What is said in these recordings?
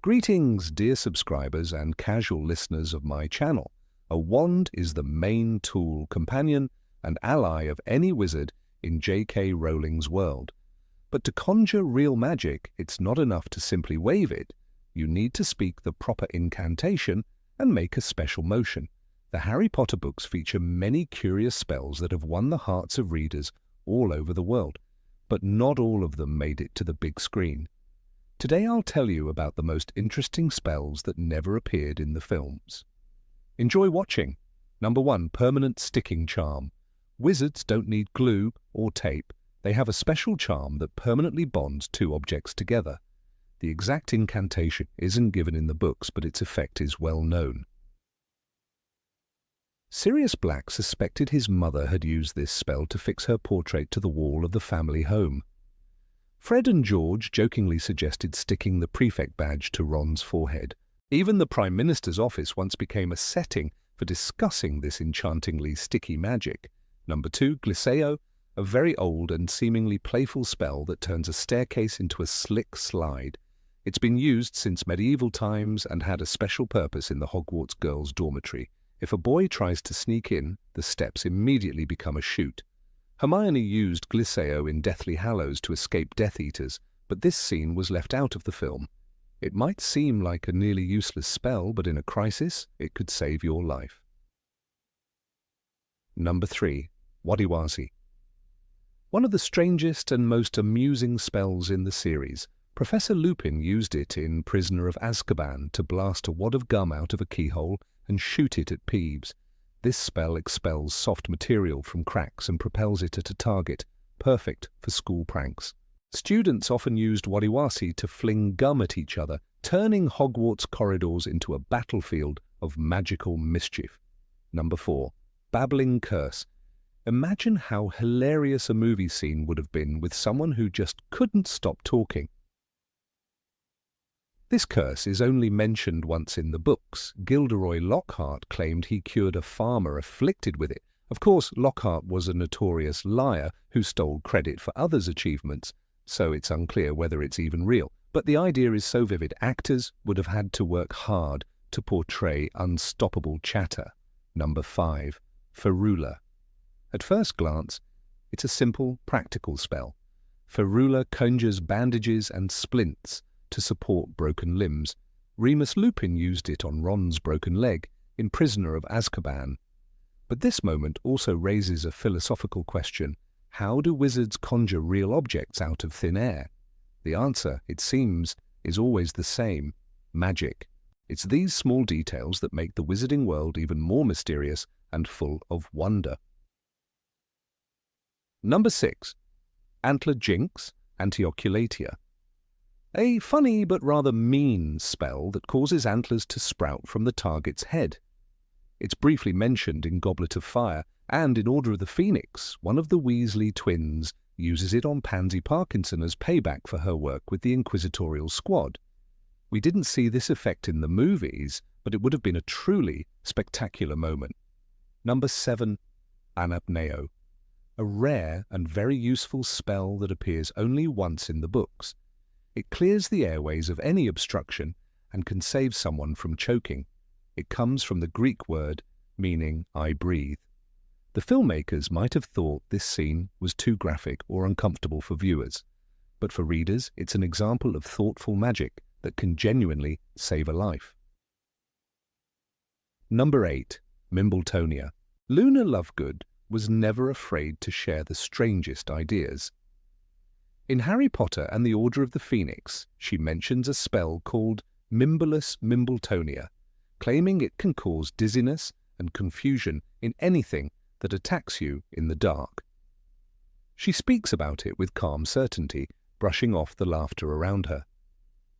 Greetings, dear subscribers and casual listeners of my channel. A wand is the main tool, companion, and ally of any wizard in J.K. Rowling's world. But to conjure real magic, it's not enough to simply wave it. You need to speak the proper incantation and make a special motion. The Harry Potter books feature many curious spells that have won the hearts of readers all over the world, but not all of them made it to the big screen. Today I'll tell you about the most interesting spells that never appeared in the films. Enjoy watching. Number 1. Permanent Sticking Charm. Wizards don't need glue or tape. They have a special charm that permanently bonds two objects together. The exact incantation isn't given in the books, but its effect is well known. Sirius Black suspected his mother had used this spell to fix her portrait to the wall of the family home. Fred and George jokingly suggested sticking the prefect badge to Ron's forehead. Even the Prime Minister's office once became a setting for discussing this enchantingly sticky magic. Number 2. Glisseo, a very old and seemingly playful spell that turns a staircase into a slick slide. It's been used since medieval times and had a special purpose in the Hogwarts girls' dormitory. If a boy tries to sneak in, the steps immediately become a chute. Hermione used Glisseo in Deathly Hallows to escape Death Eaters, but this scene was left out of the film. It might seem like a nearly useless spell, but in a crisis, it could save your life. Number 3. Wadiwasi. One of the strangest and most amusing spells in the series. Professor Lupin used it in Prisoner of Azkaban to blast a wad of gum out of a keyhole and shoot it at Peeves. This spell expels soft material from cracks and propels it at a target, perfect for school pranks. Students often used Wadiwasi to fling gum at each other, turning Hogwarts corridors into a battlefield of magical mischief. Number 4. Babbling Curse. Imagine how hilarious a movie scene would have been with someone who just couldn't stop talking. This curse is only mentioned once in the books. Gilderoy Lockhart claimed he cured a farmer afflicted with it. Of course, Lockhart was a notorious liar who stole credit for others' achievements, so it's unclear whether it's even real. But the idea is so vivid, actors would have had to work hard to portray unstoppable chatter. Number 5. Ferula. At first glance, it's a simple, practical spell. Ferula conjures bandages and splints to support broken limbs. Remus Lupin used it on Ron's broken leg in Prisoner of Azkaban. But this moment also raises a philosophical question. How do wizards conjure real objects out of thin air? The answer, it seems, is always the same: magic. It's these small details that make the wizarding world even more mysterious and full of wonder. Number 6. Antler Jinx, Antioculatia. A funny but rather mean spell that causes antlers to sprout from the target's head. It's briefly mentioned in Goblet of Fire, and in Order of the Phoenix, one of the Weasley twins uses it on Pansy Parkinson as payback for her work with the Inquisitorial Squad. We didn't see this effect in the movies, but it would have been a truly spectacular moment. Number 7. Anapneo. A rare and very useful spell that appears only once in the books. It clears the airways of any obstruction and can save someone from choking. It comes from the Greek word meaning I breathe. The filmmakers might have thought this scene was too graphic or uncomfortable for viewers, but for readers it's an example of thoughtful magic that can genuinely save a life. Number 8. Mimbletonia. Luna Lovegood was never afraid to share the strangest ideas. In Harry Potter and the Order of the Phoenix, she mentions a spell called Mimbletonia, claiming it can cause dizziness and confusion in anything that attacks you in the dark. She speaks about it with calm certainty, brushing off the laughter around her.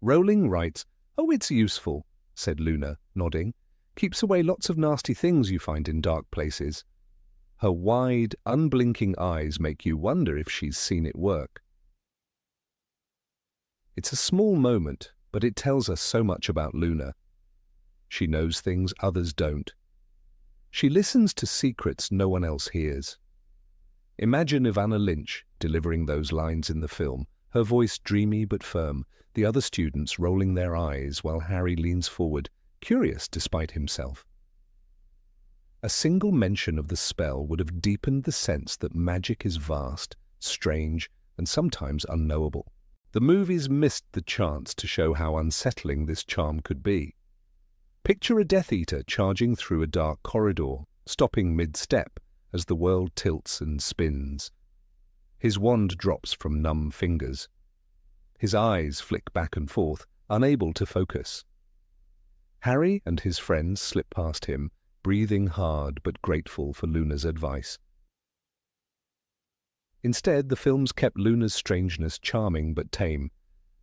Rowling writes, "Oh, it's useful," said Luna, nodding. "Keeps away lots of nasty things you find in dark places." Her wide, unblinking eyes make you wonder if she's seen it work. It's a small moment, but it tells us so much about Luna. She knows things others don't. She listens to secrets no one else hears. Imagine Ivana Lynch delivering those lines in the film. her voice dreamy but firm, the other students rolling their eyes while Harry leans forward, curious despite himself. A single mention of the spell would have deepened the sense that magic is vast, strange, and sometimes unknowable. The movies missed the chance to show how unsettling this charm could be. Picture a Death Eater charging through a dark corridor, stopping mid-step as the world tilts and spins. His wand drops from numb fingers. His eyes flick back and forth, unable to focus. Harry and his friends slip past him, breathing hard but grateful for Luna's advice. Instead, the films kept Luna's strangeness charming but tame.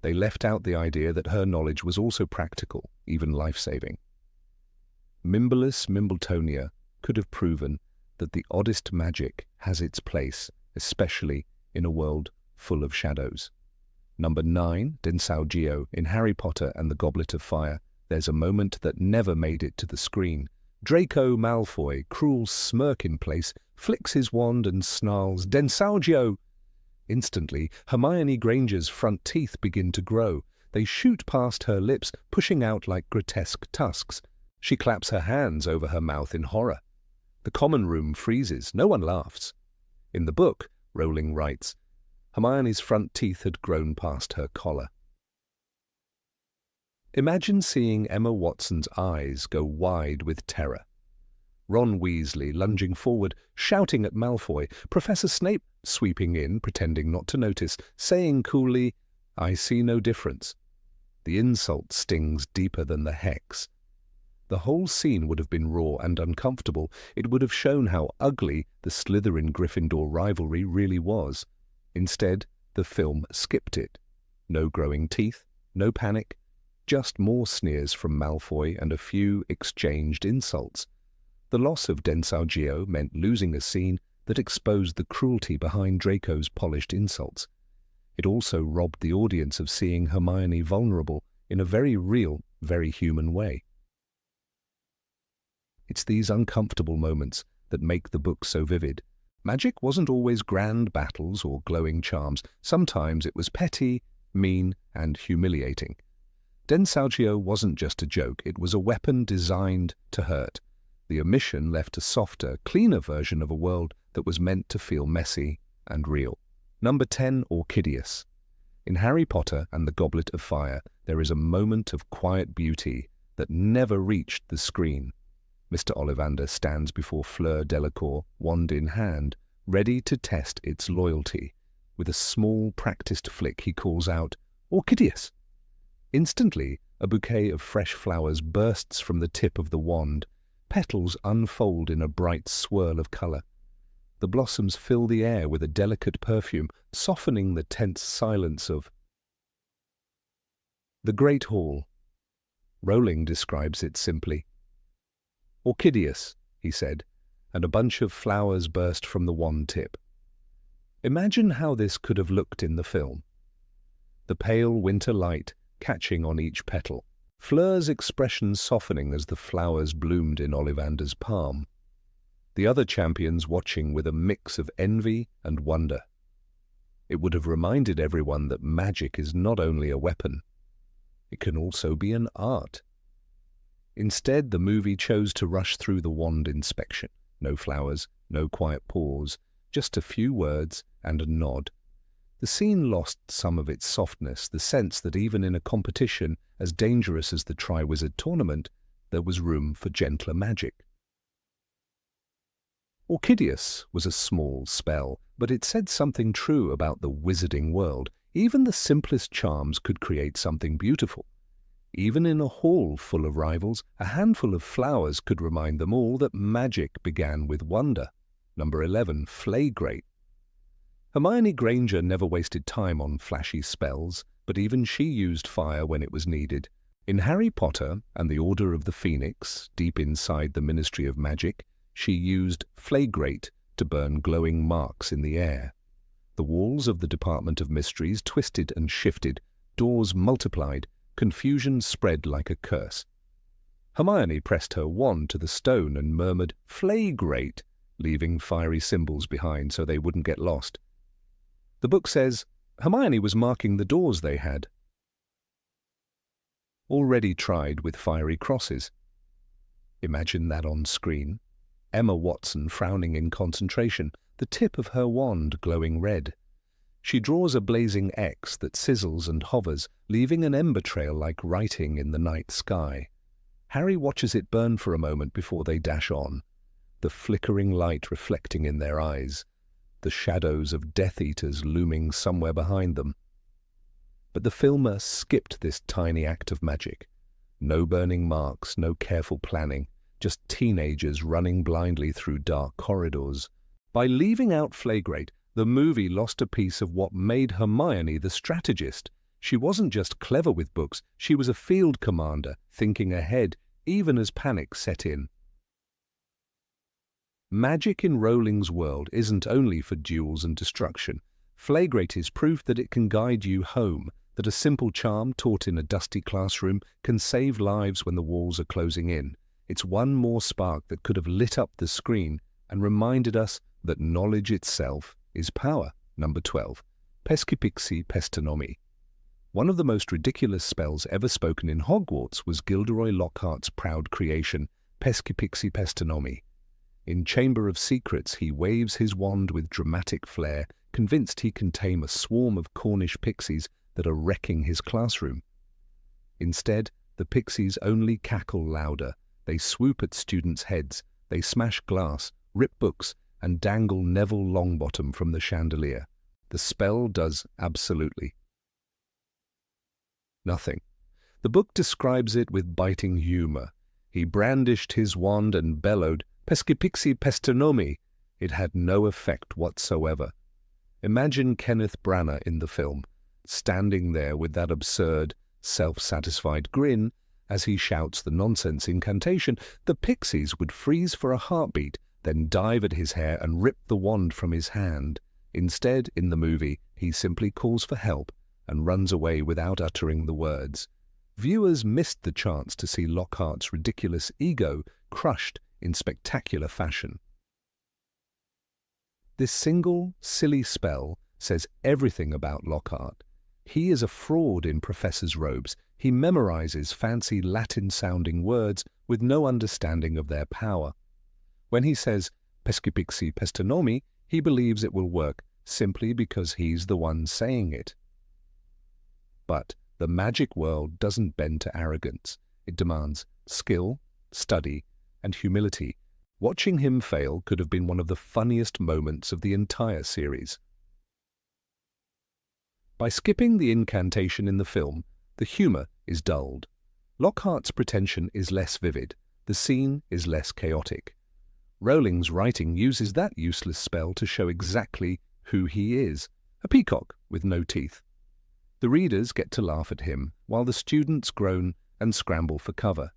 They left out the idea that her knowledge was also practical, even life-saving. Mimbletonia could have proven that the oddest magic has its place, especially in a world full of shadows. Number 9, Densaugeo, in Harry Potter and the Goblet of Fire. There's a moment that never made it to the screen. Draco Malfoy, cruel smirk in place, flicks his wand and snarls, "Densaugeo!" Instantly, Hermione Granger's front teeth begin to grow. They shoot past her lips, pushing out like grotesque tusks. She claps her hands over her mouth in horror. The common room freezes. No one laughs. In the book, Rowling writes, Hermione's front teeth had grown past her collar. Imagine seeing Emma Watson's eyes go wide with terror. Ron Weasley lunging forward, shouting at Malfoy, Professor Snape sweeping in, pretending not to notice, saying coolly, "I see no difference." The insult stings deeper than the hex. The whole scene would have been raw and uncomfortable. It would have shown how ugly the Slytherin-Gryffindor rivalry really was. Instead, the film skipped it. No growing teeth, no panic, just more sneers from Malfoy and a few exchanged insults. The loss of Densaugeo meant losing a scene that exposed the cruelty behind Draco's polished insults. It also robbed the audience of seeing Hermione vulnerable in a very real, very human way. It's these uncomfortable moments that make the book so vivid. Magic wasn't always grand battles or glowing charms. Sometimes it was petty, mean, and humiliating. Densaugeo wasn't just a joke, it was a weapon designed to hurt. The omission left a softer, cleaner version of a world that was meant to feel messy and real. Number 10, Orchideous. In Harry Potter and the Goblet of Fire, there is a moment of quiet beauty that never reached the screen. Mr. Ollivander stands before Fleur Delacour, wand in hand, ready to test its loyalty. With a small, practiced flick, he calls out, "Orchideous!" Instantly, a bouquet of fresh flowers bursts from the tip of the wand. Petals unfold in a bright swirl of colour. The blossoms fill the air with a delicate perfume, softening the tense silence of the Great Hall. Rowling describes it simply. "Orchideous," he said, and a bunch of flowers burst from the wand tip. Imagine how this could have looked in the film. The pale winter light catching on each petal, Fleur's expression softening as the flowers bloomed in Ollivander's palm. The other champions watching with a mix of envy and wonder. It would have reminded everyone that magic is not only a weapon, it can also be an art. Instead, the movie chose to rush through the wand inspection. No flowers, no quiet pause, just a few words and a nod. The scene lost some of its softness, the sense that even in a competition as dangerous as the Triwizard Tournament, there was room for gentler magic. Orchideous was a small spell, but it said something true about the wizarding world. Even the simplest charms could create something beautiful. Even in a hall full of rivals, a handful of flowers could remind them all that magic began with wonder. Number 11, Flagrate. Hermione Granger never wasted time on flashy spells, but even she used fire when it was needed. In Harry Potter and the Order of the Phoenix, deep inside the Ministry of Magic, she used Flagrate to burn glowing marks in the air. The walls of the Department of Mysteries twisted and shifted, doors multiplied, confusion spread like a curse. Hermione pressed her wand to the stone and murmured, "Flagrate," leaving fiery symbols behind so they wouldn't get lost. The book says, Hermione was marking the doors they had already tried with fiery crosses. Imagine that on screen. Emma Watson frowning in concentration, the tip of her wand glowing red. She draws a blazing X that sizzles and hovers, leaving an ember trail like writing in the night sky. Harry watches it burn for a moment before they dash on, the flickering light reflecting in their eyes, the shadows of Death Eaters looming somewhere behind them. But the filmer skipped this tiny act of magic. No burning marks, no careful planning, just teenagers running blindly through dark corridors. By leaving out Flagrate, the movie lost a piece of what made Hermione the strategist. She wasn't just clever with books, she was a field commander, thinking ahead, even as panic set in. Magic in Rowling's world isn't only for duels and destruction. Flagrate is proof that it can guide you home, that a simple charm taught in a dusty classroom can save lives when the walls are closing in. It's one more spark that could have lit up the screen and reminded us that knowledge itself is power. Number 12. Peskipiksi Pesternomi. One of the most ridiculous spells ever spoken in Hogwarts was Gilderoy Lockhart's proud creation, Peskipiksi Pesternomi. In Chamber of Secrets, he waves his wand with dramatic flair, convinced he can tame a swarm of Cornish pixies that are wrecking his classroom. Instead, the pixies only cackle louder. They swoop at students' heads, they smash glass, rip books, and dangle Neville Longbottom from the chandelier. The spell does absolutely nothing. The book describes it with biting humor. He brandished his wand and bellowed, "Peskipiksi Pesternomi." It had no effect whatsoever. Imagine Kenneth Branagh in the film, standing there with that absurd, self-satisfied grin as he shouts the nonsense incantation. The pixies would freeze for a heartbeat, then dive at his hair and rip the wand from his hand. Instead, in the movie, he simply calls for help and runs away without uttering the words. Viewers missed the chance to see Lockhart's ridiculous ego crushed in spectacular fashion. This single, silly spell says everything about Lockhart. He is a fraud in professor's robes. He memorizes fancy Latin-sounding words with no understanding of their power. When he says Peskipiksi Pesternomi, he believes it will work simply because he's the one saying it. But the magic world doesn't bend to arrogance. It demands skill, study, and humility. Watching him fail could have been one of the funniest moments of the entire series. By skipping the incantation in the film, the humor is dulled. Lockhart's pretension is less vivid. The scene is less chaotic. Rowling's writing uses that useless spell to show exactly who he is, a peacock with no teeth. The readers get to laugh at him, while the students groan and scramble for cover.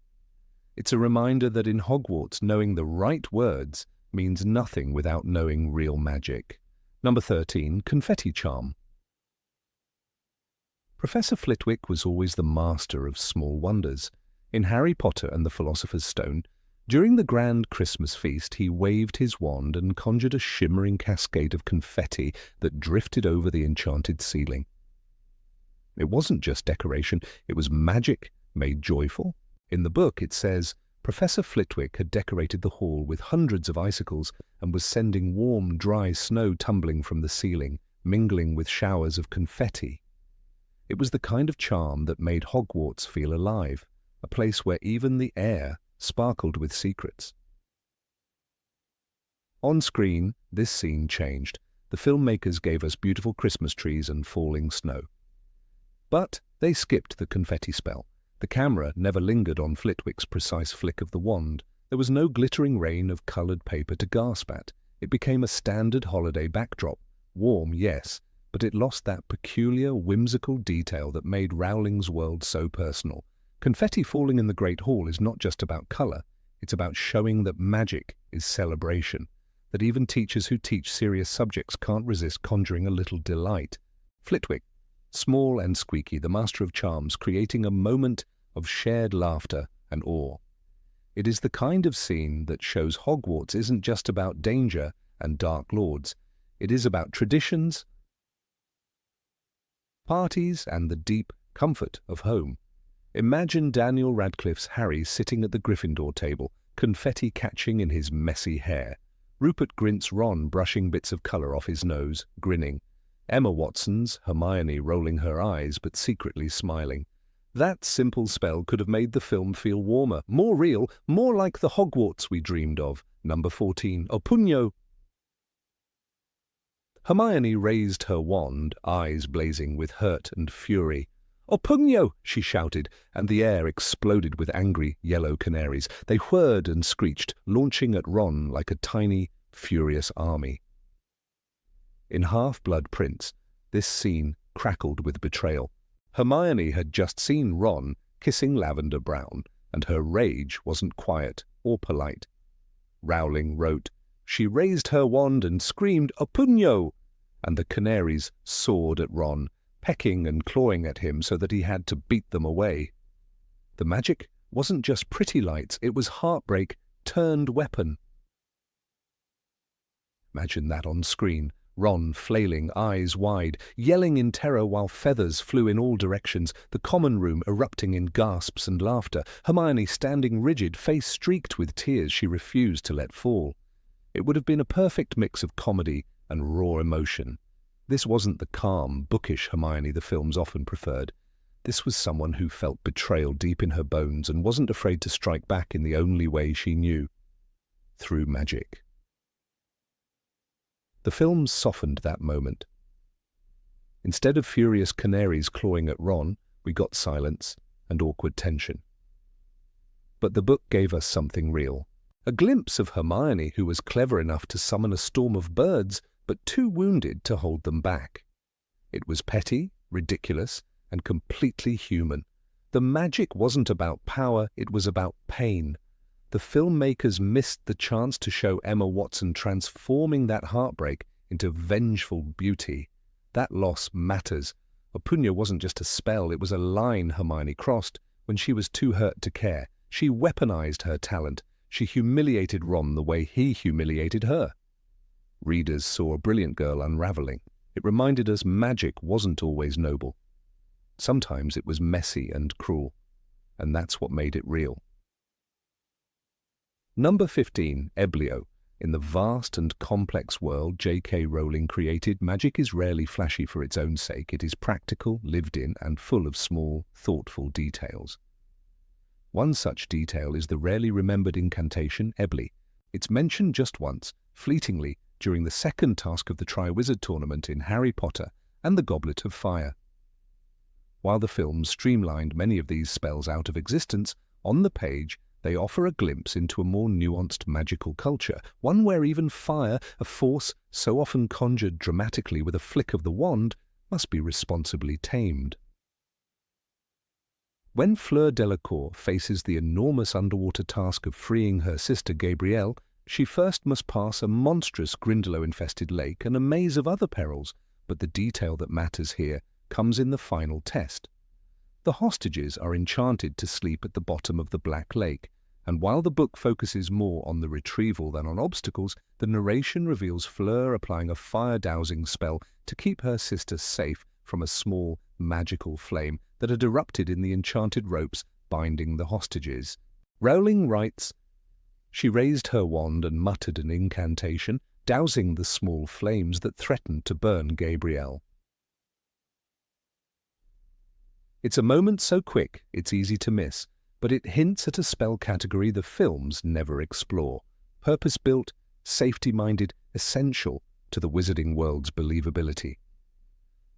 It's a reminder that in Hogwarts, knowing the right words means nothing without knowing real magic. Number 13, Confetti Charm. Professor Flitwick was always the master of small wonders. In Harry Potter and the Philosopher's Stone, during the grand Christmas feast, he waved his wand and conjured a shimmering cascade of confetti that drifted over the enchanted ceiling. It wasn't just decoration, it was magic made joyful. In the book it says, Professor Flitwick had decorated the hall with hundreds of icicles and was sending warm, dry snow tumbling from the ceiling, mingling with showers of confetti. It was the kind of charm that made Hogwarts feel alive, a place where even the air sparkled with secrets. On screen, this scene changed. The filmmakers gave us beautiful Christmas trees and falling snow. But they skipped the confetti spell. The camera never lingered on Flitwick's precise flick of the wand. There was no glittering rain of coloured paper to gasp at. It became a standard holiday backdrop. Warm, yes, but it lost that peculiar, whimsical detail that made Rowling's world so personal. Confetti falling in the Great Hall is not just about colour, it's about showing that magic is celebration, that even teachers who teach serious subjects can't resist conjuring a little delight. Flitwick, small and squeaky, the master of charms, creating a moment of shared laughter and awe. It is the kind of scene that shows Hogwarts isn't just about danger and dark lords. It is about traditions, parties and the deep comfort of home. Imagine Daniel Radcliffe's Harry sitting at the Gryffindor table, confetti catching in his messy hair. Rupert Grint's Ron brushing bits of colour off his nose, grinning. Emma Watson's Hermione rolling her eyes but secretly smiling. That simple spell could have made the film feel warmer, more real, more like the Hogwarts we dreamed of. Number 14, Oppugno. Hermione raised her wand, eyes blazing with hurt and fury. "Oppugno!" she shouted, and the air exploded with angry yellow canaries. They whirred and screeched, launching at Ron like a tiny, furious army. In Half-Blood Prince, this scene crackled with betrayal. Hermione had just seen Ron kissing Lavender Brown, and her rage wasn't quiet or polite. Rowling wrote, "She raised her wand and screamed, 'Oppugno!' and the canaries soared at Ron, pecking and clawing at him so that he had to beat them away. The magic wasn't just pretty lights, it was heartbreak turned weapon. Imagine that on screen, Ron flailing, eyes wide, yelling in terror while feathers flew in all directions, the common room erupting in gasps and laughter, Hermione standing rigid, face streaked with tears she refused to let fall. It would have been a perfect mix of comedy and raw emotion. This wasn't the calm, bookish Hermione the films often preferred. This was someone who felt betrayal deep in her bones and wasn't afraid to strike back in the only way she knew, through magic. The films softened that moment. Instead of furious canaries clawing at Ron, we got silence and awkward tension. But the book gave us something real. A glimpse of Hermione, who was clever enough to summon a storm of birds, but too wounded to hold them back. It was petty, ridiculous, and completely human. The magic wasn't about power, it was about pain. The filmmakers missed the chance to show Emma Watson transforming that heartbreak into vengeful beauty. That loss matters. Oppugno wasn't just a spell, it was a line Hermione crossed when she was too hurt to care. She weaponized her talent. She humiliated Ron the way he humiliated her. Readers saw a brilliant girl unraveling. It reminded us magic wasn't always noble. Sometimes it was messy and cruel, and that's what made it real. Number 15, Ebublio. In the vast and complex world J.K. Rowling created, magic is rarely flashy for its own sake. It is practical, lived in, and full of small, thoughtful details. One such detail is the rarely remembered incantation, Ebublio. It's mentioned just once, fleetingly, during the second task of the Triwizard Tournament in Harry Potter and the Goblet of Fire. While the films streamlined many of these spells out of existence, on the page they offer a glimpse into a more nuanced magical culture, one where even fire, a force so often conjured dramatically with a flick of the wand, must be responsibly tamed. When Fleur Delacour faces the enormous underwater task of freeing her sister Gabrielle, she first must pass a monstrous Grindylow-infested lake and a maze of other perils, but the detail that matters here comes in the final test. The hostages are enchanted to sleep at the bottom of the Black Lake, and while the book focuses more on the retrieval than on obstacles, the narration reveals Fleur applying a fire-dowsing spell to keep her sister safe from a small, magical flame that had erupted in the enchanted ropes binding the hostages. Rowling writes, "She raised her wand and muttered an incantation, dousing the small flames that threatened to burn Gabrielle." It's a moment so quick it's easy to miss, but it hints at a spell category the films never explore. Purpose-built, safety-minded, essential to the wizarding world's believability.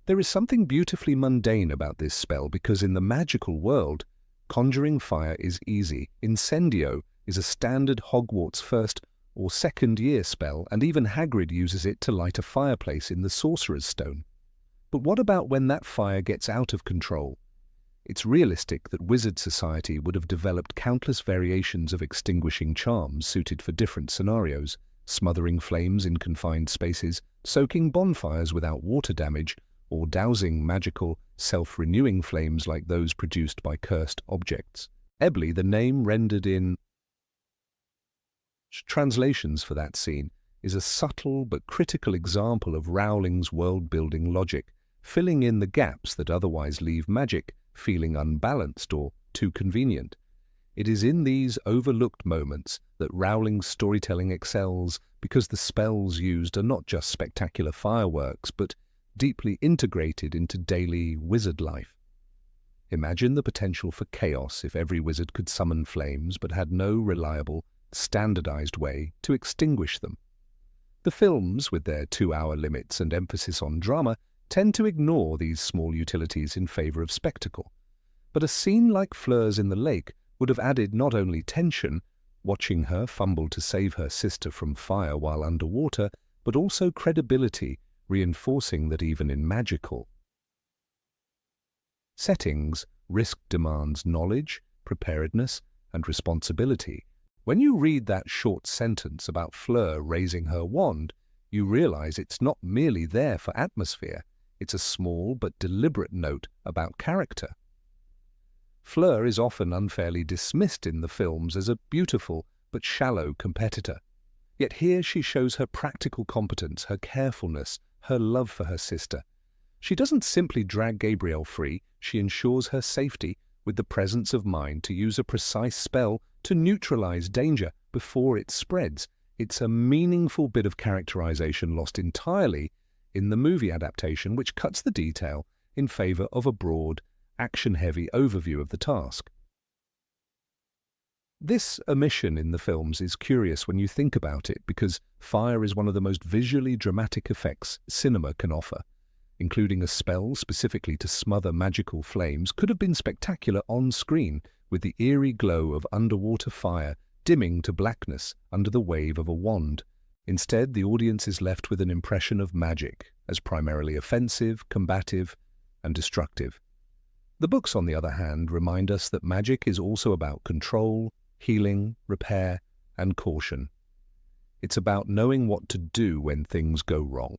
There is something beautifully mundane about this spell because in the magical world, conjuring fire is easy. Incendio is a standard Hogwarts first or second year spell, and even Hagrid uses it to light a fireplace in the Sorcerer's Stone. But what about when that fire gets out of control? It's realistic that wizard society would have developed countless variations of extinguishing charms suited for different scenarios, smothering flames in confined spaces, soaking bonfires without water damage, or dousing magical, self-renewing flames like those produced by cursed objects. Ebublio, the name rendered in translations for that scene, is a subtle but critical example of Rowling's world-building logic. filling in the gaps that otherwise leave magic feeling unbalanced or too convenient. It is in these overlooked moments that Rowling's storytelling excels, because the spells used are not just spectacular fireworks, but deeply integrated into daily wizard life. Imagine the potential for chaos if every wizard could summon flames but had no reliable, standardized way to extinguish them. The films, with their 2-hour limits and emphasis on drama, tend to ignore these small utilities in favor of spectacle. But a scene like Fleur's in the lake would have added not only tension, watching her fumble to save her sister from fire while underwater, but also credibility, reinforcing that even in magical settings, risk demands knowledge, preparedness, and responsibility. When you read that short sentence about Fleur raising her wand, you realize it's not merely there for atmosphere, it's a small but deliberate note about character. Fleur is often unfairly dismissed in the films as a beautiful but shallow competitor. Yet here she shows her practical competence, her carefulness, her love for her sister. She doesn't simply drag Gabrielle free, she ensures her safety with the presence of mind to use a precise spell to neutralize danger before it spreads. It's a meaningful bit of characterization lost entirely in the movie adaptation, which cuts the detail in favor of a broad, action-heavy overview of the task. This omission in the films is curious when you think about it, because fire is one of the most visually dramatic effects cinema can offer. Including a spell specifically to smother magical flames could have been spectacular on screen, with the eerie glow of underwater fire dimming to blackness under the wave of a wand. Instead, the audience is left with an impression of magic as primarily offensive, combative, and destructive. The books, on the other hand, remind us that magic is also about control, healing, repair, and caution. It's about knowing what to do when things go wrong.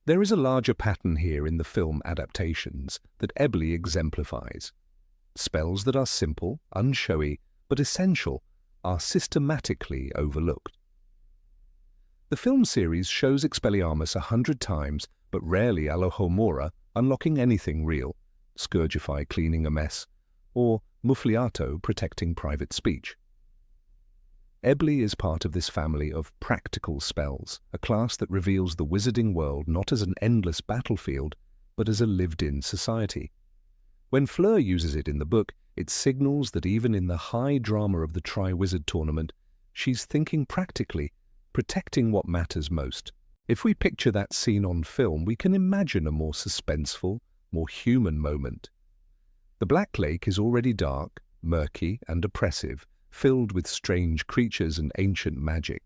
There is a larger pattern here in the film adaptations that Ebublio exemplifies. Spells that are simple, unshowy, but essential are systematically overlooked. The film series shows Expelliarmus 100 times, but rarely Alohomora unlocking anything real, Scourgify cleaning a mess, or Muffliato protecting private speech. Ebublio is part of this family of practical spells, a class that reveals the wizarding world not as an endless battlefield, but as a lived-in society. When Fleur uses it in the book, it signals that even in the high drama of the Tri-Wizard tournament, she's thinking practically, protecting what matters most. If we picture that scene on film, we can imagine a more suspenseful, more human moment. The Black Lake is already dark, murky, and oppressive, filled with strange creatures and ancient magic.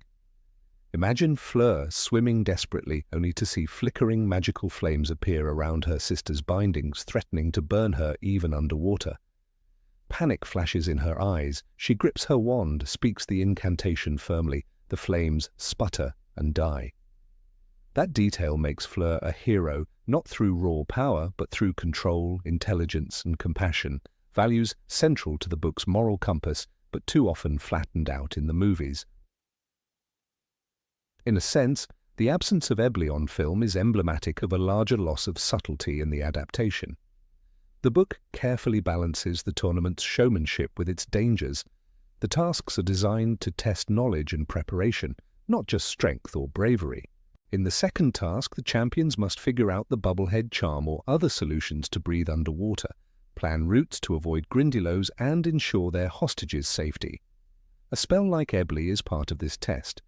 Imagine Fleur swimming desperately only to see flickering magical flames appear around her sister's bindings, threatening to burn her even underwater. Panic flashes in her eyes. She grips her wand, speaks the incantation firmly. The flames sputter and die. That detail makes Fleur a hero, not through raw power, but through control, intelligence, and compassion, values central to the book's moral compass, but too often flattened out in the movies. In a sense, the absence of Ebublio on film is emblematic of a larger loss of subtlety in the adaptation. The book carefully balances the tournament's showmanship with its dangers. The tasks are designed to test knowledge and preparation, not just strength or bravery. In the second task, the champions must figure out the bubblehead charm or other solutions to breathe underwater, plan routes to avoid Grindylows, and ensure their hostages' safety. A spell like Ebublio is part of this test.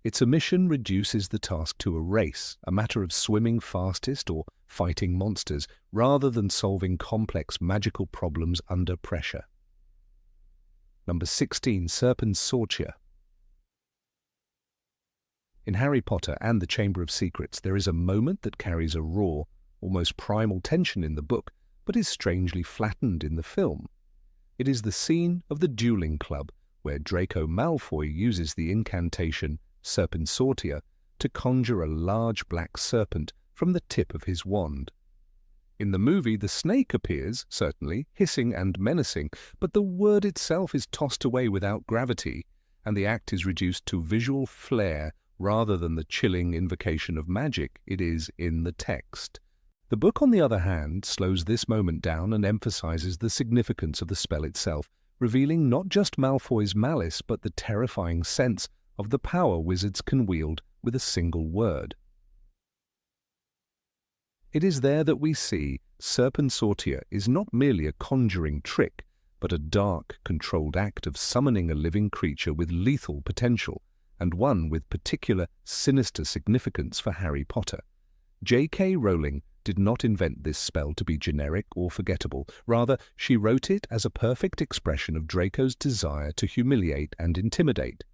Its omission reduces the task to a race, a matter of swimming fastest or fighting monsters, rather than solving complex magical problems under pressure. Number 16. Serpensortia. In Harry Potter and the Chamber of Secrets, there is a moment that carries a raw, almost primal tension in the book, but is strangely flattened in the film. It is the scene of the dueling club, where Draco Malfoy uses the incantation Serpensortia to conjure a large black serpent from the tip of his wand. In the movie, the snake appears, certainly, hissing and menacing, but the word itself is tossed away without gravity, and the act is reduced to visual flair rather than the chilling invocation of magic it is in the text. The book, on the other hand, slows this moment down and emphasizes the significance of the spell itself, revealing not just Malfoy's malice but the terrifying sense of the power wizards can wield with a single word. It is there that we see Serpensortia is not merely a conjuring trick, but a dark, controlled act of summoning a living creature with lethal potential, and one with particular sinister significance for Harry Potter. J.K. Rowling did not invent this spell to be generic or forgettable. Rather, she wrote it as a perfect expression of Draco's desire to humiliate and intimidate.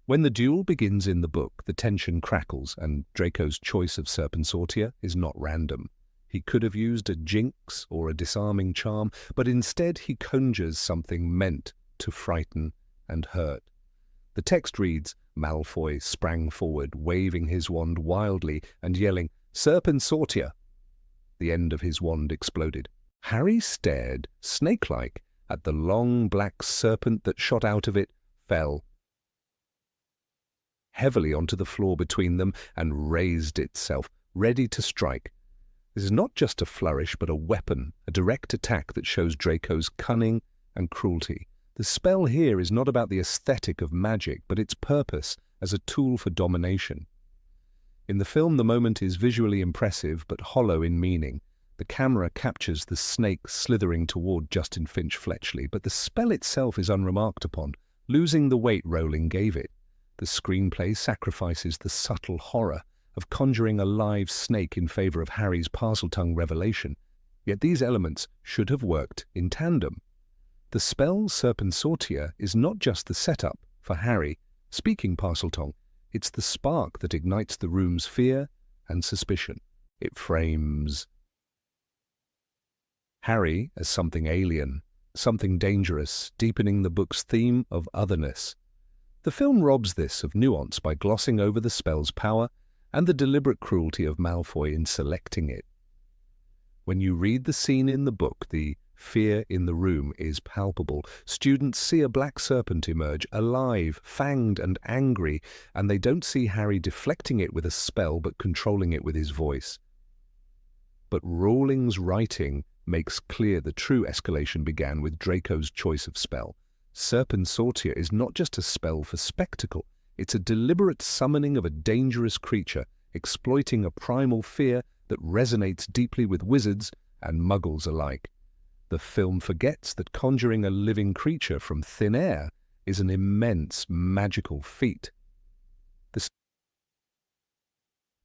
When the duel begins in the book, the tension crackles, and Draco's choice of Serpensortia is not random. He could have used a jinx or a disarming charm, but instead he conjures something meant to frighten and hurt. The text reads, "Malfoy sprang forward, waving his wand wildly and yelling, 'Serpensortia!' The end of his wand exploded. Harry stared, snake-like, at the long black serpent that shot out of it, fell heavily onto the floor between them, and raised itself, ready to strike. This is not just a flourish, but a weapon, a direct attack that shows Draco's cunning and cruelty. The spell here is not about the aesthetic of magic, but its purpose as a tool for domination. In the film, the moment is visually impressive, but hollow in meaning. The camera captures the snake slithering toward Justin Finch-Fletchley, but the spell itself is unremarked upon, losing the weight Rowling gave it. The screenplay sacrifices the subtle horror of conjuring a live snake in favor of Harry's Parseltongue revelation, yet these elements should have worked in tandem. The spell Serpensortia is not just the setup for Harry speaking Parseltongue, it's the spark that ignites the room's fear and suspicion. It frames Harry as something alien, something dangerous, deepening the book's theme of otherness. The film robs this of nuance by glossing over the spell's power and the deliberate cruelty of Malfoy in selecting it. When you read the scene in the book, the fear in the room is palpable. Students see a black serpent emerge, alive, fanged and angry, and they don't see Harry deflecting it with a spell but controlling it with his voice. But Rowling's writing makes clear the true escalation began with Draco's choice of spell. Serpensortia is not just a spell for spectacle, it's a deliberate summoning of a dangerous creature, exploiting a primal fear that resonates deeply with wizards and muggles alike. The film forgets that conjuring a living creature from thin air is an immense magical feat. The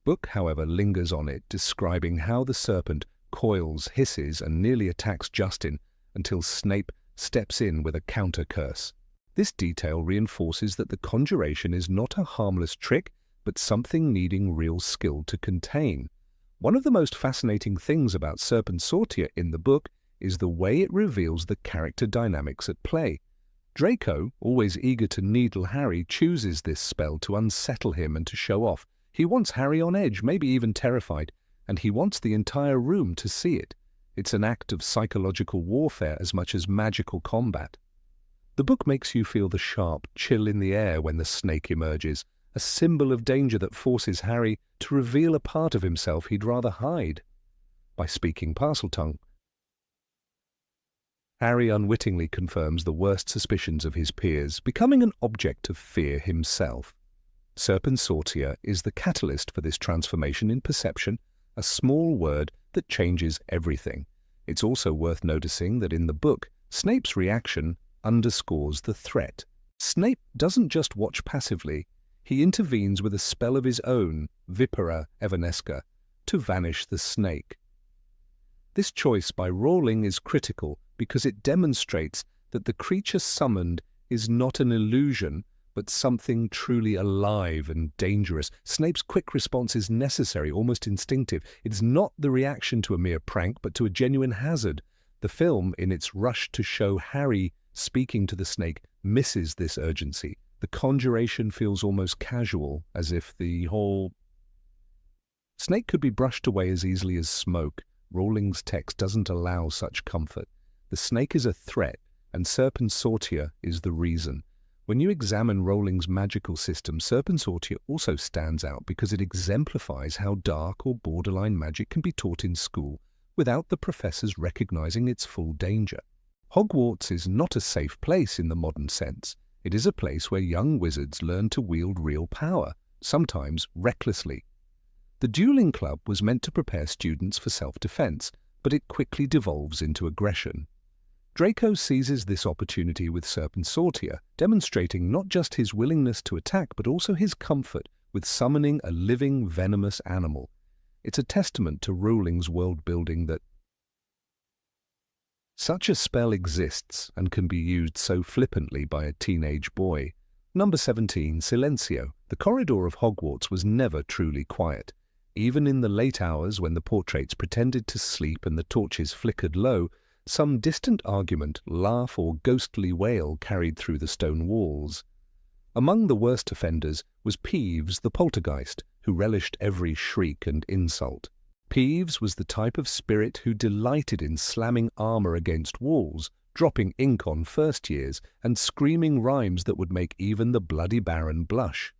book, however, lingers on it, describing how the serpent coils, hisses, and nearly attacks Justin until Snape steps in with a counter-curse. This detail reinforces that the conjuration is not a harmless trick, but something needing real skill to contain. One of the most fascinating things about Serpensortia in the book is the way it reveals the character dynamics at play. Draco, always eager to needle Harry, chooses this spell to unsettle him and to show off. He wants Harry on edge, maybe even terrified, and he wants the entire room to see it. It's an act of psychological warfare as much as magical combat. The book makes you feel the sharp chill in the air when the snake emerges, a symbol of danger that forces Harry to reveal a part of himself he'd rather hide. By speaking Parseltongue, Harry unwittingly confirms the worst suspicions of his peers, becoming an object of fear himself. Serpensortia is the catalyst for this transformation in perception, a small word that changes everything. It's also worth noticing that in the book, Snape's reaction underscores the threat. Snape doesn't just watch passively, he intervenes with a spell of his own, Vipera Evanesca, to vanish the snake. This choice by Rowling is critical because it demonstrates that the creature summoned is not an illusion, but something truly alive and dangerous. Snape's quick response is necessary, almost instinctive. It's not the reaction to a mere prank, but to a genuine hazard. The film, in its rush to show Harry speaking to the snake, misses this urgency. The conjuration feels almost casual, as if the whole snake could be brushed away as easily as smoke. Rowling's text doesn't allow such comfort. The snake is a threat, and Serpensortia is the reason. When you examine Rowling's magical system, Serpensortia also stands out because it exemplifies how dark or borderline magic can be taught in school without the professors recognizing its full danger. Hogwarts is not a safe place in the modern sense. It is a place where young wizards learn to wield real power, sometimes recklessly. The dueling club was meant to prepare students for self-defense, but it quickly devolves into aggression. Draco seizes this opportunity with Serpensortia, demonstrating not just his willingness to attack but also his comfort with summoning a living, venomous animal. It's a testament to Rowling's world-building that such a spell exists and can be used so flippantly by a teenage boy. Number 17, Silencio. The corridor of Hogwarts was never truly quiet. Even in the late hours when the portraits pretended to sleep and the torches flickered low, some distant argument, laugh or ghostly wail carried through the stone walls. Among the worst offenders was Peeves the poltergeist, who relished every shriek and insult. Peeves was the type of spirit who delighted in slamming armor against walls, dropping ink on first years, and screaming rhymes that would make even the bloody Baron blush.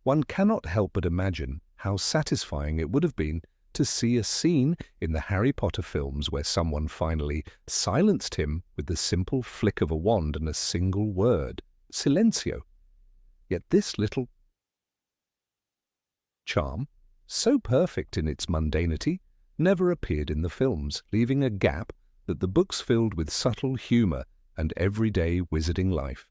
One cannot help but imagine how satisfying it would have been to see a scene in the Harry Potter films where someone finally silenced him with the simple flick of a wand and a single word, Silencio. Yet this little charm, so perfect in its mundanity, never appeared in the films, leaving a gap that the books filled with subtle humour and everyday wizarding life.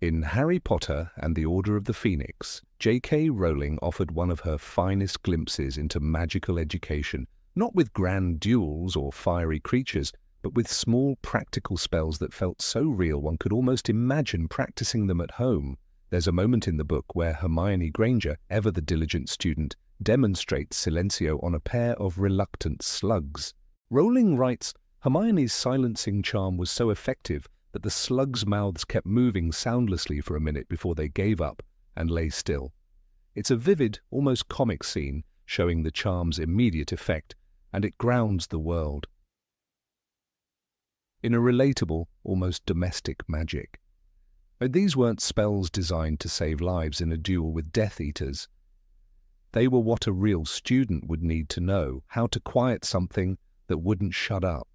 In Harry Potter and the Order of the Phoenix, J.K. Rowling offered one of her finest glimpses into magical education, not with grand duels or fiery creatures, but with small practical spells that felt so real one could almost imagine practicing them at home. There's a moment in the book where Hermione Granger, ever the diligent student, demonstrates Silencio on a pair of reluctant slugs. Rowling writes, Hermione's silencing charm was so effective that the slugs' mouths kept moving soundlessly for a minute before they gave up and lay still. It's a vivid, almost comic scene, showing the charm's immediate effect, and it grounds the world in a relatable, almost domestic magic. But these weren't spells designed to save lives in a duel with Death Eaters. They were what a real student would need to know, how to quiet something that wouldn't shut up.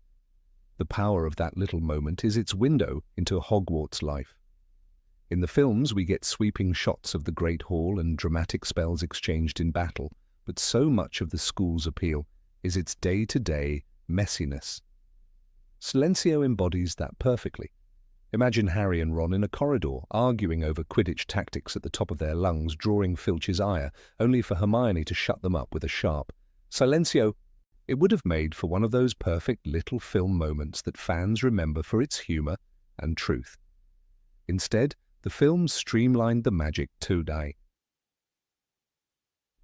The power of that little moment is its window into Hogwarts life. In the films, we get sweeping shots of the Great Hall and dramatic spells exchanged in battle, but so much of the school's appeal is its day-to-day messiness. Silencio embodies that perfectly. Imagine Harry and Ron in a corridor, arguing over Quidditch tactics at the top of their lungs, drawing Filch's ire, only for Hermione to shut them up with a sharp Silencio. It would have made for one of those perfect little film moments that fans remember for its humour and truth. Instead, the film streamlined the magic today.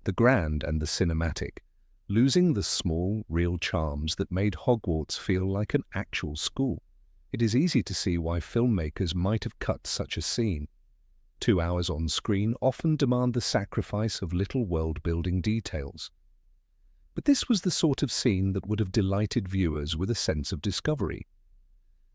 The grand and the cinematic, losing the small, real charms that made Hogwarts feel like an actual school. It is easy to see why filmmakers might have cut such a scene. 2 hours on screen often demand the sacrifice of little world-building details. But this was the sort of scene that would have delighted viewers with a sense of discovery.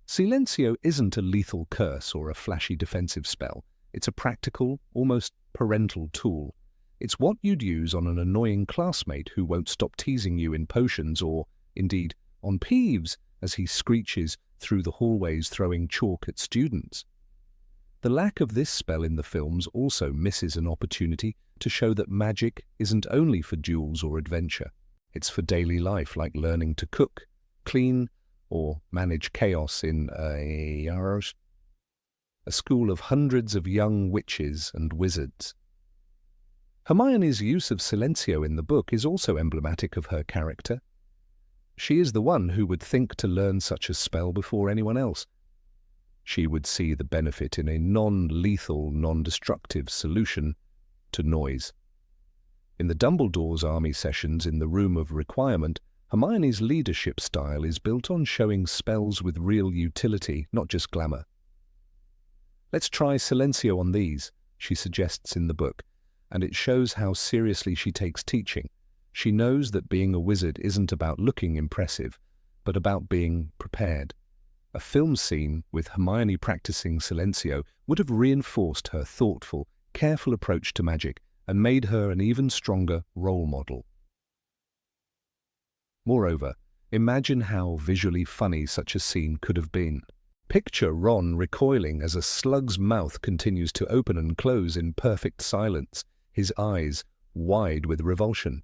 Silencio isn't a lethal curse or a flashy defensive spell. It's a practical, almost parental tool. It's what you'd use on an annoying classmate who won't stop teasing you in potions or, indeed, on Peeves as he screeches through the hallways throwing chalk at students. The lack of this spell in the films also misses an opportunity to show that magic isn't only for duels or adventure. It's for daily life, like learning to cook, clean, or manage chaos in a school of hundreds of young witches and wizards. Hermione's use of Silencio in the book is also emblematic of her character. She is the one who would think to learn such a spell before anyone else. She would see the benefit in a non-lethal, non-destructive solution to noise. In the Dumbledore's army sessions in the Room of Requirement, Hermione's leadership style is built on showing spells with real utility, not just glamour. Let's try Silencio on these, she suggests in the book, and it shows how seriously she takes teaching. She knows that being a wizard isn't about looking impressive, but about being prepared. A film scene with Hermione practicing Silencio would have reinforced her thoughtful, careful approach to magic and made her an even stronger role model. Moreover, imagine how visually funny such a scene could have been. Picture Ron recoiling as a slug's mouth continues to open and close in perfect silence, his eyes wide with revulsion.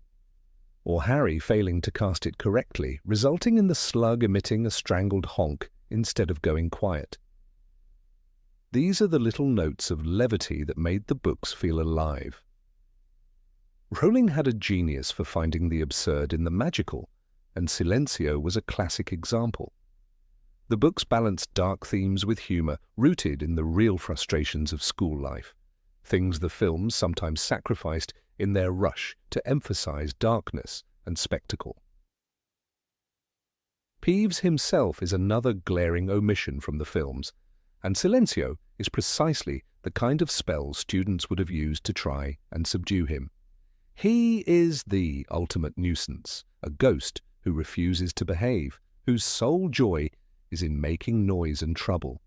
Or Harry failing to cast it correctly, resulting in the slug emitting a strangled honk instead of going quiet. These are the little notes of levity that made the books feel alive. Rowling had a genius for finding the absurd in the magical, and Silencio was a classic example. The books balanced dark themes with humour rooted in the real frustrations of school life, things the films sometimes sacrificed in their rush to emphasize darkness and spectacle. Peeves himself is another glaring omission from the films, and Silencio is precisely the kind of spell students would have used to try and subdue him. He is the ultimate nuisance, a ghost who refuses to behave, whose sole joy is in making noise and trouble.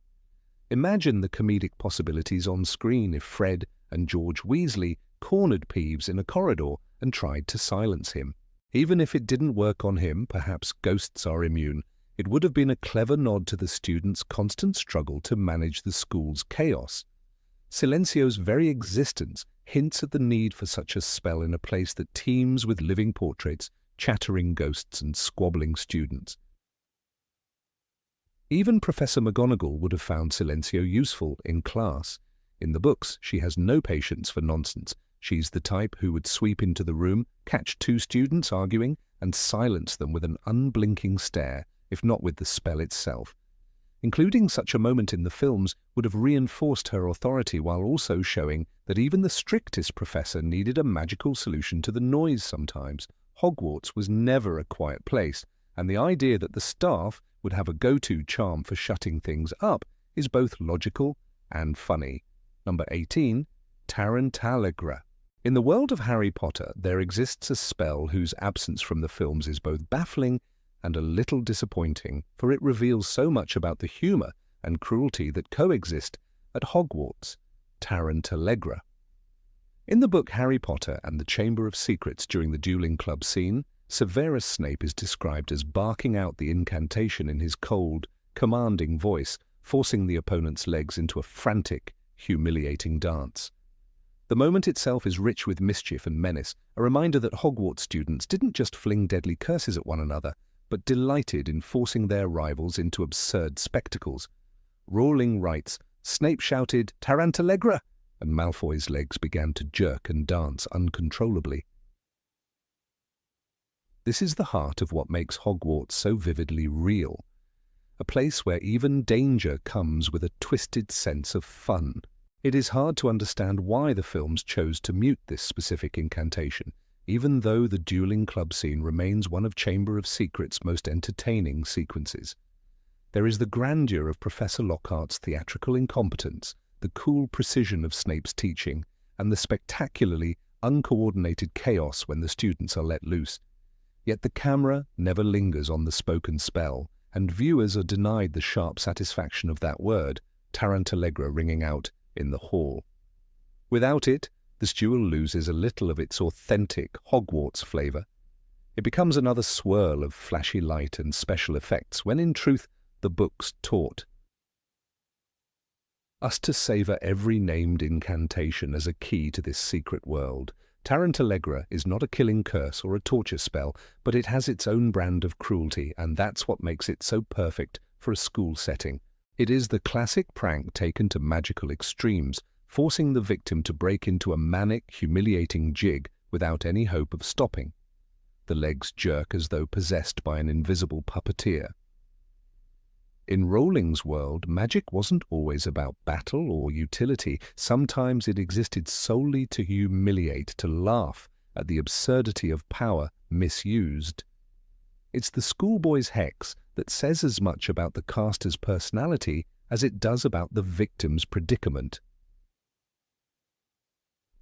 Imagine the comedic possibilities on screen if Fred and George Weasley cornered Peeves in a corridor and tried to silence him. Even if it didn't work on him, perhaps ghosts are immune, it would have been a clever nod to the students' constant struggle to manage the school's chaos. Silencio's very existence hints at the need for such a spell in a place that teems with living portraits, chattering ghosts and squabbling students. Even Professor McGonagall would have found Silencio useful in class. In the books, she has no patience for nonsense. She's the type who would sweep into the room, catch two students arguing, and silence them with an unblinking stare, if not with the spell itself. Including such a moment in the films would have reinforced her authority while also showing that even the strictest professor needed a magical solution to the noise sometimes. Hogwarts was never a quiet place, and the idea that the staff would have a go-to charm for shutting things up is both logical and funny. Number 18, Tarantallegra. In the world of Harry Potter, there exists a spell whose absence from the films is both baffling and a little disappointing, for it reveals so much about the humour and cruelty that coexist at Hogwarts, Tarantallegra. In the book Harry Potter and the Chamber of Secrets during the dueling club scene, Severus Snape is described as barking out the incantation in his cold, commanding voice, forcing the opponent's legs into a frantic, humiliating dance. The moment itself is rich with mischief and menace, a reminder that Hogwarts students didn't just fling deadly curses at one another, but delighted in forcing their rivals into absurd spectacles. Rowling writes, Snape shouted, "Tarantallegra!" and Malfoy's legs began to jerk and dance uncontrollably. This is the heart of what makes Hogwarts so vividly real, a place where even danger comes with a twisted sense of fun. It is hard to understand why the films chose to mute this specific incantation, even though the dueling club scene remains one of Chamber of Secrets' most entertaining sequences. There is the grandeur of Professor Lockhart's theatrical incompetence, the cool precision of Snape's teaching, and the spectacularly uncoordinated chaos when the students are let loose. Yet the camera never lingers on the spoken spell, and viewers are denied the sharp satisfaction of that word, Tarantallegra, ringing out in the hall. Without it, the duel loses a little of its authentic Hogwarts flavour. It becomes another swirl of flashy light and special effects, when in truth the books taught us to savour every named incantation as a key to this secret world. Tarantallegra is not a killing curse or a torture spell, but it has its own brand of cruelty, and that's what makes it so perfect for a school setting. It is the classic prank taken to magical extremes, forcing the victim to break into a manic, humiliating jig without any hope of stopping. The legs jerk as though possessed by an invisible puppeteer. In Rowling's world, magic wasn't always about battle or utility. Sometimes it existed solely to humiliate, to laugh at the absurdity of power misused. It's the schoolboy's hex that says as much about the caster's personality as it does about the victim's predicament.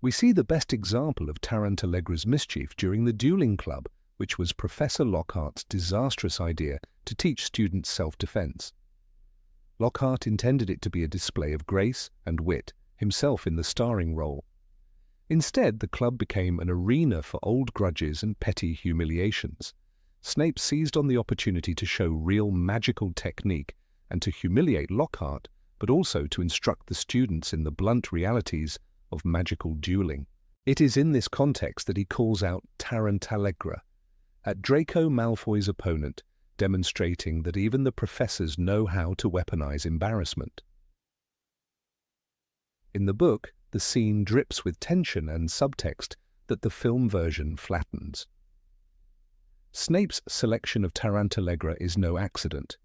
We see the best example of Tarantallegra's mischief during the dueling club, which was Professor Lockhart's disastrous idea to teach students self-defense. Lockhart intended it to be a display of grace and wit, himself in the starring role. Instead, the club became an arena for old grudges and petty humiliations. Snape seized on the opportunity to show real magical technique and to humiliate Lockhart, but also to instruct the students in the blunt realities of magical dueling. It is in this context that he calls out Tarantallegra at Draco Malfoy's opponent, demonstrating that even the professors know how to weaponize embarrassment. In the book, the scene drips with tension and subtext that the film version flattens. Snape's selection of Tarantallegra is no accident.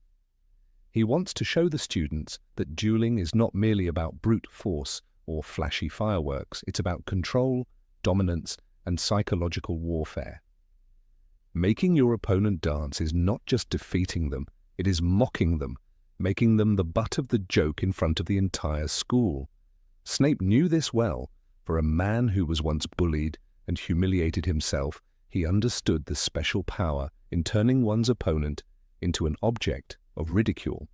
He wants to show the students that dueling is not merely about brute force or flashy fireworks, it's about control, dominance, and psychological warfare. Making your opponent dance is not just defeating them, it is mocking them, making them the butt of the joke in front of the entire school. Snape knew this well. For a man who was once bullied and humiliated himself, he understood the special power in turning one's opponent into an object of ridicule.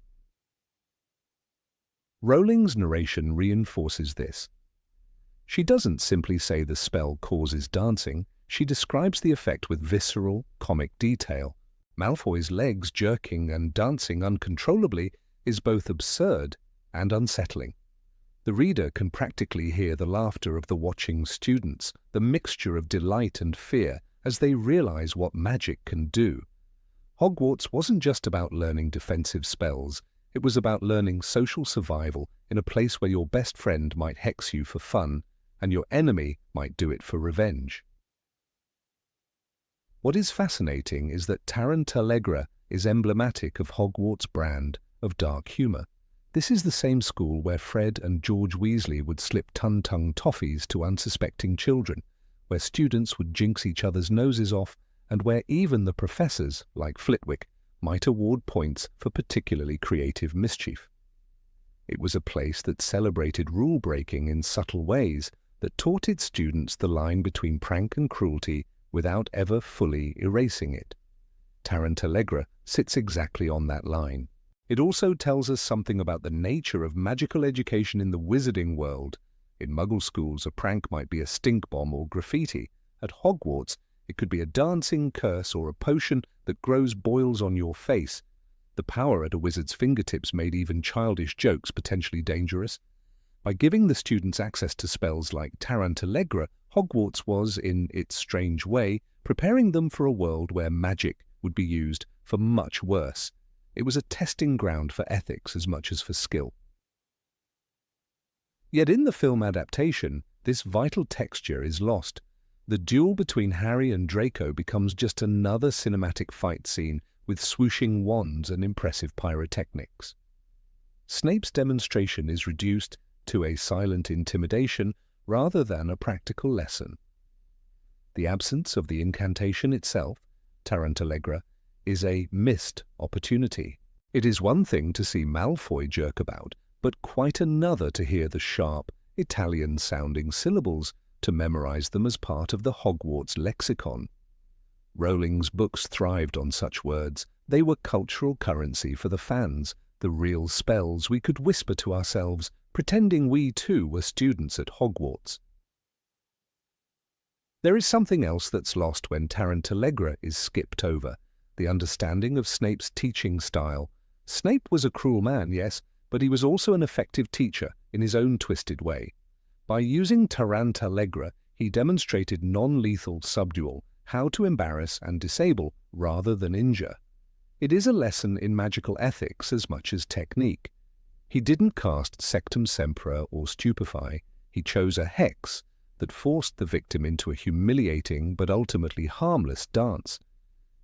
Rowling's narration reinforces this. She doesn't simply say the spell causes dancing, she describes the effect with visceral, comic detail. Malfoy's legs jerking and dancing uncontrollably is both absurd and unsettling. The reader can practically hear the laughter of the watching students, the mixture of delight and fear as they realize what magic can do. Hogwarts wasn't just about learning defensive spells, it was about learning social survival in a place where your best friend might hex you for fun and your enemy might do it for revenge. What is fascinating is that Tarantallegra is emblematic of Hogwarts' brand of dark humor. This is the same school where Fred and George Weasley would slip Tum-Tum toffees to unsuspecting children, where students would jinx each other's noses off, and where even the professors, like Flitwick, might award points for particularly creative mischief. It was a place that celebrated rule-breaking in subtle ways, that taught its students the line between prank and cruelty without ever fully erasing it. Tarantallegra sits exactly on that line. It also tells us something about the nature of magical education in the wizarding world. In Muggle schools, a prank might be a stink bomb or graffiti. At Hogwarts, it could be a dancing curse or a potion that grows boils on your face. The power at a wizard's fingertips made even childish jokes potentially dangerous. By giving the students access to spells like Tarantallegra, Hogwarts was, in its strange way, preparing them for a world where magic would be used for much worse. It was a testing ground for ethics as much as for skill. Yet in the film adaptation, this vital texture is lost. The duel between Harry and Draco becomes just another cinematic fight scene with swooshing wands and impressive pyrotechnics. Snape's demonstration is reduced to a silent intimidation rather than a practical lesson. The absence of the incantation itself, Tarantallegra, is a missed opportunity. It is one thing to see Malfoy jerk about, but quite another to hear the sharp, Italian-sounding syllables, to memorize them as part of the Hogwarts lexicon. Rowling's books thrived on such words. They were cultural currency for the fans, the real spells we could whisper to ourselves, pretending we too were students at Hogwarts. There is something else that's lost when Tarantallegra is skipped over, the understanding of Snape's teaching style. Snape was a cruel man, yes, but he was also an effective teacher in his own twisted way. By using Tarantallegra, he demonstrated non-lethal subdual, how to embarrass and disable rather than injure. It is a lesson in magical ethics as much as technique. He didn't cast Sectum Sempra or Stupefy, he chose a hex that forced the victim into a humiliating but ultimately harmless dance.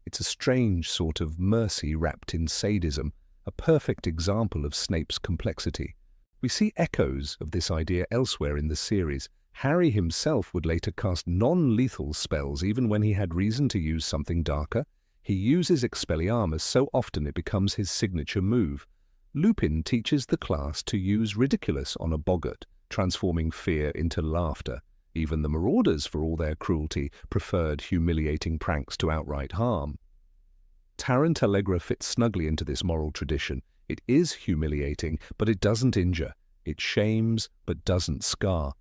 It's a strange sort of mercy wrapped in sadism, a perfect example of Snape's complexity. We see echoes of this idea elsewhere in the series. Harry himself would later cast non-lethal spells even when he had reason to use something darker. He uses Expelliarmus so often it becomes his signature move. Lupin teaches the class to use Ridiculous on a boggart, transforming fear into laughter. Even the Marauders, for all their cruelty, preferred humiliating pranks to outright harm. Tarantallegra fits snugly into this moral tradition. It is humiliating, but it doesn't injure. It shames, but doesn't scar.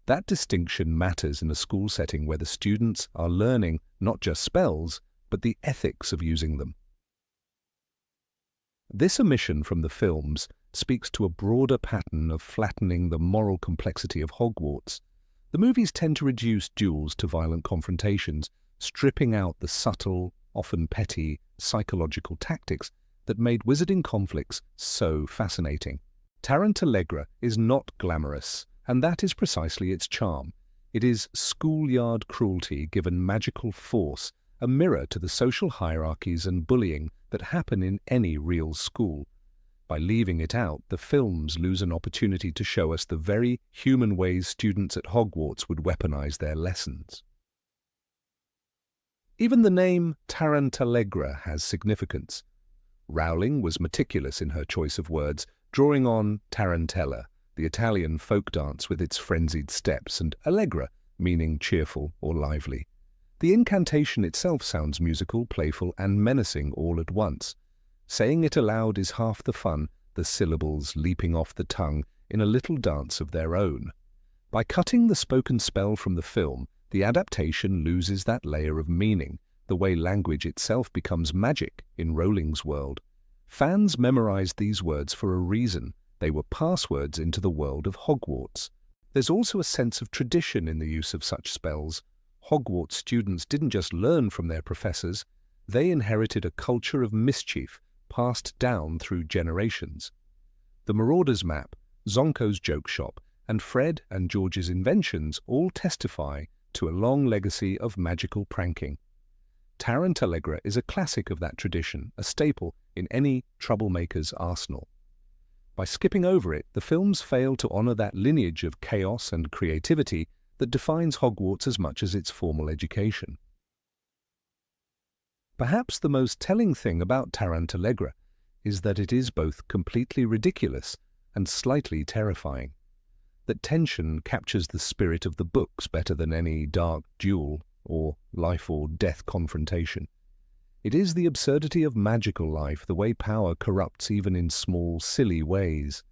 That distinction matters in a school setting where the students are learning not just spells, but the ethics of using them. This omission from the films speaks to a broader pattern of flattening the moral complexity of Hogwarts. The movies tend to reduce duels to violent confrontations, stripping out the subtle, often petty, psychological tactics that made wizarding conflicts so fascinating. Tarantallegra is not glamorous, and that is precisely its charm. It is schoolyard cruelty given magical force, a mirror to the social hierarchies and bullying that happen in any real school. By leaving it out, the films lose an opportunity to show us the very human ways students at Hogwarts would weaponize their lessons. Even the name Tarantallegra has significance. Rowling was meticulous in her choice of words, drawing on tarantella, the Italian folk dance with its frenzied steps, and allegra, meaning cheerful or lively. The incantation itself sounds musical, playful, and menacing all at once. Saying it aloud is half the fun, the syllables leaping off the tongue in a little dance of their own. By cutting the spoken spell from the film, the adaptation loses that layer of meaning, the way language itself becomes magic in Rowling's world. Fans memorized these words for a reason. They were passwords into the world of Hogwarts. There's also a sense of tradition in the use of such spells. Hogwarts students didn't just learn from their professors, they inherited a culture of mischief passed down through generations. The Marauder's Map, Zonko's Joke Shop, and Fred and George's inventions all testify to a long legacy of magical pranking. Tarantallegra is a classic of that tradition, a staple in any troublemaker's arsenal. By skipping over it, the films fail to honor that lineage of chaos and creativity that defines Hogwarts as much as its formal education. Perhaps the most telling thing about Tarantallegra is that it is both completely ridiculous and slightly terrifying. That tension captures the spirit of the books better than any dark duel or life or death confrontation. It is the absurdity of magical life, the way power corrupts even in small, silly ways.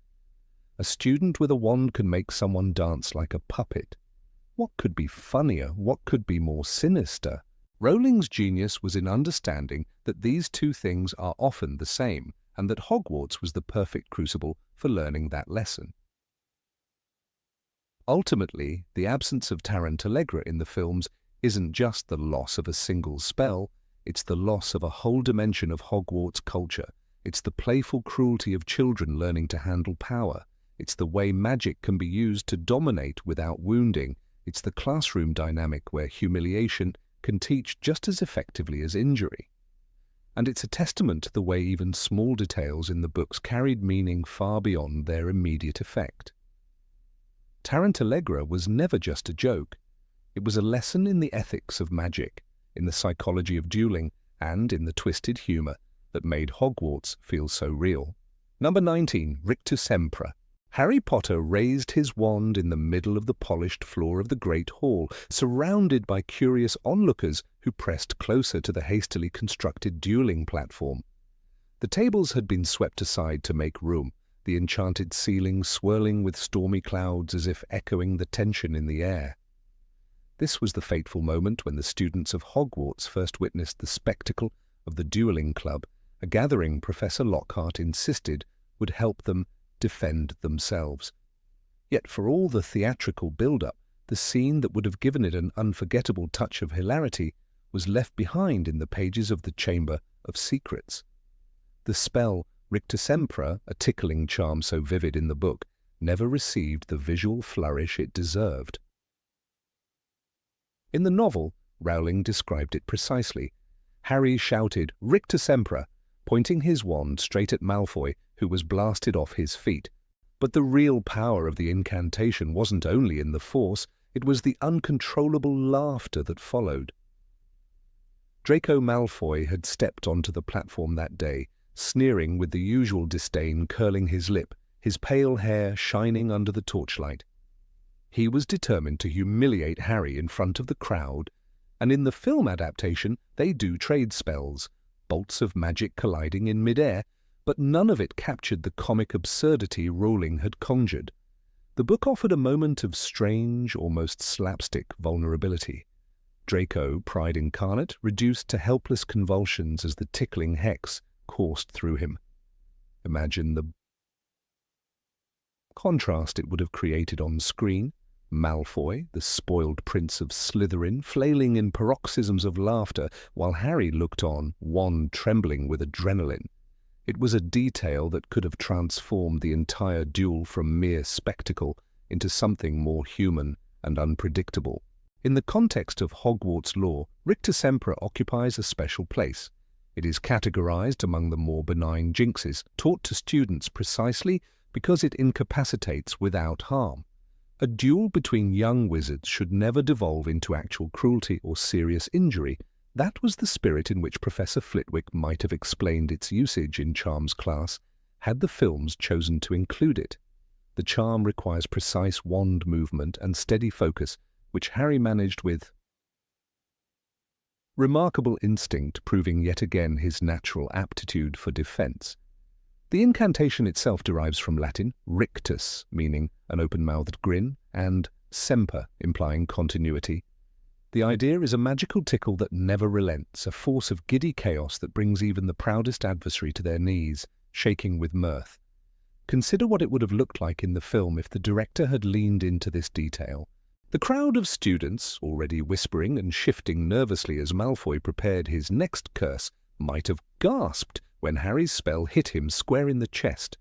A student with a wand can make someone dance like a puppet. What could be funnier? What could be more sinister? Rowling's genius was in understanding that these two things are often the same, and that Hogwarts was the perfect crucible for learning that lesson. Ultimately, the absence of Tarantallegra in the films isn't just the loss of a single spell, it's the loss of a whole dimension of Hogwarts culture. It's the playful cruelty of children learning to handle power. It's the way magic can be used to dominate without wounding. It's the classroom dynamic where humiliation can teach just as effectively as injury. And it's a testament to the way even small details in the books carried meaning far beyond their immediate effect. Tarantallegra was never just a joke. It was a lesson in the ethics of magic, in the psychology of dueling, and in the twisted humor that made Hogwarts feel so real. Number 19, Rictusempra. Harry Potter raised his wand in the middle of the polished floor of the Great Hall, surrounded by curious onlookers who pressed closer to the hastily constructed dueling platform. The tables had been swept aside to make room, the enchanted ceiling swirling with stormy clouds as if echoing the tension in the air. This was the fateful moment when the students of Hogwarts first witnessed the spectacle of the dueling club, a gathering Professor Lockhart insisted would help them defend themselves. Yet for all the theatrical build-up, the scene that would have given it an unforgettable touch of hilarity was left behind in the pages of the Chamber of Secrets. The spell Rictusempra, a tickling charm so vivid in the book, never received the visual flourish it deserved. In the novel, Rowling described it precisely. Harry shouted, "Rictusempra," pointing his wand straight at Malfoy, who was blasted off his feet. But the real power of the incantation wasn't only in the force, it was the uncontrollable laughter that followed. Draco Malfoy had stepped onto the platform that day, sneering with the usual disdain curling his lip, his pale hair shining under the torchlight. He was determined to humiliate Harry in front of the crowd, and in the film adaptation they do trade spells, bolts of magic colliding in midair, but none of it captured the comic absurdity Rowling had conjured. The book offered a moment of strange, almost slapstick vulnerability. Draco, pride incarnate, reduced to helpless convulsions as the tickling hex coursed through him. Imagine the contrast it would have created on screen. Malfoy, the spoiled prince of Slytherin, flailing in paroxysms of laughter, while Harry looked on, wand trembling with adrenaline. It was a detail that could have transformed the entire duel from mere spectacle into something more human and unpredictable. In the context of Hogwarts lore, Rictusempra occupies a special place. It is categorized among the more benign jinxes, taught to students precisely because it incapacitates without harm. A duel between young wizards should never devolve into actual cruelty or serious injury. That was the spirit in which Professor Flitwick might have explained its usage in Charms class, had the films chosen to include it. The charm requires precise wand movement and steady focus, which Harry managed with remarkable instinct, proving yet again his natural aptitude for defense. The incantation itself derives from Latin rictus, meaning an open-mouthed grin, and semper, implying continuity. The idea is a magical tickle that never relents, a force of giddy chaos that brings even the proudest adversary to their knees, shaking with mirth. Consider what it would have looked like in the film if the director had leaned into this detail. The crowd of students, already whispering and shifting nervously as Malfoy prepared his next curse, might have gasped when Harry's spell hit him square in the chest.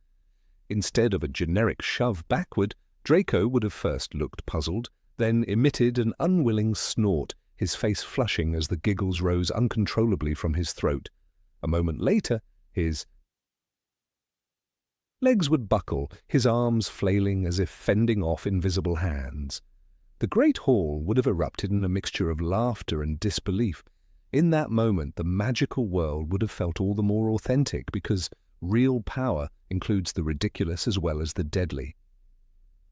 Instead of a generic shove backward, Draco would have first looked puzzled, then emitted an unwilling snort, his face flushing as the giggles rose uncontrollably from his throat. A moment later, his legs would buckle, his arms flailing as if fending off invisible hands. The great hall would have erupted in a mixture of laughter and disbelief. In that moment, the magical world would have felt all the more authentic because real power includes the ridiculous as well as the deadly.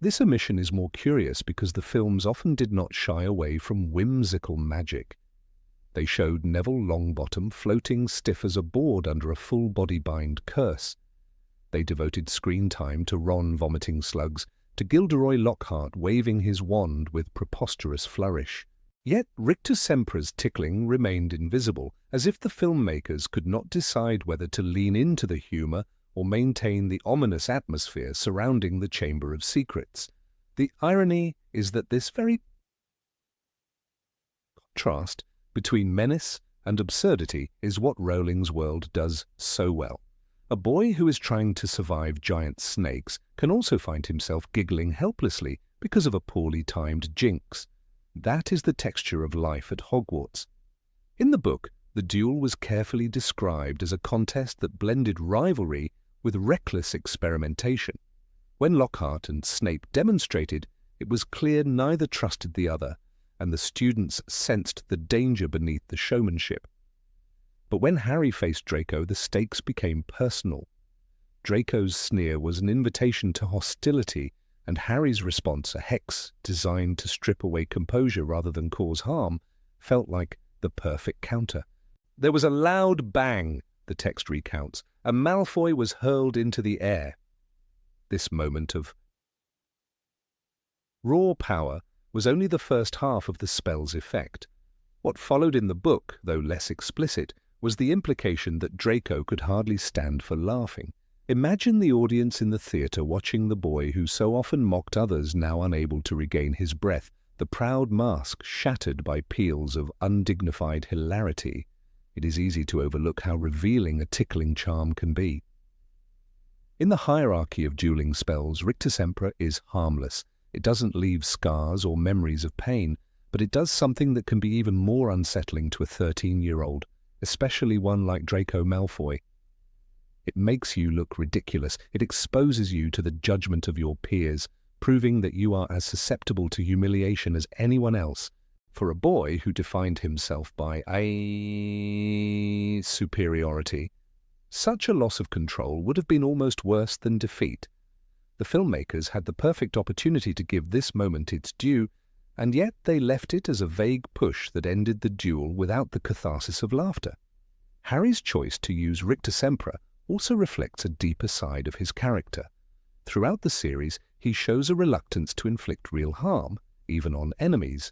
This omission is more curious because the films often did not shy away from whimsical magic. They showed Neville Longbottom floating stiff as a board under a full-body bind curse. They devoted screen time to Ron vomiting slugs, to Gilderoy Lockhart waving his wand with preposterous flourish. Yet Rictusempra's tickling remained invisible, as if the filmmakers could not decide whether to lean into the humour or maintain the ominous atmosphere surrounding the Chamber of Secrets. The irony is that this very contrast between menace and absurdity is what Rowling's world does so well. A boy who is trying to survive giant snakes can also find himself giggling helplessly because of a poorly timed jinx. That is the texture of life at Hogwarts. In the book, the duel was carefully described as a contest that blended rivalry with reckless experimentation. When Lockhart and Snape demonstrated, it was clear neither trusted the other, and the students sensed the danger beneath the showmanship. But when Harry faced Draco, the stakes became personal. Draco's sneer was an invitation to hostility, and Harry's response, a hex designed to strip away composure rather than cause harm, felt like the perfect counter. There was a loud bang, the text recounts, and Malfoy was hurled into the air. This moment of raw power was only the first half of the spell's effect. What followed in the book, though less explicit, was the implication that Draco could hardly stand for laughing. Imagine the audience in the theatre watching the boy who so often mocked others now unable to regain his breath, the proud mask shattered by peals of undignified hilarity. It is easy to overlook how revealing a tickling charm can be. In the hierarchy of dueling spells, Rictusempra is harmless. It doesn't leave scars or memories of pain, but it does something that can be even more unsettling to a 13-year-old, especially one like Draco Malfoy. It makes you look ridiculous. It exposes you to the judgment of your peers, proving that you are as susceptible to humiliation as anyone else. For a boy who defined himself by superiority, such a loss of control would have been almost worse than defeat. The filmmakers had the perfect opportunity to give this moment its due, and yet they left it as a vague push that ended the duel without the catharsis of laughter. Harry's choice to use Rictusempra also reflects a deeper side of his character. Throughout the series, he shows a reluctance to inflict real harm, even on enemies.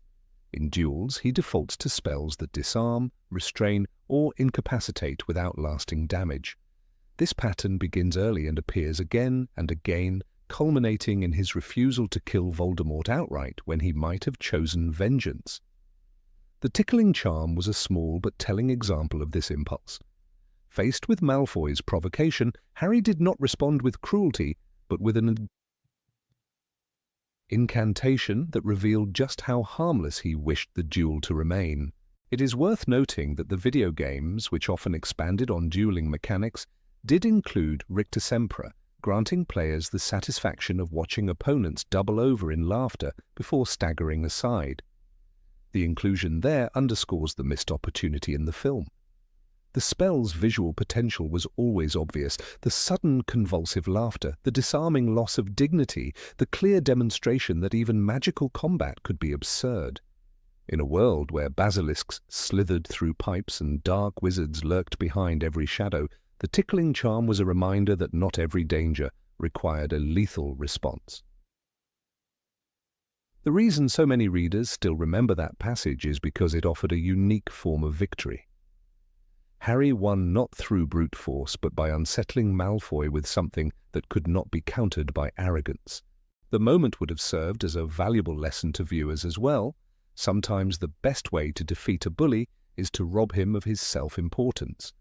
In duels, he defaults to spells that disarm, restrain, or incapacitate without lasting damage. This pattern begins early and appears again and again, culminating in his refusal to kill Voldemort outright when he might have chosen vengeance. The tickling charm was a small but telling example of this impulse. Faced with Malfoy's provocation, Harry did not respond with cruelty, but with an incantation that revealed just how harmless he wished the duel to remain. It is worth noting that the video games, which often expanded on dueling mechanics, did include Rictusempra, granting players the satisfaction of watching opponents double over in laughter before staggering aside. The inclusion there underscores the missed opportunity in the film. The spell's visual potential was always obvious. The sudden convulsive laughter, the disarming loss of dignity, the clear demonstration that even magical combat could be absurd. In a world where basilisks slithered through pipes and dark wizards lurked behind every shadow, the tickling charm was a reminder that not every danger required a lethal response. The reason so many readers still remember that passage is because it offered a unique form of victory. Harry won not through brute force, but by unsettling Malfoy with something that could not be countered by arrogance. The moment would have served as a valuable lesson to viewers as well. Sometimes the best way to defeat a bully is to rob him of his self-importance.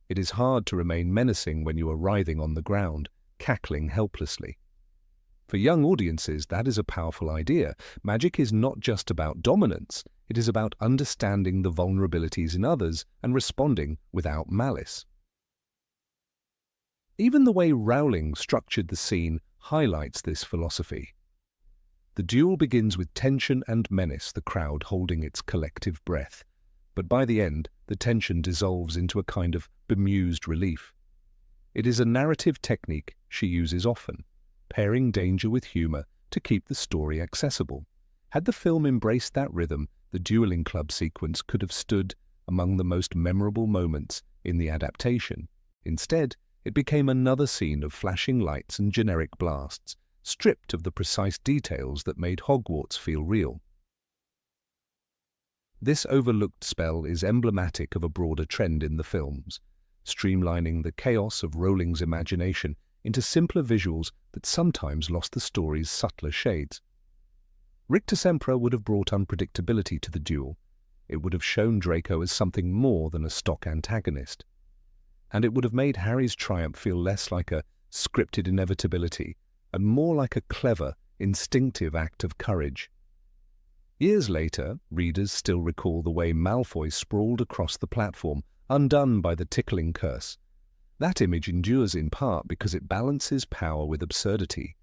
It is hard to remain menacing when you are writhing on the ground, cackling helplessly. For young audiences, that is a powerful idea. Magic is not just about dominance. It is about understanding the vulnerabilities in others and responding without malice. Even the way Rowling structured the scene highlights this philosophy. The duel begins with tension and menace, the crowd holding its collective breath. But by the end, the tension dissolves into a kind of bemused relief. It is a narrative technique she uses often, pairing danger with humor to keep the story accessible. Had the film embraced that rhythm, the dueling club sequence could have stood among the most memorable moments in the adaptation. Instead, it became another scene of flashing lights and generic blasts, stripped of the precise details that made Hogwarts feel real. This overlooked spell is emblematic of a broader trend in the films, streamlining the chaos of Rowling's imagination into simpler visuals that sometimes lost the story's subtler shades. Rictusempra would have brought unpredictability to the duel. It would have shown Draco as something more than a stock antagonist. And it would have made Harry's triumph feel less like a scripted inevitability and more like a clever, instinctive act of courage. Years later, readers still recall the way Malfoy sprawled across the platform, undone by the tickling curse. That image endures in part because it balances power with absurdity.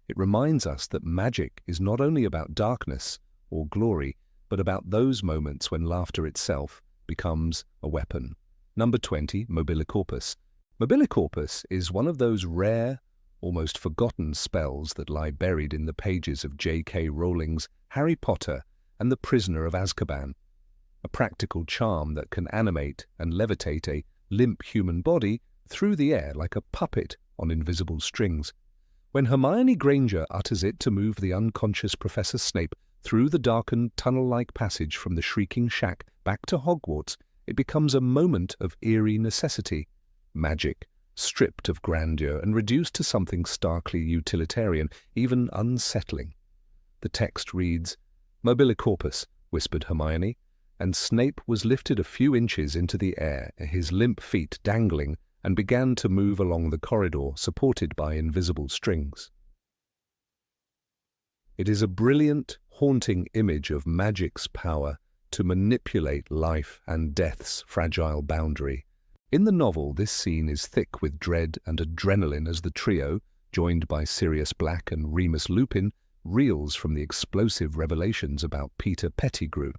It reminds us that magic is not only about darkness or glory, but about those moments when laughter itself becomes a weapon. Number 20, Mobilicorpus. Mobilicorpus is one of those rare, almost forgotten spells that lie buried in the pages of J.K. Rowling's Harry Potter and the Prisoner of Azkaban, a practical charm that can animate and levitate a limp human body through the air like a puppet on invisible strings. When Hermione Granger utters it to move the unconscious Professor Snape through the darkened tunnel-like passage from the Shrieking Shack back to Hogwarts, it becomes a moment of eerie necessity. Magic, stripped of grandeur and reduced to something starkly utilitarian, even unsettling. The text reads, "Mobilicorpus," whispered Hermione, and Snape was lifted a few inches into the air, his limp feet dangling, and began to move along the corridor, supported by invisible strings. It is a brilliant, haunting image of magic's power to manipulate life and death's fragile boundary. In the novel, this scene is thick with dread and adrenaline as the trio, joined by Sirius Black and Remus Lupin, reels from the explosive revelations about Peter Pettigrew.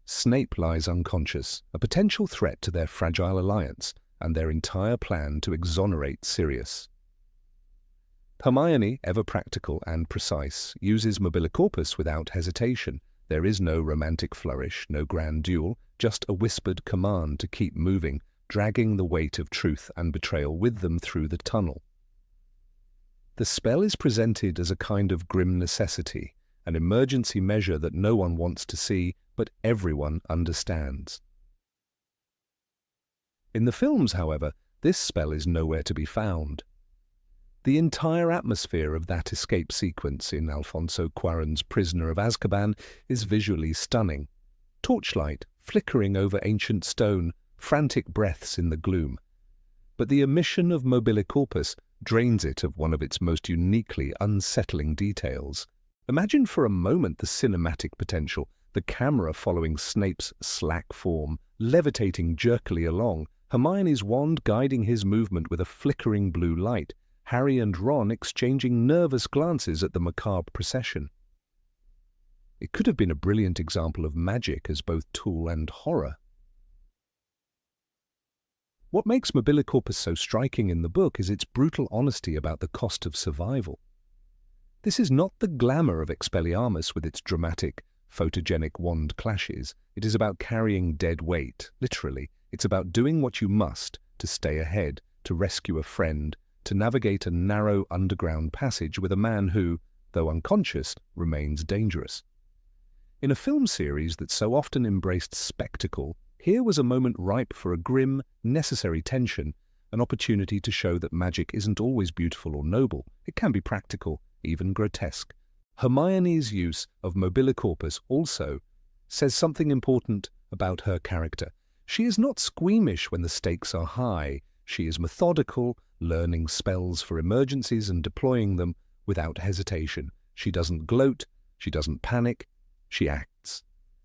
Snape lies unconscious, a potential threat to their fragile alliance and their entire plan to exonerate Sirius. Hermione, ever practical and precise, uses Mobilicorpus without hesitation. There is no romantic flourish, no grand duel, just a whispered command to keep moving, dragging the weight of truth and betrayal with them through the tunnel. The spell is presented as a kind of grim necessity, an emergency measure that no one wants to see, but everyone understands. In the films, however, this spell is nowhere to be found. The entire atmosphere of that escape sequence in Alfonso Cuarón's Prisoner of Azkaban is visually stunning. Torchlight flickering over ancient stone, frantic breaths in the gloom. But the omission of Mobilicorpus drains it of one of its most uniquely unsettling details. Imagine for a moment the cinematic potential, the camera following Snape's slack form, levitating jerkily along, Hermione's wand guiding his movement with a flickering blue light, Harry and Ron exchanging nervous glances at the macabre procession. It could have been a brilliant example of magic as both tool and horror. What makes Mobilicorpus so striking in the book is its brutal honesty about the cost of survival. This is not the glamour of Expelliarmus with its dramatic, photogenic wand clashes. It is about carrying dead weight, literally. It's about doing what you must to stay ahead, to rescue a friend, to navigate a narrow underground passage with a man who, though unconscious, remains dangerous. In a film series that so often embraced spectacle, here was a moment ripe for a grim, necessary tension, an opportunity to show that magic isn't always beautiful or noble. It can be practical, even grotesque. Hermione's use of Mobilicorpus also says something important about her character. She is not squeamish when the stakes are high. She is methodical, learning spells for emergencies and deploying them without hesitation. She doesn't gloat, she doesn't panic, she acts.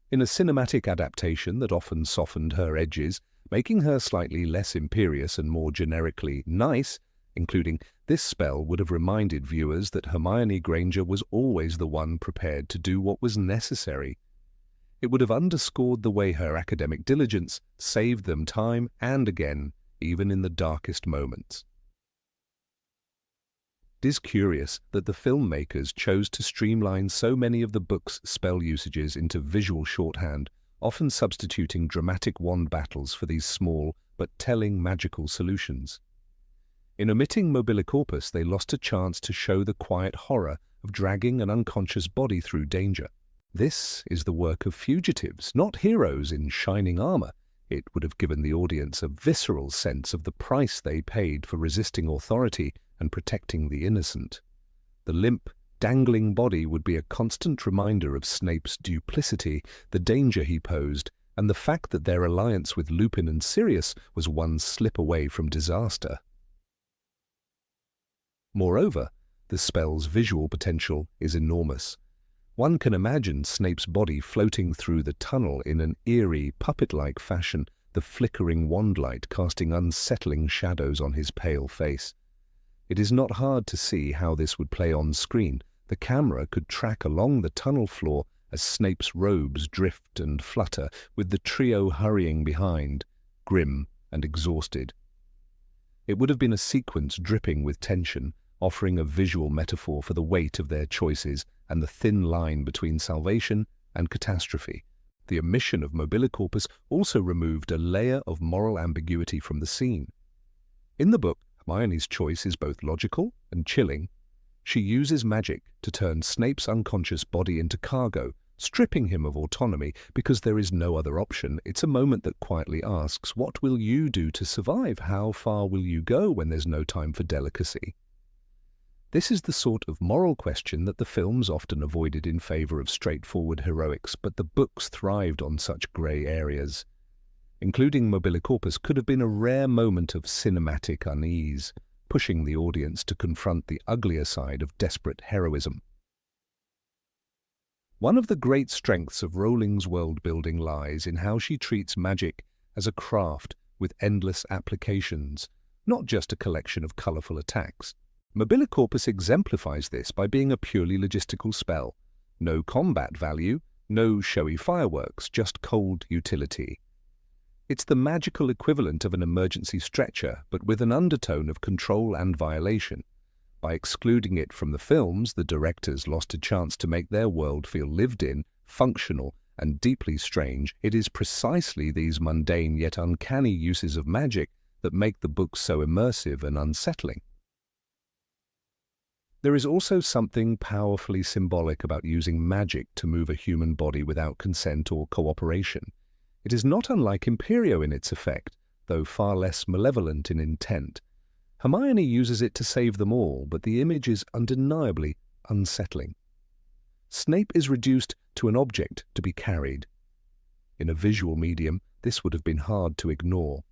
In a cinematic adaptation that often softened her edges, making her slightly less imperious and more generically nice, including this spell would have reminded viewers that Hermione Granger was always the one prepared to do what was necessary. It would have underscored the way her academic diligence saved them time and again, even in the darkest moments. It is curious that the filmmakers chose to streamline so many of the book's spell usages into visual shorthand, often substituting dramatic wand battles for these small but telling magical solutions. In omitting Mobilicorpus, they lost a chance to show the quiet horror of dragging an unconscious body through danger. This is the work of fugitives, not heroes in shining armor. It would have given the audience a visceral sense of the price they paid for resisting authority and protecting the innocent. The limp, dangling body would be a constant reminder of Snape's duplicity, the danger he posed, and the fact that their alliance with Lupin and Sirius was one slip away from disaster. Moreover, the spell's visual potential is enormous. One can imagine Snape's body floating through the tunnel in an eerie, puppet-like fashion, the flickering wand light casting unsettling shadows on his pale face. It is not hard to see how this would play on screen. The camera could track along the tunnel floor as Snape's robes drift and flutter, with the trio hurrying behind, grim and exhausted. It would have been a sequence dripping with tension, offering a visual metaphor for the weight of their choices and the thin line between salvation and catastrophe. The omission of Mobilicorpus also removed a layer of moral ambiguity from the scene. In the book, Hermione's choice is both logical and chilling. She uses magic to turn Snape's unconscious body into cargo, stripping him of autonomy because there is no other option. It's a moment that quietly asks, what will you do to survive? How far will you go when there's no time for delicacy? This is the sort of moral question that the films often avoided in favor of straightforward heroics, but the books thrived on such grey areas. Including Mobilicorpus could have been a rare moment of cinematic unease, pushing the audience to confront the uglier side of desperate heroism. One of the great strengths of Rowling's world-building lies in how she treats magic as a craft with endless applications, not just a collection of colourful attacks. Mobilicorpus exemplifies this by being a purely logistical spell. No combat value, no showy fireworks, just cold utility. It's the magical equivalent of an emergency stretcher, but with an undertone of control and violation. By excluding it from the films, the directors lost a chance to make their world feel lived in, functional, and deeply strange, it is precisely these mundane yet uncanny uses of magic that make the book so immersive and unsettling. There is also something powerfully symbolic about using magic to move a human body without consent or cooperation. It is not unlike Imperio in its effect, though far less malevolent in intent. Hermione uses it to save them all, but the image is undeniably unsettling. Snape is reduced to an object to be carried. In a visual medium, this would have been hard to ignore.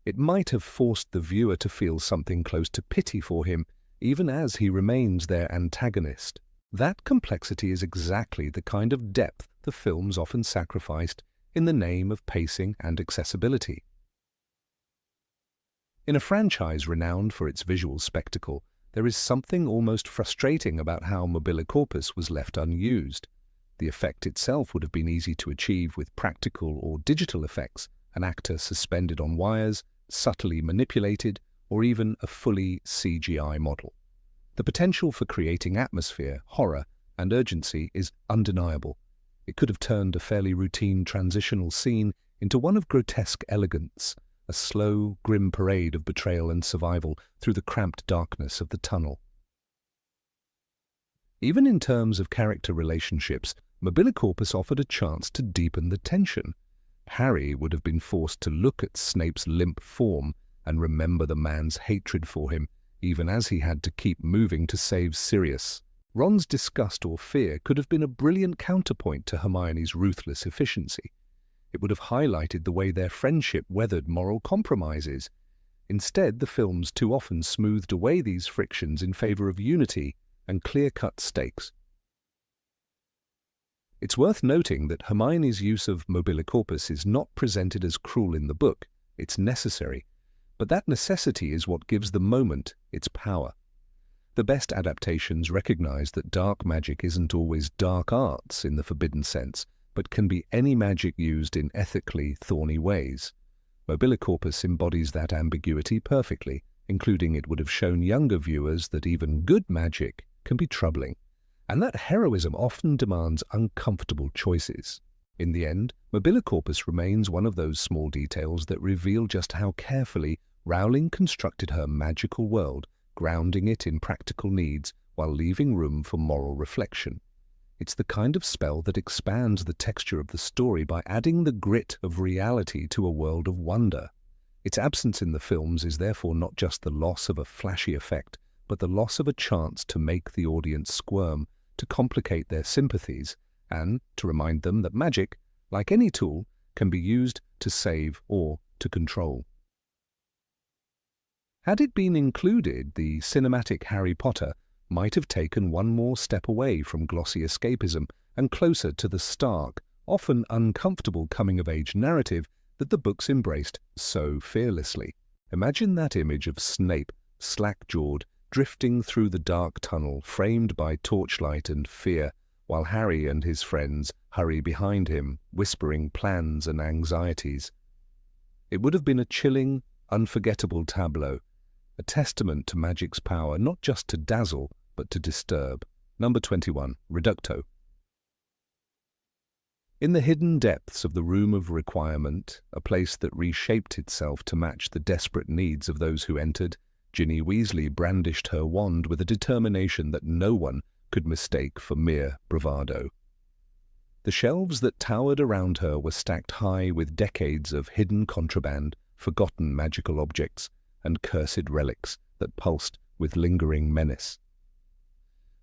It might have forced the viewer to feel something close to pity for him, even as he remains their antagonist. That complexity is exactly the kind of depth the films often sacrificed in the name of pacing and accessibility. In a franchise renowned for its visual spectacle, there is something almost frustrating about how Mobilicorpus was left unused. The effect itself would have been easy to achieve with practical or digital effects, an actor suspended on wires, subtly manipulated, or even a fully CGI model. The potential for creating atmosphere, horror, and urgency is undeniable. It could have turned a fairly routine transitional scene into one of grotesque elegance, a slow, grim parade of betrayal and survival through the cramped darkness of the tunnel. Even in terms of character relationships, Mobilicorpus offered a chance to deepen the tension. Harry would have been forced to look at Snape's limp form and remember the man's hatred for him, even as he had to keep moving to save Sirius. Ron's disgust or fear could have been a brilliant counterpoint to Hermione's ruthless efficiency. It would have highlighted the way their friendship weathered moral compromises. Instead, the films too often smoothed away these frictions in favor of unity and clear-cut stakes. It's worth noting that Hermione's use of Mobilicorpus is not presented as cruel in the book. It's necessary. But that necessity is what gives the moment its power. The best adaptations recognize that dark magic isn't always dark arts in the forbidden sense, but can be any magic used in ethically thorny ways. Mobilicorpus embodies that ambiguity perfectly, including it would have shown younger viewers that even good magic can be troubling, and that heroism often demands uncomfortable choices. In the end, Mobilicorpus remains one of those small details that reveal just how carefully Rowling constructed her magical world, grounding it in practical needs while leaving room for moral reflection. It's the kind of spell that expands the texture of the story by adding the grit of reality to a world of wonder. Its absence in the films is therefore not just the loss of a flashy effect, but the loss of a chance to make the audience squirm, to complicate their sympathies, and to remind them that magic, like any tool, can be used to save or to control. Had it been included, the cinematic Harry Potter might have taken one more step away from glossy escapism and closer to the stark, often uncomfortable coming-of-age narrative that the books embraced so fearlessly. Imagine that image of Snape, slack-jawed, drifting through the dark tunnel framed by torchlight and fear, while Harry and his friends hurry behind him, whispering plans and anxieties. It would have been a chilling, unforgettable tableau, a testament to magic's power not just to dazzle, but to disturb. Number 21, Reducto. In the hidden depths of the Room of Requirement, a place that reshaped itself to match the desperate needs of those who entered, Ginny Weasley brandished her wand with a determination that no one could mistake for mere bravado. The shelves that towered around her were stacked high with decades of hidden contraband, forgotten magical objects, and cursed relics that pulsed with lingering menace.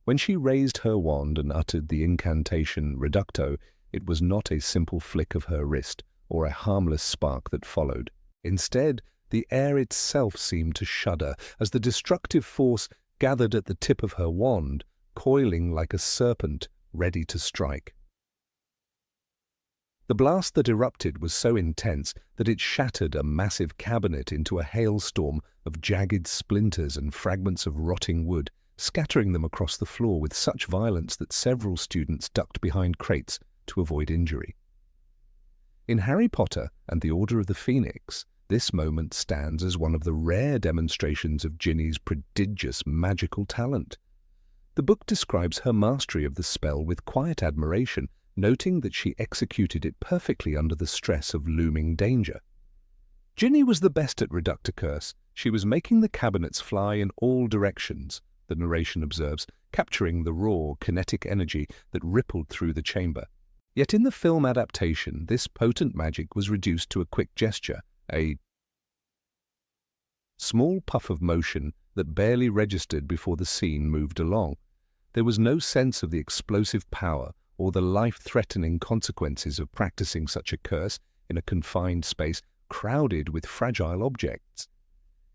When she raised her wand and uttered the incantation Reducto, it was not a simple flick of her wrist or a harmless spark that followed. Instead, the air itself seemed to shudder as the destructive force gathered at the tip of her wand, coiling like a serpent ready to strike. The blast that erupted was so intense that it shattered a massive cabinet into a hailstorm of jagged splinters and fragments of rotting wood, scattering them across the floor with such violence that several students ducked behind crates to avoid injury. In Harry Potter and the Order of the Phoenix, this moment stands as one of the rare demonstrations of Ginny's prodigious magical talent. The book describes her mastery of the spell with quiet admiration, noting that she executed it perfectly under the stress of looming danger. Ginny was the best at Reducto curse. She was making the cabinets fly in all directions, the narration observes, capturing the raw, kinetic energy that rippled through the chamber. Yet in the film adaptation, this potent magic was reduced to a quick gesture, a small puff of motion that barely registered before the scene moved along. There was no sense of the explosive power or the life-threatening consequences of practicing such a curse in a confined space crowded with fragile objects.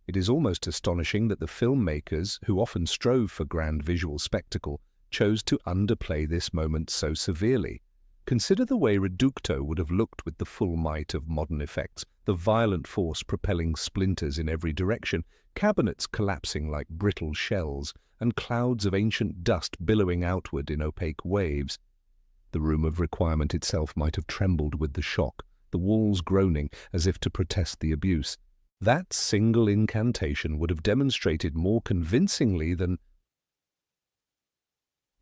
It is almost astonishing that the filmmakers, who often strove for grand visual spectacle, chose to underplay this moment so severely. Consider the way Reducto would have looked with the full might of modern effects, the violent force propelling splinters in every direction, cabinets collapsing like brittle shells, and clouds of ancient dust billowing outward in opaque waves. The room of requirement itself might have trembled with the shock, the walls groaning as if to protest the abuse. That single incantation would have demonstrated more convincingly than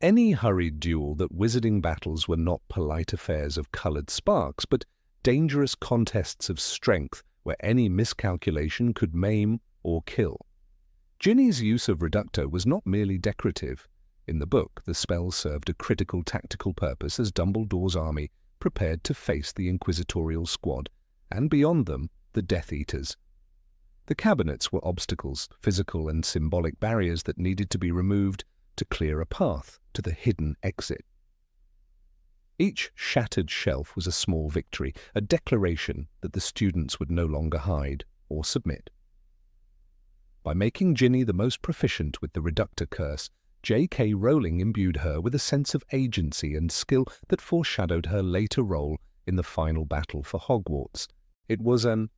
any hurried duel that wizarding battles were not polite affairs of coloured sparks, but dangerous contests of strength where any miscalculation could maim or kill. Ginny's use of Reducto was not merely decorative. In the book, the spell served a critical tactical purpose as Dumbledore's army prepared to face the inquisitorial squad, and beyond them, the Death Eaters. The cabinets were obstacles, physical and symbolic barriers that needed to be removed to clear a path to the hidden exit. Each shattered shelf was a small victory, a declaration that the students would no longer hide or submit. By making Ginny the most proficient with the Reducto curse, J.K. Rowling imbued her with a sense of agency and skill that foreshadowed her later role in the final battle for Hogwarts. It was an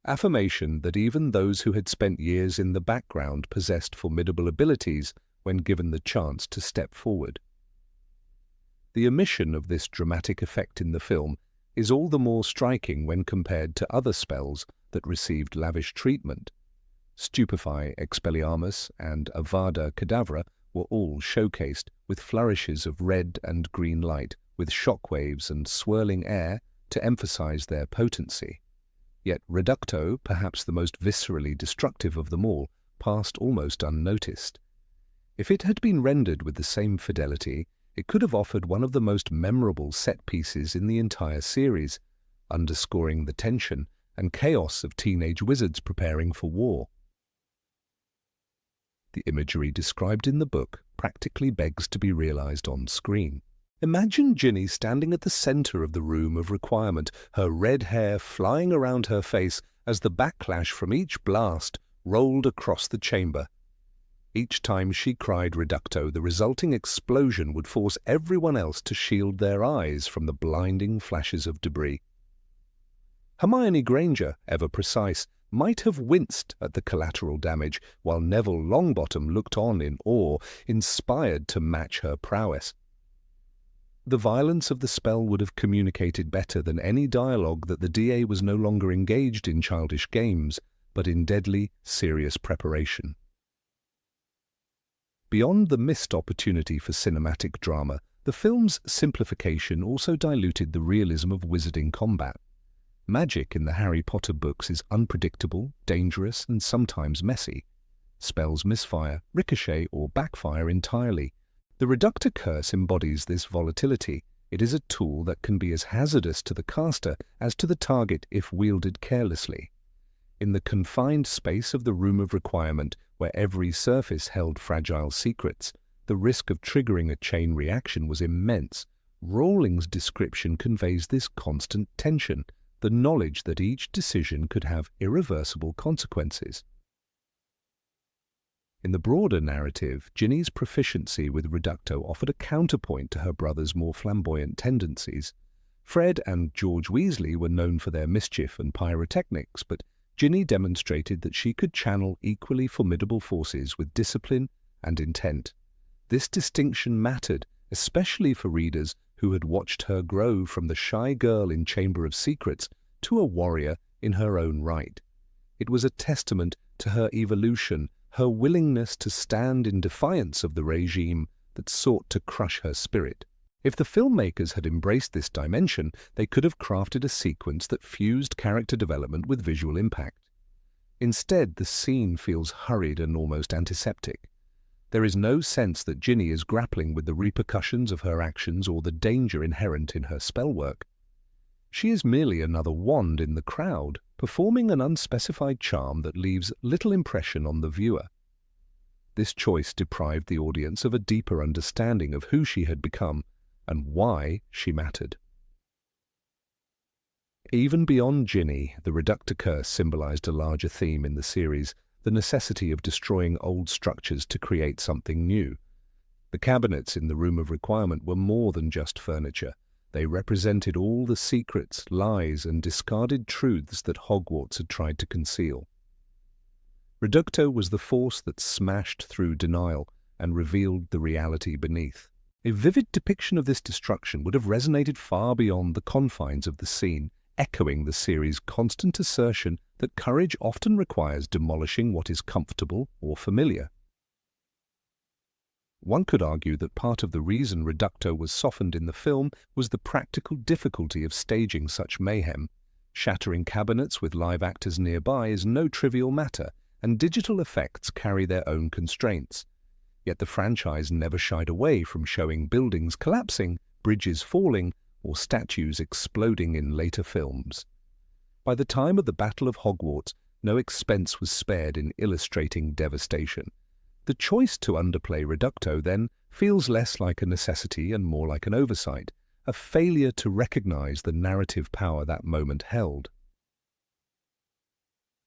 affirmation that even those who had spent years in the background possessed formidable abilities when given the chance to step forward. The omission of this dramatic effect in the film is all the more striking when compared to other spells that received lavish treatment. Stupefy, Expelliarmus, and Avada Kedavra were all showcased with flourishes of red and green light, with shockwaves and swirling air to emphasize their potency. Yet Reducto, perhaps the most viscerally destructive of them all, passed almost unnoticed. If it had been rendered with the same fidelity, it could have offered one of the most memorable set pieces in the entire series, underscoring the tension and chaos of teenage wizards preparing for war. The imagery described in the book practically begs to be realized on screen. Imagine Ginny standing at the center of the room of requirement, her red hair flying around her face as the backlash from each blast rolled across the chamber. Each time she cried Reducto, the resulting explosion would force everyone else to shield their eyes from the blinding flashes of debris. Hermione Granger, ever precise, might have winced at the collateral damage, while Neville Longbottom looked on in awe, inspired to match her prowess. The violence of the spell would have communicated better than any dialogue that the DA was no longer engaged in childish games, but in deadly, serious preparation. Beyond the missed opportunity for cinematic drama, the film's simplification also diluted the realism of wizarding combat. Magic in the Harry Potter books is unpredictable, dangerous, and sometimes messy. Spells misfire, ricochet, or backfire entirely. The Reducto curse embodies this volatility. It is a tool that can be as hazardous to the caster as to the target if wielded carelessly. In the confined space of the room of requirement, where every surface held fragile secrets, the risk of triggering a chain reaction was immense. Rowling's description conveys this constant tension, the knowledge that each decision could have irreversible consequences. In the broader narrative, Ginny's proficiency with Reducto offered a counterpoint to her brother's more flamboyant tendencies. Fred and George Weasley were known for their mischief and pyrotechnics, but Ginny demonstrated that she could channel equally formidable forces with discipline and intent. This distinction mattered, especially for readers who had watched her grow from the shy girl in Chamber of Secrets to a warrior in her own right. It was a testament to her evolution, her willingness to stand in defiance of the regime that sought to crush her spirit. If the filmmakers had embraced this dimension, they could have crafted a sequence that fused character development with visual impact. Instead, the scene feels hurried and almost antiseptic. There is no sense that Ginny is grappling with the repercussions of her actions or the danger inherent in her spellwork. She is merely another wand in the crowd, performing an unspecified charm that leaves little impression on the viewer. This choice deprived the audience of a deeper understanding of who she had become and why she mattered. Even beyond Ginny, the Reducto curse symbolized a larger theme in the series, the necessity of destroying old structures to create something new. The cabinets in the Room of Requirement were more than just furniture. They represented all the secrets, lies, and discarded truths that Hogwarts had tried to conceal. Reducto was the force that smashed through denial and revealed the reality beneath. A vivid depiction of this destruction would have resonated far beyond the confines of the scene, echoing the series' constant assertion that courage often requires demolishing what is comfortable or familiar. One could argue that part of the reason Reducto was softened in the film was the practical difficulty of staging such mayhem. Shattering cabinets with live actors nearby is no trivial matter, and digital effects carry their own constraints. Yet the franchise never shied away from showing buildings collapsing, bridges falling, or statues exploding in later films. By the time of the Battle of Hogwarts, no expense was spared in illustrating devastation. The choice to underplay Reducto, then, feels less like a necessity and more like an oversight, a failure to recognize the narrative power that moment held.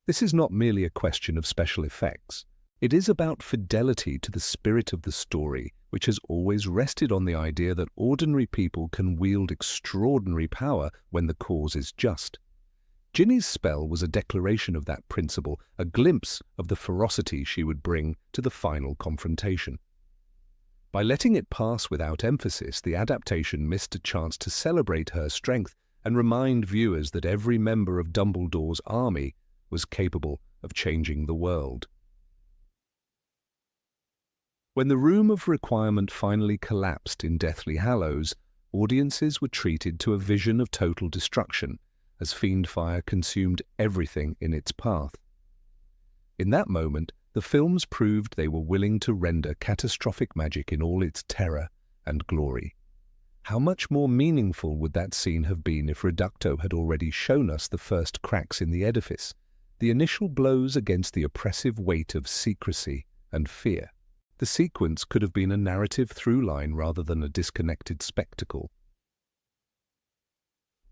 This is not merely a question of special effects. It is about fidelity to the spirit of the story, which has always rested on the idea that ordinary people can wield extraordinary power when the cause is just. Ginny's spell was a declaration of that principle, a glimpse of the ferocity she would bring to the final confrontation. By letting it pass without emphasis, the adaptation missed a chance to celebrate her strength and remind viewers that every member of Dumbledore's army was capable of changing the world. When the Room of Requirement finally collapsed in Deathly Hallows, audiences were treated to a vision of total destruction, as Fiendfire consumed everything in its path. In that moment, the films proved they were willing to render catastrophic magic in all its terror and glory. How much more meaningful would that scene have been if Reducto had already shown us the first cracks in the edifice, the initial blows against the oppressive weight of secrecy and fear? The sequence could have been a narrative through-line rather than a disconnected spectacle.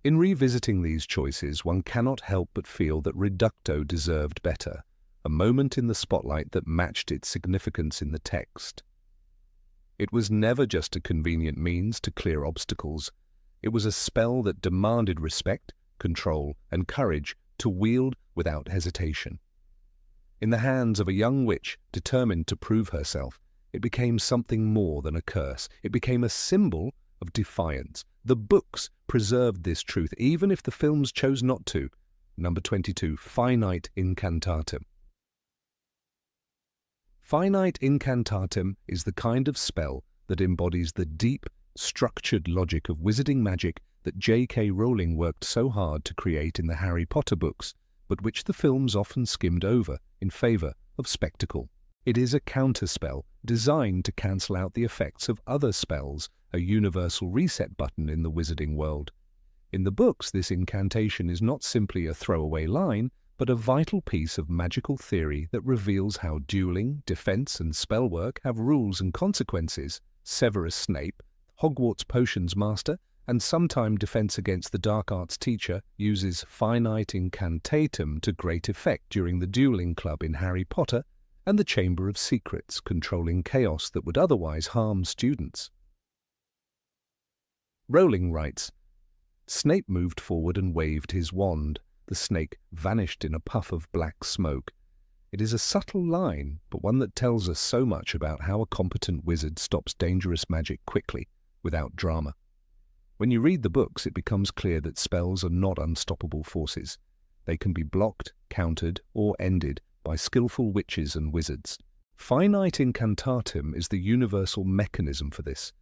In revisiting these choices, one cannot help but feel that Reducto deserved better, a moment in the spotlight that matched its significance in the text. It was never just a convenient means to clear obstacles. It was a spell that demanded respect, control, and courage to wield without hesitation. In the hands of a young witch determined to prove herself, it became something more than a curse. It became a symbol of defiance. The books preserved this truth, even if the films chose not to. Number 22, Finite Incantatem. Finite Incantatem is the kind of spell that embodies the deep, structured logic of wizarding magic that J.K. Rowling worked so hard to create in the Harry Potter books, but which the films often skimmed over in favor of spectacle. It is a counterspell designed to cancel out the effects of other spells, a universal reset button in the wizarding world. In the books, this incantation is not simply a throwaway line, but a vital piece of magical theory that reveals how dueling, defense, and spellwork have rules and consequences. Severus Snape, Hogwarts potions master, and sometime Defense Against the Dark Arts teacher, uses Finite Incantatem to great effect during the dueling club in Harry Potter and the Chamber of Secrets, controlling chaos that would otherwise harm students. Rowling writes, Snape moved forward and waved his wand. The snake vanished in a puff of black smoke. It is a subtle line, but one that tells us so much about how a competent wizard stops dangerous magic quickly, without drama. When you read the books, it becomes clear that spells are not unstoppable forces. They can be blocked, countered, or ended by skillful witches and wizards. Finite Incantatem is the universal mechanism for this.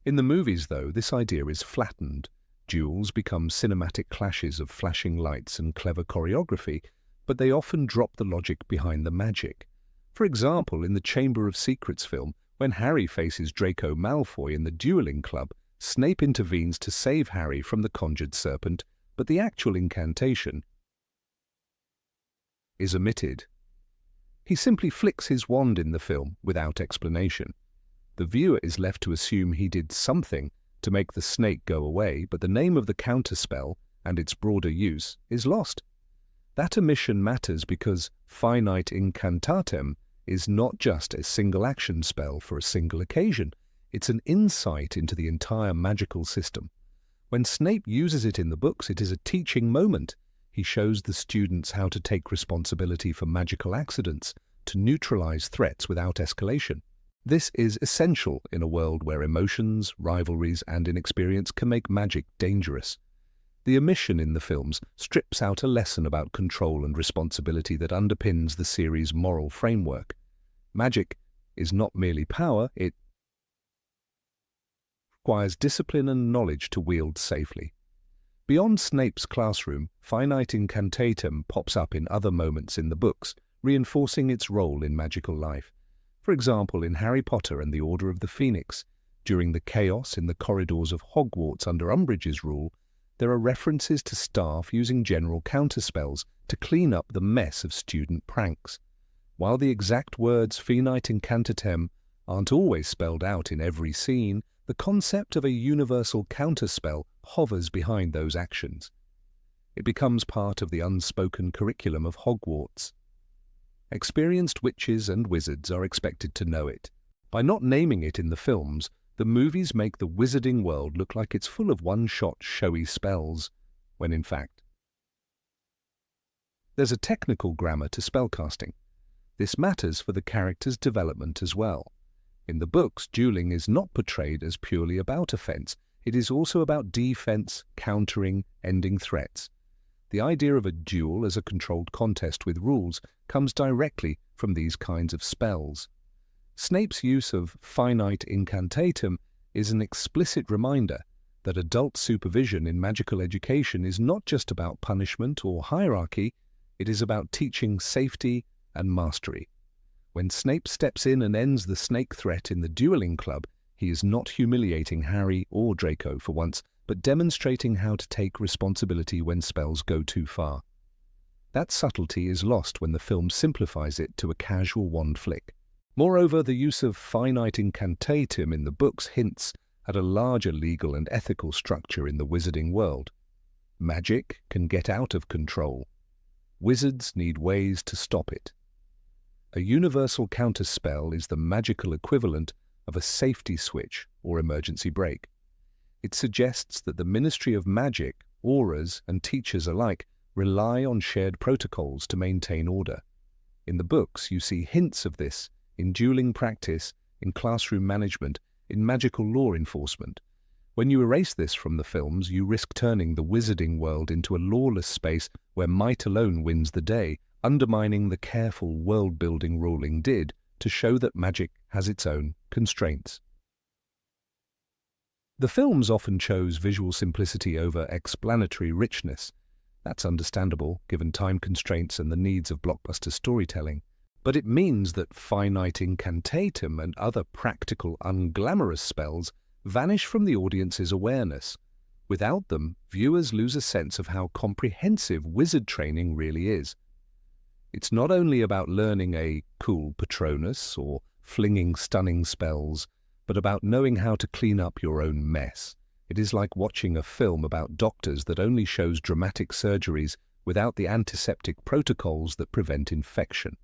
In the movies, though, this idea is flattened. Duels become cinematic clashes of flashing lights and clever choreography, but they often drop the logic behind the magic. For example, in the Chamber of Secrets film, when Harry faces Draco Malfoy in the dueling club, Snape intervenes to save Harry from the conjured serpent, but the actual incantation is omitted. He simply flicks his wand in the film without explanation. The viewer is left to assume he did something to make the snake go away, but the name of the counterspell and its broader use is lost. That omission matters because Finite Incantatem is not just a single action spell for a single occasion. It's an insight into the entire magical system. When Snape uses it in the books, it is a teaching moment. He shows the students how to take responsibility for magical accidents, to neutralize threats without escalation. This is essential in a world where emotions, rivalries, and inexperience can make magic dangerous. The omission in the films strips out a lesson about control and responsibility that underpins the series' moral framework. Magic is not merely power, it requires discipline and knowledge to wield safely. Beyond Snape's classroom, Finite Incantatem pops up in other moments in the books, reinforcing its role in magical life. For example, in Harry Potter and the Order of the Phoenix, during the chaos in the corridors of Hogwarts under Umbridge's rule, there are references to staff using general counterspells to clean up the mess of student pranks. While the exact words Finite Incantatem aren't always spelled out in every scene, the concept of a universal counterspell hovers behind those actions. It becomes part of the unspoken curriculum of Hogwarts. Experienced witches and wizards are expected to know it. By not naming it in the films, the movies make the wizarding world look like it's full of one-shot showy spells, when in fact there's a technical grammar to spellcasting. This matters for the character's development as well. In the books, dueling is not portrayed as purely about offense. It is also about defense, countering, ending threats. The idea of a duel as a controlled contest with rules comes directly from these kinds of spells. Snape's use of Finite Incantatem is an explicit reminder that adult supervision in magical education is not just about punishment or hierarchy, it is about teaching safety and mastery. When Snape steps in and ends the snake threat in the dueling club, he is not humiliating Harry or Draco for once, but demonstrating how to take responsibility when spells go too far. That subtlety is lost when the film simplifies it to a casual wand flick. Moreover, the use of Finite Incantatem in the books hints at a larger legal and ethical structure in the wizarding world. Magic can get out of control. Wizards need ways to stop it. A universal counterspell is the magical equivalent of a safety switch or emergency brake. It suggests that the Ministry of Magic, auras, and teachers alike rely on shared protocols to maintain order. In the books, you see hints of this in dueling practice, in classroom management, in magical law enforcement. When you erase this from the films, you risk turning the wizarding world into a lawless space where might alone wins the day, undermining the careful world-building Rowling did to show that magic has its own constraints. The films often chose visual simplicity over explanatory richness. That's understandable, given time constraints and the needs of blockbuster storytelling. But it means that Finite Incantatem and other practical, unglamorous spells vanish from the audience's awareness. Without them, viewers lose a sense of how comprehensive wizard training really is. It's not only about learning a cool Patronus or flinging stunning spells, but about knowing how to clean up your own mess. It is like watching a film about doctors that only shows dramatic surgeries without the antiseptic protocols that prevent infection.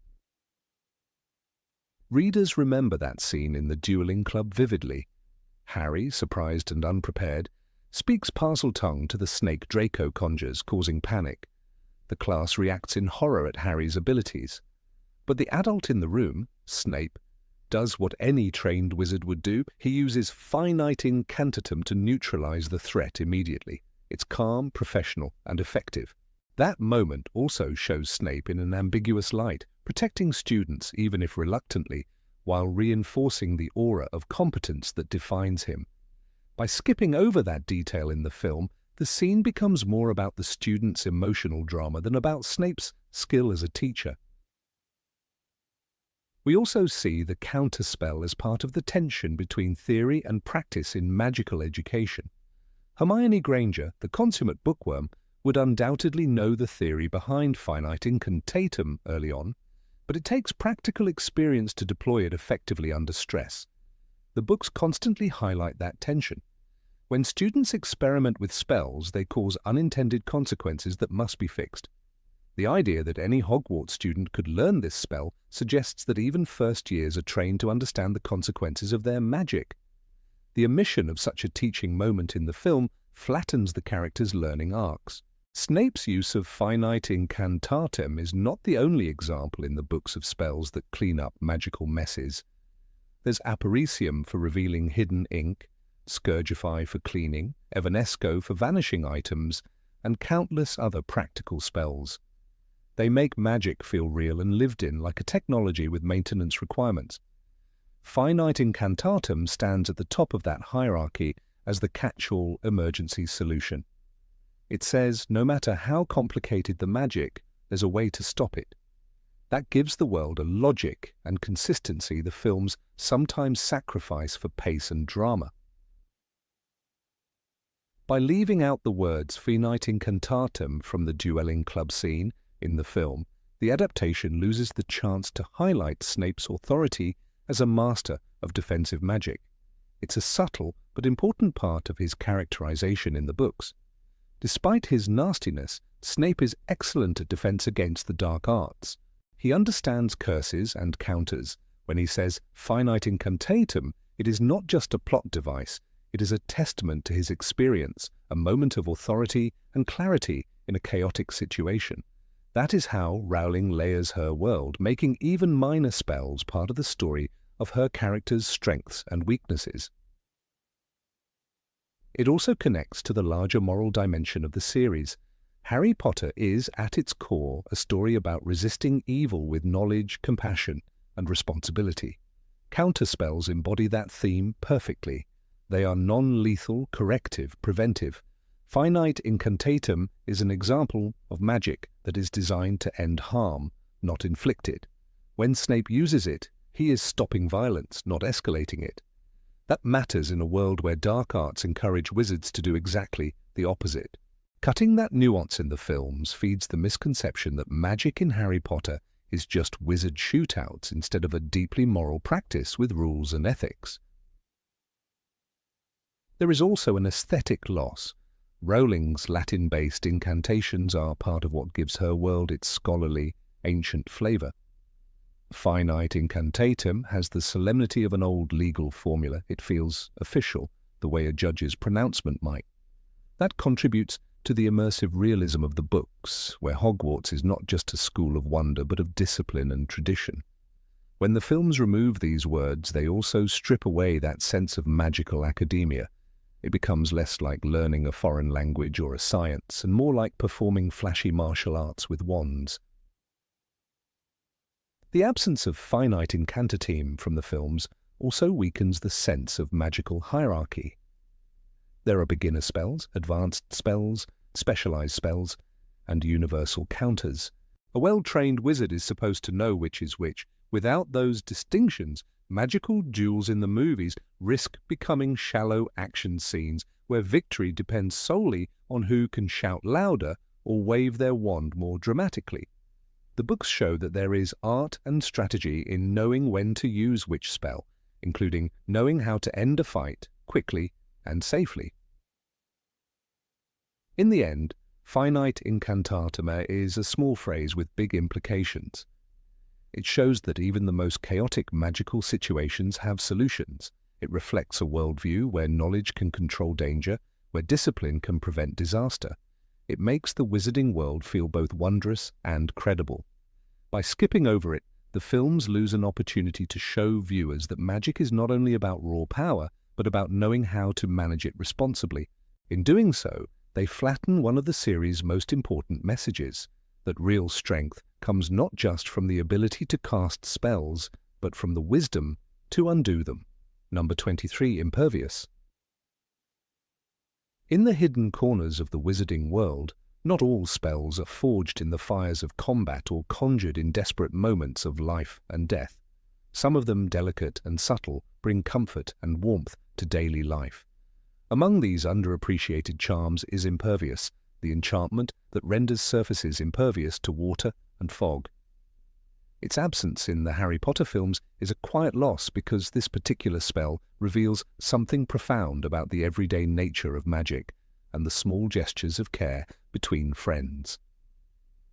Readers remember that scene in the dueling club vividly. Harry, surprised and unprepared, speaks Parseltongue to the snake Draco conjures, causing panic. The class reacts in horror at Harry's abilities. But the adult in the room, Snape, does what any trained wizard would do. He uses Finite Incantatem to neutralize the threat immediately. It's calm, professional, and effective. That moment also shows Snape in an ambiguous light, protecting students, even if reluctantly, while reinforcing the aura of competence that defines him. By skipping over that detail in the film, the scene becomes more about the student's emotional drama than about Snape's skill as a teacher. We also see the counterspell as part of the tension between theory and practice in magical education. Hermione Granger, the consummate bookworm, would undoubtedly know the theory behind Finite Incantatem early on, but it takes practical experience to deploy it effectively under stress. The books constantly highlight that tension. When students experiment with spells, they cause unintended consequences that must be fixed. The idea that any Hogwarts student could learn this spell suggests that even first years are trained to understand the consequences of their magic. The omission of such a teaching moment in the film flattens the characters' learning arcs. Snape's use of Finite Incantatem is not the only example in the books of spells that clean up magical messes. There's Apparicium for revealing hidden ink, Scourgify for cleaning, Evanesco for vanishing items, and countless other practical spells. They make magic feel real and lived in, like a technology with maintenance requirements. Finite Incantatem stands at the top of that hierarchy as the catch-all emergency solution. It says, no matter how complicated the magic, there's a way to stop it. That gives the world a logic and consistency the films sometimes sacrifice for pace and drama. By leaving out the words Finite Incantatem from the dueling club scene in the film, the adaptation loses the chance to highlight Snape's authority as a master of defensive magic. It's a subtle but important part of his characterization in the books. Despite his nastiness, Snape is excellent at defense against the dark arts. He understands curses and counters. When he says Finite Incantatem, it is not just a plot device, it is a testament to his experience, a moment of authority and clarity in a chaotic situation. That is how Rowling layers her world, making even minor spells part of the story of her character's strengths and weaknesses. It also connects to the larger moral dimension of the series. Harry Potter is, at its core, a story about resisting evil with knowledge, compassion, and responsibility. Counterspells embody that theme perfectly. They are non-lethal, corrective, preventive. Finite Incantatem is an example of magic that is designed to end harm, not inflict it. When Snape uses it, he is stopping violence, not escalating it. That matters in a world where dark arts encourage wizards to do exactly the opposite. Cutting that nuance in the films feeds the misconception that magic in Harry Potter is just wizard shootouts instead of a deeply moral practice with rules and ethics. There is also an aesthetic loss. Rowling's Latin-based incantations are part of what gives her world its scholarly, ancient flavour. Finite Incantatem has the solemnity of an old legal formula. It feels official, the way a judge's pronouncement might. That contributes to the immersive realism of the books, where Hogwarts is not just a school of wonder but of discipline and tradition. When the films remove these words, they also strip away that sense of magical academia. It becomes less like learning a foreign language or a science, and more like performing flashy martial arts with wands. The absence of Finite Incantatem from the films also weakens the sense of magical hierarchy. There are beginner spells, advanced spells, specialized spells, and universal counters. A well-trained wizard is supposed to know which is which. Without those distinctions, magical duels in the movies risk becoming shallow action scenes where victory depends solely on who can shout louder or wave their wand more dramatically. The books show that there is art and strategy in knowing when to use which spell, including knowing how to end a fight quickly and safely. In the end, Finite Incantatem is a small phrase with big implications. It shows that even the most chaotic magical situations have solutions. It reflects a worldview where knowledge can control danger, where discipline can prevent disaster. It makes the wizarding world feel both wondrous and credible. By skipping over it, the films lose an opportunity to show viewers that magic is not only about raw power, but about knowing how to manage it responsibly. In doing so, they flatten one of the series' most important messages, that real strength comes not just from the ability to cast spells, but from the wisdom to undo them. Number 23, Impervius. In the hidden corners of the wizarding world, not all spells are forged in the fires of combat or conjured in desperate moments of life and death. Some of them, delicate and subtle, bring comfort and warmth to daily life. Among these underappreciated charms is Impervius, the enchantment that renders surfaces impervious to water and fog. Its absence in the Harry Potter films is a quiet loss because this particular spell reveals something profound about the everyday nature of magic and the small gestures of care between friends.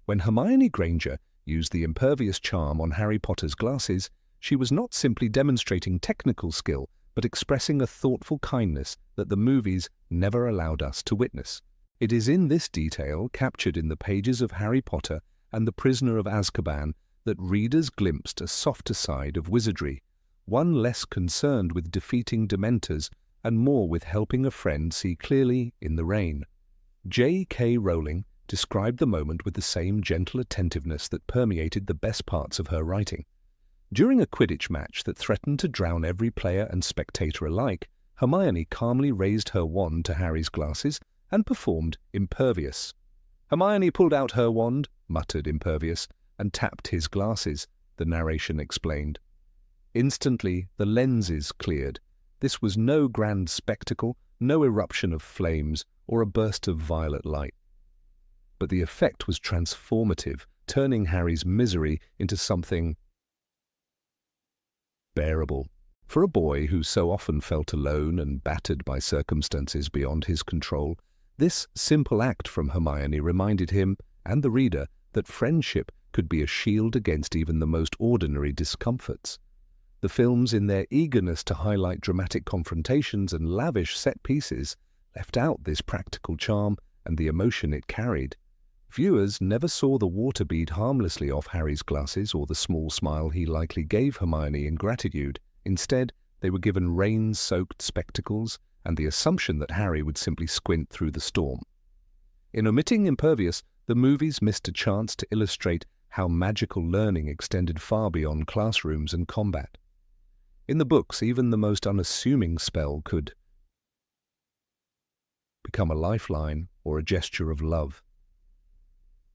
When Hermione Granger used the Impervious charm on Harry Potter's glasses, she was not simply demonstrating technical skill, but expressing a thoughtful kindness that the movies never allowed us to witness. It is in this detail, captured in the pages of Harry Potter and the Prisoner of Azkaban, that readers glimpsed a softer side of wizardry, one less concerned with defeating Dementors and more with helping a friend see clearly in the rain. J.K. Rowling described the moment with the same gentle attentiveness that permeated the best parts of her writing. During a Quidditch match that threatened to drown every player and spectator alike, Hermione calmly raised her wand to Harry's glasses and performed Impervious. "Hermione pulled out her wand," muttered Impervious, "and tapped his glasses," the narration explained. Instantly, the lenses cleared. This was no grand spectacle, no eruption of flames, or a burst of violet light. But the effect was transformative, turning Harry's misery into something bearable. For a boy who so often felt alone and battered by circumstances beyond his control, this simple act from Hermione reminded him, and the reader, that friendship could be a shield against even the most ordinary discomforts. The films, in their eagerness to highlight dramatic confrontations and lavish set pieces, left out this practical charm and the emotion it carried. Viewers never saw the water bead harmlessly off Harry's glasses or the small smile he likely gave Hermione in gratitude. Instead, they were given rain-soaked spectacles and the assumption that Harry would simply squint through the storm. In omitting Impervious, the movies missed a chance to illustrate how magical learning extended far beyond classrooms and combat. In the books, even the most unassuming spell could become a lifeline or a gesture of love.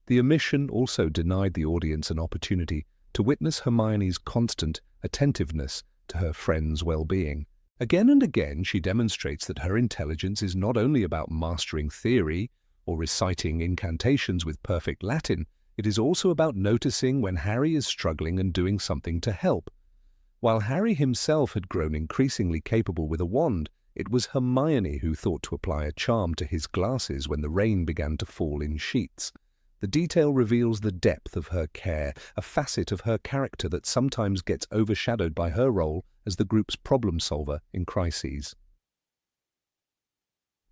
The omission also denied the audience an opportunity to witness Hermione's constant attentiveness to her friends' well-being. Again and again, she demonstrates that her intelligence is not only about mastering theory or reciting incantations with perfect Latin, it is also about noticing when Harry is struggling and doing something to help. While Harry himself had grown increasingly capable with a wand, it was Hermione who thought to apply a charm to his glasses when the rain began to fall in sheets. The detail reveals the depth of her care, a facet of her character that sometimes gets overshadowed by her role as the group's problem solver in crises.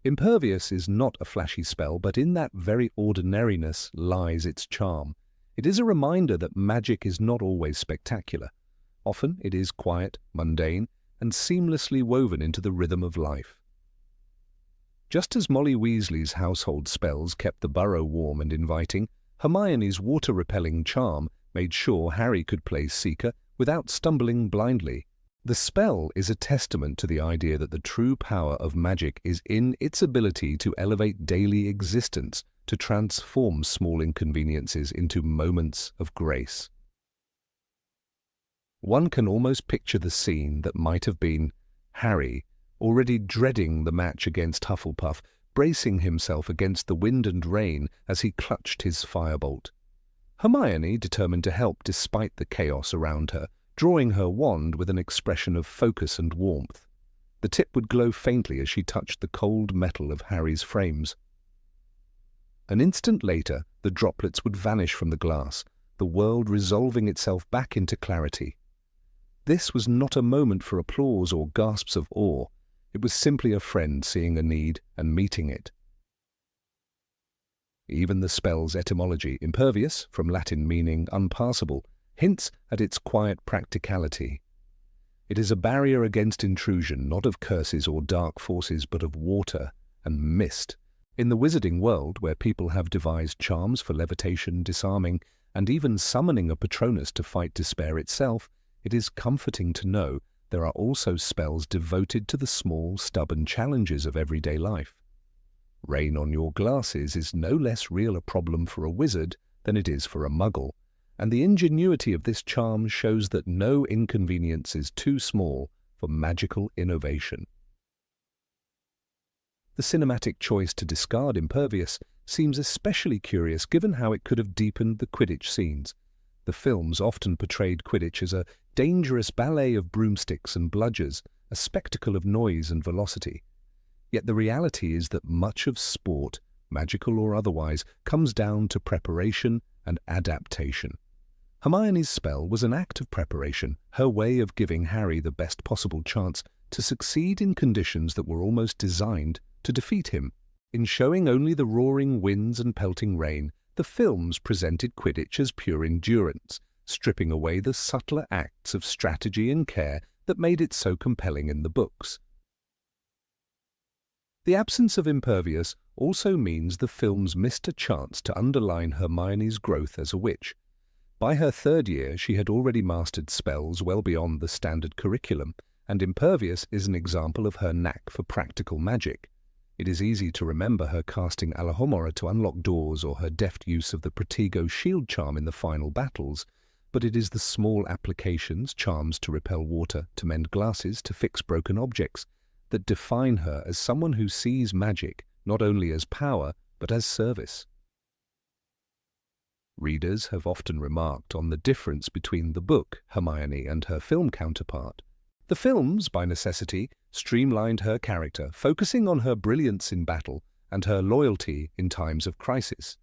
Impervious is not a flashy spell, but in that very ordinariness lies its charm. It is a reminder that magic is not always spectacular. Often it is quiet, mundane, and seamlessly woven into the rhythm of life. Just as Molly Weasley's household spells kept the burrow warm and inviting, Hermione's water-repelling charm made sure Harry could play Seeker without stumbling blindly. The spell is a testament to the idea that the true power of magic is in its ability to elevate daily existence, to transform small inconveniences into moments of grace. One can almost picture the scene that might have been Harry, already dreading the match against Hufflepuff, bracing himself against the wind and rain as he clutched his firebolt. Hermione, determined to help despite the chaos around her, drawing her wand with an expression of focus and warmth. The tip would glow faintly as she touched the cold metal of Harry's frames. An instant later, the droplets would vanish from the glass, the world resolving itself back into clarity. This was not a moment for applause or gasps of awe. It was simply a friend seeing a need and meeting it. Even the spell's etymology, impervious, from Latin meaning unpassable, hints at its quiet practicality. It is a barrier against intrusion, not of curses or dark forces, but of water and mist. In the wizarding world, where people have devised charms for levitation, disarming, and even summoning a Patronus to fight despair itself, it is comforting to know there are also spells devoted to the small, stubborn challenges of everyday life. Rain on your glasses is no less real a problem for a wizard than it is for a muggle, and the ingenuity of this charm shows that no inconvenience is too small for magical innovation. The cinematic choice to discard Impervius seems especially curious given how it could have deepened the Quidditch scenes. The films often portrayed Quidditch as a dangerous ballet of broomsticks and bludgers, a spectacle of noise and velocity. Yet the reality is that much of sport, magical or otherwise, comes down to preparation and adaptation. Hermione's spell was an act of preparation, her way of giving Harry the best possible chance to succeed in conditions that were almost designed to defeat him. In showing only the roaring winds and pelting rain, the films presented Quidditch as pure endurance, stripping away the subtler acts of strategy and care that made it so compelling in the books. The absence of Impervius also means the films missed a chance to underline Hermione's growth as a witch. By her third year, she had already mastered spells well beyond the standard curriculum, and Impervius is an example of her knack for practical magic. It is easy to remember her casting Alohomora to unlock doors or her deft use of the Protego shield charm in the final battles, but it is the small applications, charms to repel water, to mend glasses, to fix broken objects, that define her as someone who sees magic not only as power but as service. Readers have often remarked on the difference between the book, Hermione, and her film counterpart. The films, by necessity, streamlined her character, focusing on her brilliance in battle and her loyalty in times of crisis.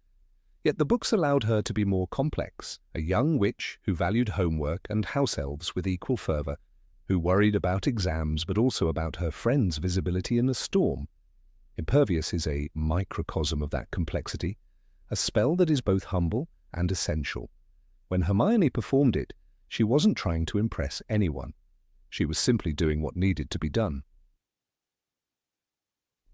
Yet the books allowed her to be more complex, a young witch who valued homework and house elves with equal fervour, who worried about exams but also about her friends' visibility in a storm. Impervius is a microcosm of that complexity, a spell that is both humble and essential. When Hermione performed it, she wasn't trying to impress anyone. She was simply doing what needed to be done.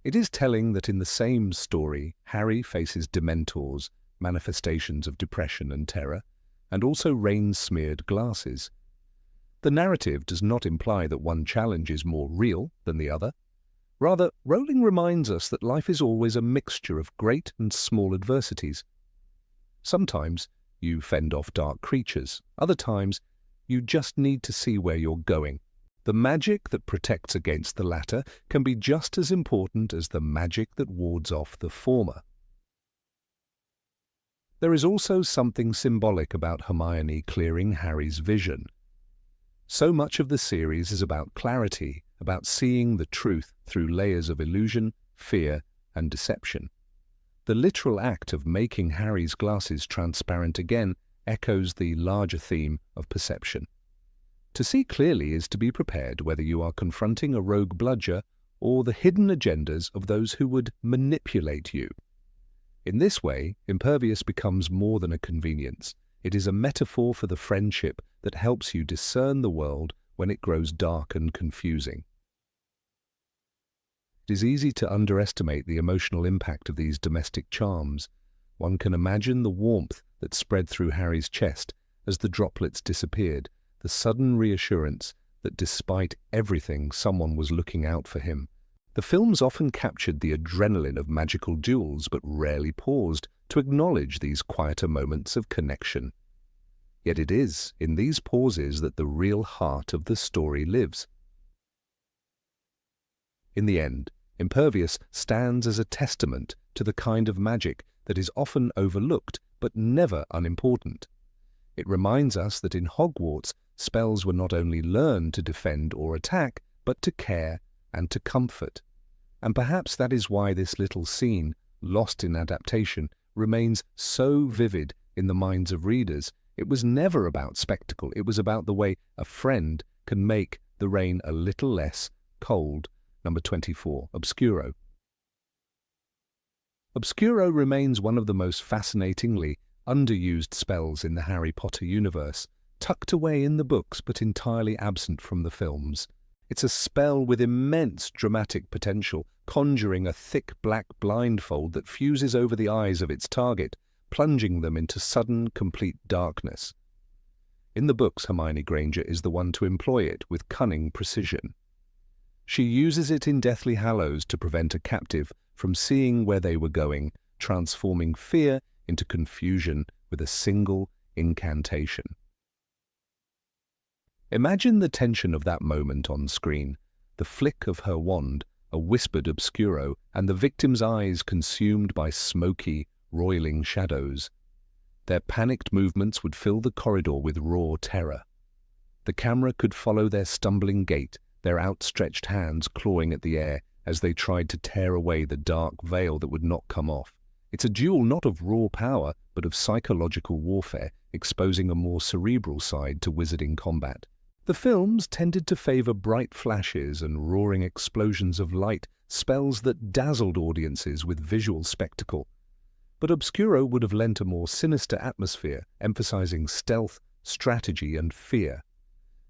It is telling that in the same story, Harry faces Dementors, manifestations of depression and terror, and also rain-smeared glasses. The narrative does not imply that one challenge is more real than the other. Rather, Rowling reminds us that life is always a mixture of great and small adversities. Sometimes you fend off dark creatures, other times you just need to see where you're going. The magic that protects against the latter can be just as important as the magic that wards off the former. There is also something symbolic about Hermione clearing Harry's vision. So much of the series is about clarity, about seeing the truth through layers of illusion, fear, and deception. The literal act of making Harry's glasses transparent again echoes the larger theme of perception. To see clearly is to be prepared whether you are confronting a rogue bludger or the hidden agendas of those who would manipulate you. In this way, Impervius becomes more than a convenience. It is a metaphor for the friendship that helps you discern the world when it grows dark and confusing. It is easy to underestimate the emotional impact of these domestic charms. One can imagine the warmth that spread through Harry's chest as the droplets disappeared, the sudden reassurance that despite everything, someone was looking out for him. The films often captured the adrenaline of magical duels, but rarely paused to acknowledge these quieter moments of connection. Yet it is in these pauses that the real heart of the story lives. In the end, Impervius stands as a testament to the kind of magic that is often overlooked but never unimportant. It reminds us that in Hogwarts, spells were not only learned to defend or attack, but to care and to comfort. And perhaps that is why this little scene, lost in adaptation, remains so vivid in the minds of readers. It was never about spectacle. It was about the way a friend can make the rain a little less cold. Number 24, Obscuro. Obscuro remains one of the most fascinatingly underused spells in the Harry Potter universe, tucked away in the books but entirely absent from the films. It's a spell with immense dramatic potential, conjuring a thick black blindfold that fuses over the eyes of its target, plunging them into sudden, complete darkness. In the books, Hermione Granger is the one to employ it with cunning precision. She uses it in Deathly Hallows to prevent a captive from seeing where they were going, transforming fear into confusion with a single incantation. Imagine the tension of that moment on screen, the flick of her wand, a whispered Obscuro, and the victim's eyes consumed by smoky, roiling shadows. Their panicked movements would fill the corridor with raw terror. The camera could follow their stumbling gait, their outstretched hands clawing at the air as they tried to tear away the dark veil that would not come off. It's a duel not of raw power, but of psychological warfare, exposing a more cerebral side to wizarding combat. The films tended to favor bright flashes and roaring explosions of light, spells that dazzled audiences with visual spectacle. But Obscuro would have lent a more sinister atmosphere, emphasizing stealth, strategy, and fear.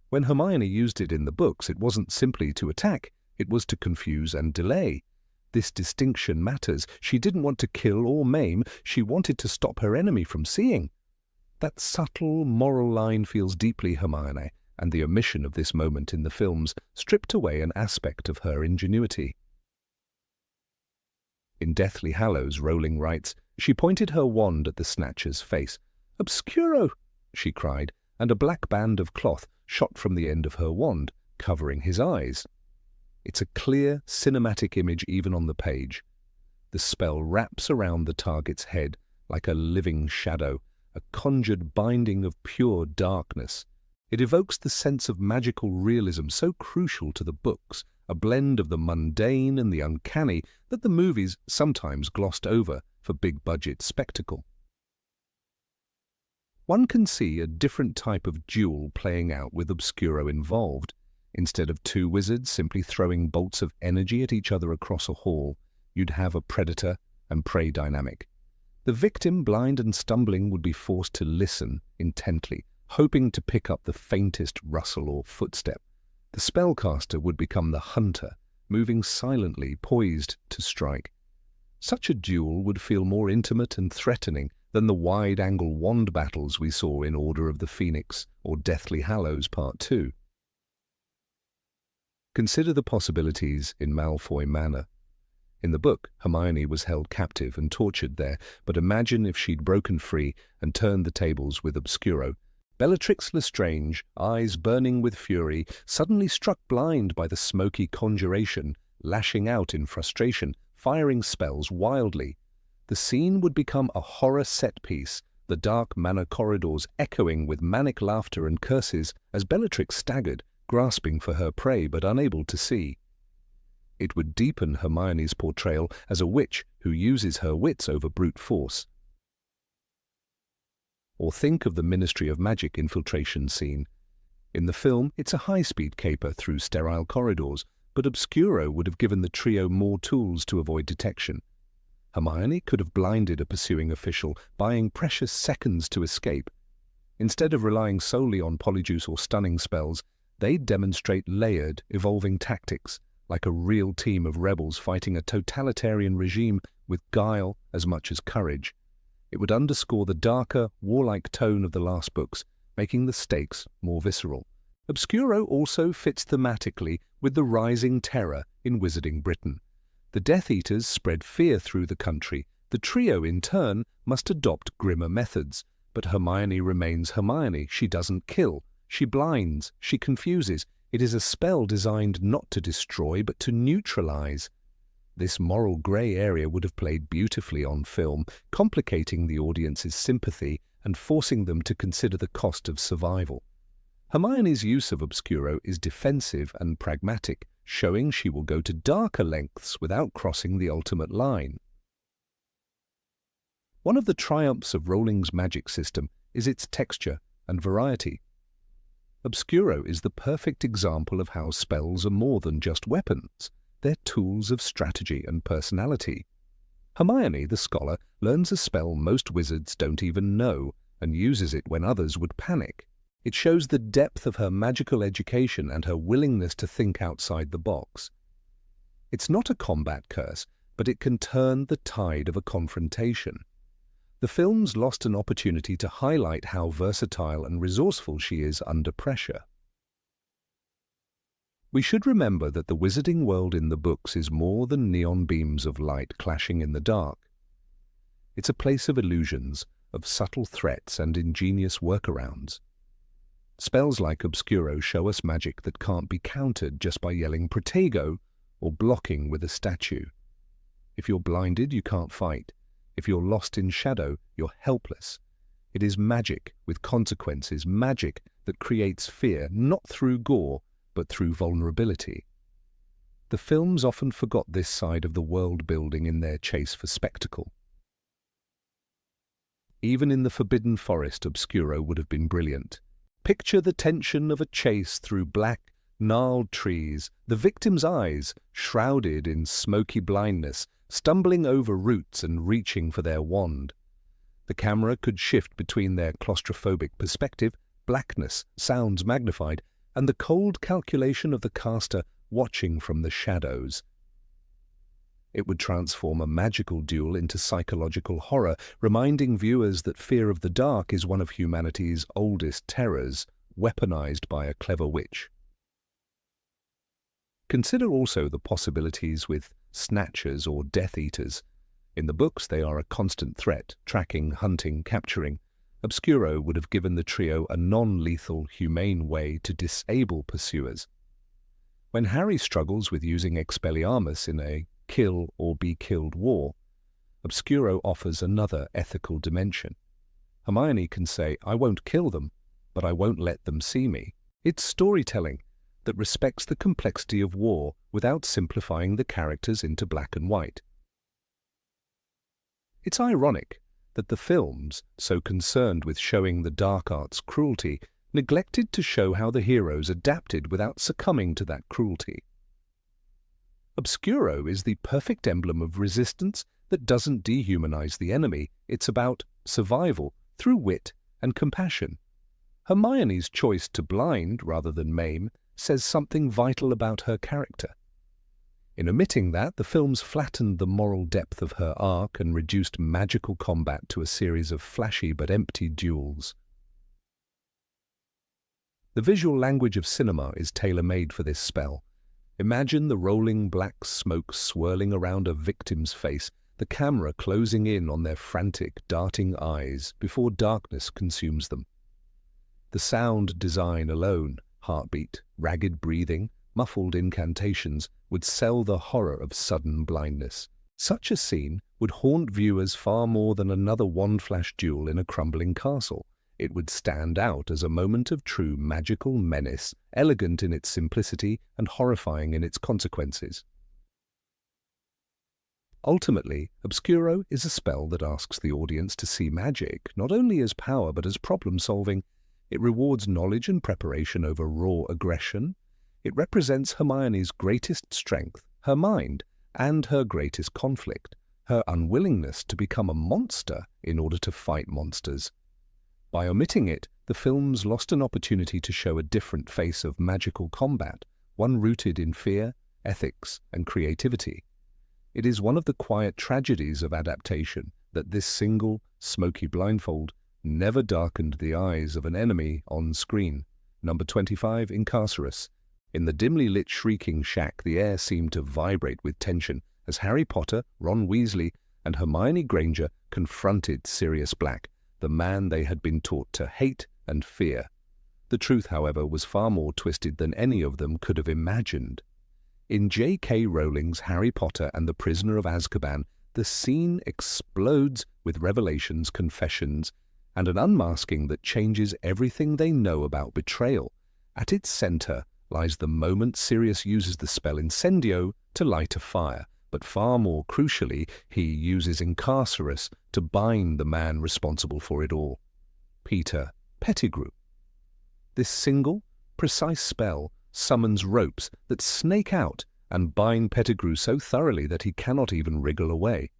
When Hermione used it in the books, it wasn't simply to attack, it was to confuse and delay. This distinction matters. She didn't want to kill or maim, she wanted to stop her enemy from seeing. That subtle moral line feels deeply Hermione, and the omission of this moment in the films stripped away an aspect of her ingenuity. In Deathly Hallows, Rowling writes, she pointed her wand at the Snatcher's face. "Obscuro!" she cried, and a black band of cloth shot from the end of her wand, covering his eyes. It's a clear, cinematic image even on the page. The spell wraps around the target's head like a living shadow, a conjured binding of pure darkness. It evokes the sense of magical realism so crucial to the books, a blend of the mundane and the uncanny that the movies sometimes glossed over for big-budget spectacle. One can see a different type of duel playing out with Obscuro involved. Instead of two wizards simply throwing bolts of energy at each other across a hall, you'd have a predator and prey dynamic. The victim, blind and stumbling, would be forced to listen intently, hoping to pick up the faintest rustle or footstep. The spellcaster would become the hunter, moving silently, poised to strike. Such a duel would feel more intimate and threatening than the wide-angle wand battles we saw in Order of the Phoenix or Deathly Hallows Part 2. Consider the possibilities in Malfoy Manor. In the book, Hermione was held captive and tortured there, but imagine if she'd broken free and turned the tables with Obscuro. Bellatrix Lestrange, eyes burning with fury, suddenly struck blind by the smoky conjuration, lashing out in frustration, firing spells wildly. The scene would become a horror set-piece, the dark manor corridors echoing with manic laughter and curses as Bellatrix staggered, grasping for her prey but unable to see. It would deepen Hermione's portrayal as a witch who uses her wits over brute force. Or think of the Ministry of Magic infiltration scene. In the film, it's a high-speed caper through sterile corridors, but Obscuro would have given the trio more tools to avoid detection. Hermione could have blinded a pursuing official, buying precious seconds to escape. Instead of relying solely on polyjuice or stunning spells, they'd demonstrate layered, evolving tactics, like a real team of rebels fighting a totalitarian regime with guile as much as courage. It would underscore the darker, warlike tone of the last books, making the stakes more visceral. Obscuro also fits thematically with the rising terror in Wizarding Britain. The Death Eaters spread fear through the country. The trio, in turn, must adopt grimmer methods. But Hermione remains Hermione. She doesn't kill. She blinds. She confuses. It is a spell designed not to destroy, but to neutralize. This moral grey area would have played beautifully on film, complicating the audience's sympathy and forcing them to consider the cost of survival. Hermione's use of Obscuro is defensive and pragmatic, showing she will go to darker lengths without crossing the ultimate line. One of the triumphs of Rowling's magic system is its texture and variety. Obscuro is the perfect example of how spells are more than just weapons. They're tools of strategy and personality. Hermione, the scholar, learns a spell most wizards don't even know and uses it when others would panic. It shows the depth of her magical education and her willingness to think outside the box. It's not a combat curse, but it can turn the tide of a confrontation. The films lost an opportunity to highlight how versatile and resourceful she is under pressure. We should remember that the wizarding world in the books is more than neon beams of light clashing in the dark. It's a place of illusions, of subtle threats and ingenious workarounds. Spells like Obscuro show us magic that can't be countered just by yelling Protego or blocking with a statue. If you're blinded, you can't fight. If you're lost in shadow, you're helpless. It is magic with consequences, magic that creates fear, not through gore, but through vulnerability. The films often forgot this side of the world-building in their chase for spectacle. Even in the Forbidden Forest, Obscuro would have been brilliant. Picture the tension of a chase through black, gnarled trees, the victim's eyes, shrouded in smoky blindness, stumbling over roots and reaching for their wand. The camera could shift between their claustrophobic perspective, blackness, sounds magnified, and the cold calculation of the caster watching from the shadows. It would transform a magical duel into psychological horror, reminding viewers that fear of the dark is one of humanity's oldest terrors, weaponized by a clever witch. Consider also the possibilities with snatchers or Death Eaters. In the books, they are a constant threat, tracking, hunting, capturing. Obscuro would have given the trio a non-lethal, humane way to disable pursuers. When Harry struggles with using Expelliarmus in a kill-or-be-killed war, Obscuro offers another ethical dimension. Hermione can say, "I won't kill them, but I won't let them see me." It's storytelling that respects the complexity of war without simplifying the characters into black and white. It's ironic that the films, so concerned with showing the dark art's cruelty, neglected to show how the heroes adapted without succumbing to that cruelty. Obscuro is the perfect emblem of resistance that doesn't dehumanize the enemy. It's about survival through wit and compassion. Hermione's choice to blind rather than maim says something vital about her character. In omitting that, the films flattened the moral depth of her arc and reduced magical combat to a series of flashy but empty duels. The visual language of cinema is tailor-made for this spell. Imagine the rolling black smoke swirling around a victim's face, the camera closing in on their frantic, darting eyes before darkness consumes them. The sound design alone, heartbeat, ragged breathing, muffled incantations, would sell the horror of sudden blindness. Such a scene would haunt viewers far more than another wand-flash duel in a crumbling castle. It would stand out as a moment of true magical menace, elegant in its simplicity and horrifying in its consequences. Ultimately, Obscuro is a spell that asks the audience to see magic not only as power but as problem-solving. It rewards knowledge and preparation over raw aggression. It represents Hermione's greatest strength, her mind, and her greatest conflict, her unwillingness to become a monster in order to fight monsters. By omitting it, the films lost an opportunity to show a different face of magical combat, one rooted in fear, ethics, and creativity. It is one of the quiet tragedies of adaptation that this single, smoky blindfold never darkened the eyes of an enemy on screen. Number 25, Incarcerus. In the dimly lit shrieking shack, the air seemed to vibrate with tension as Harry Potter, Ron Weasley, and Hermione Granger confronted Sirius Black, the man they had been taught to hate and fear. The truth, however, was far more twisted than any of them could have imagined. In J.K. Rowling's Harry Potter and the Prisoner of Azkaban, the scene explodes with revelations, confessions, and an unmasking that changes everything they know about betrayal. At its center lies the moment Sirius uses the spell Incendio to light a fire, but far more crucially, he uses Incarcerus to bind the man responsible for it all, Peter Pettigrew. This single, precise spell summons ropes that snake out and bind Pettigrew so thoroughly that he cannot even wriggle away.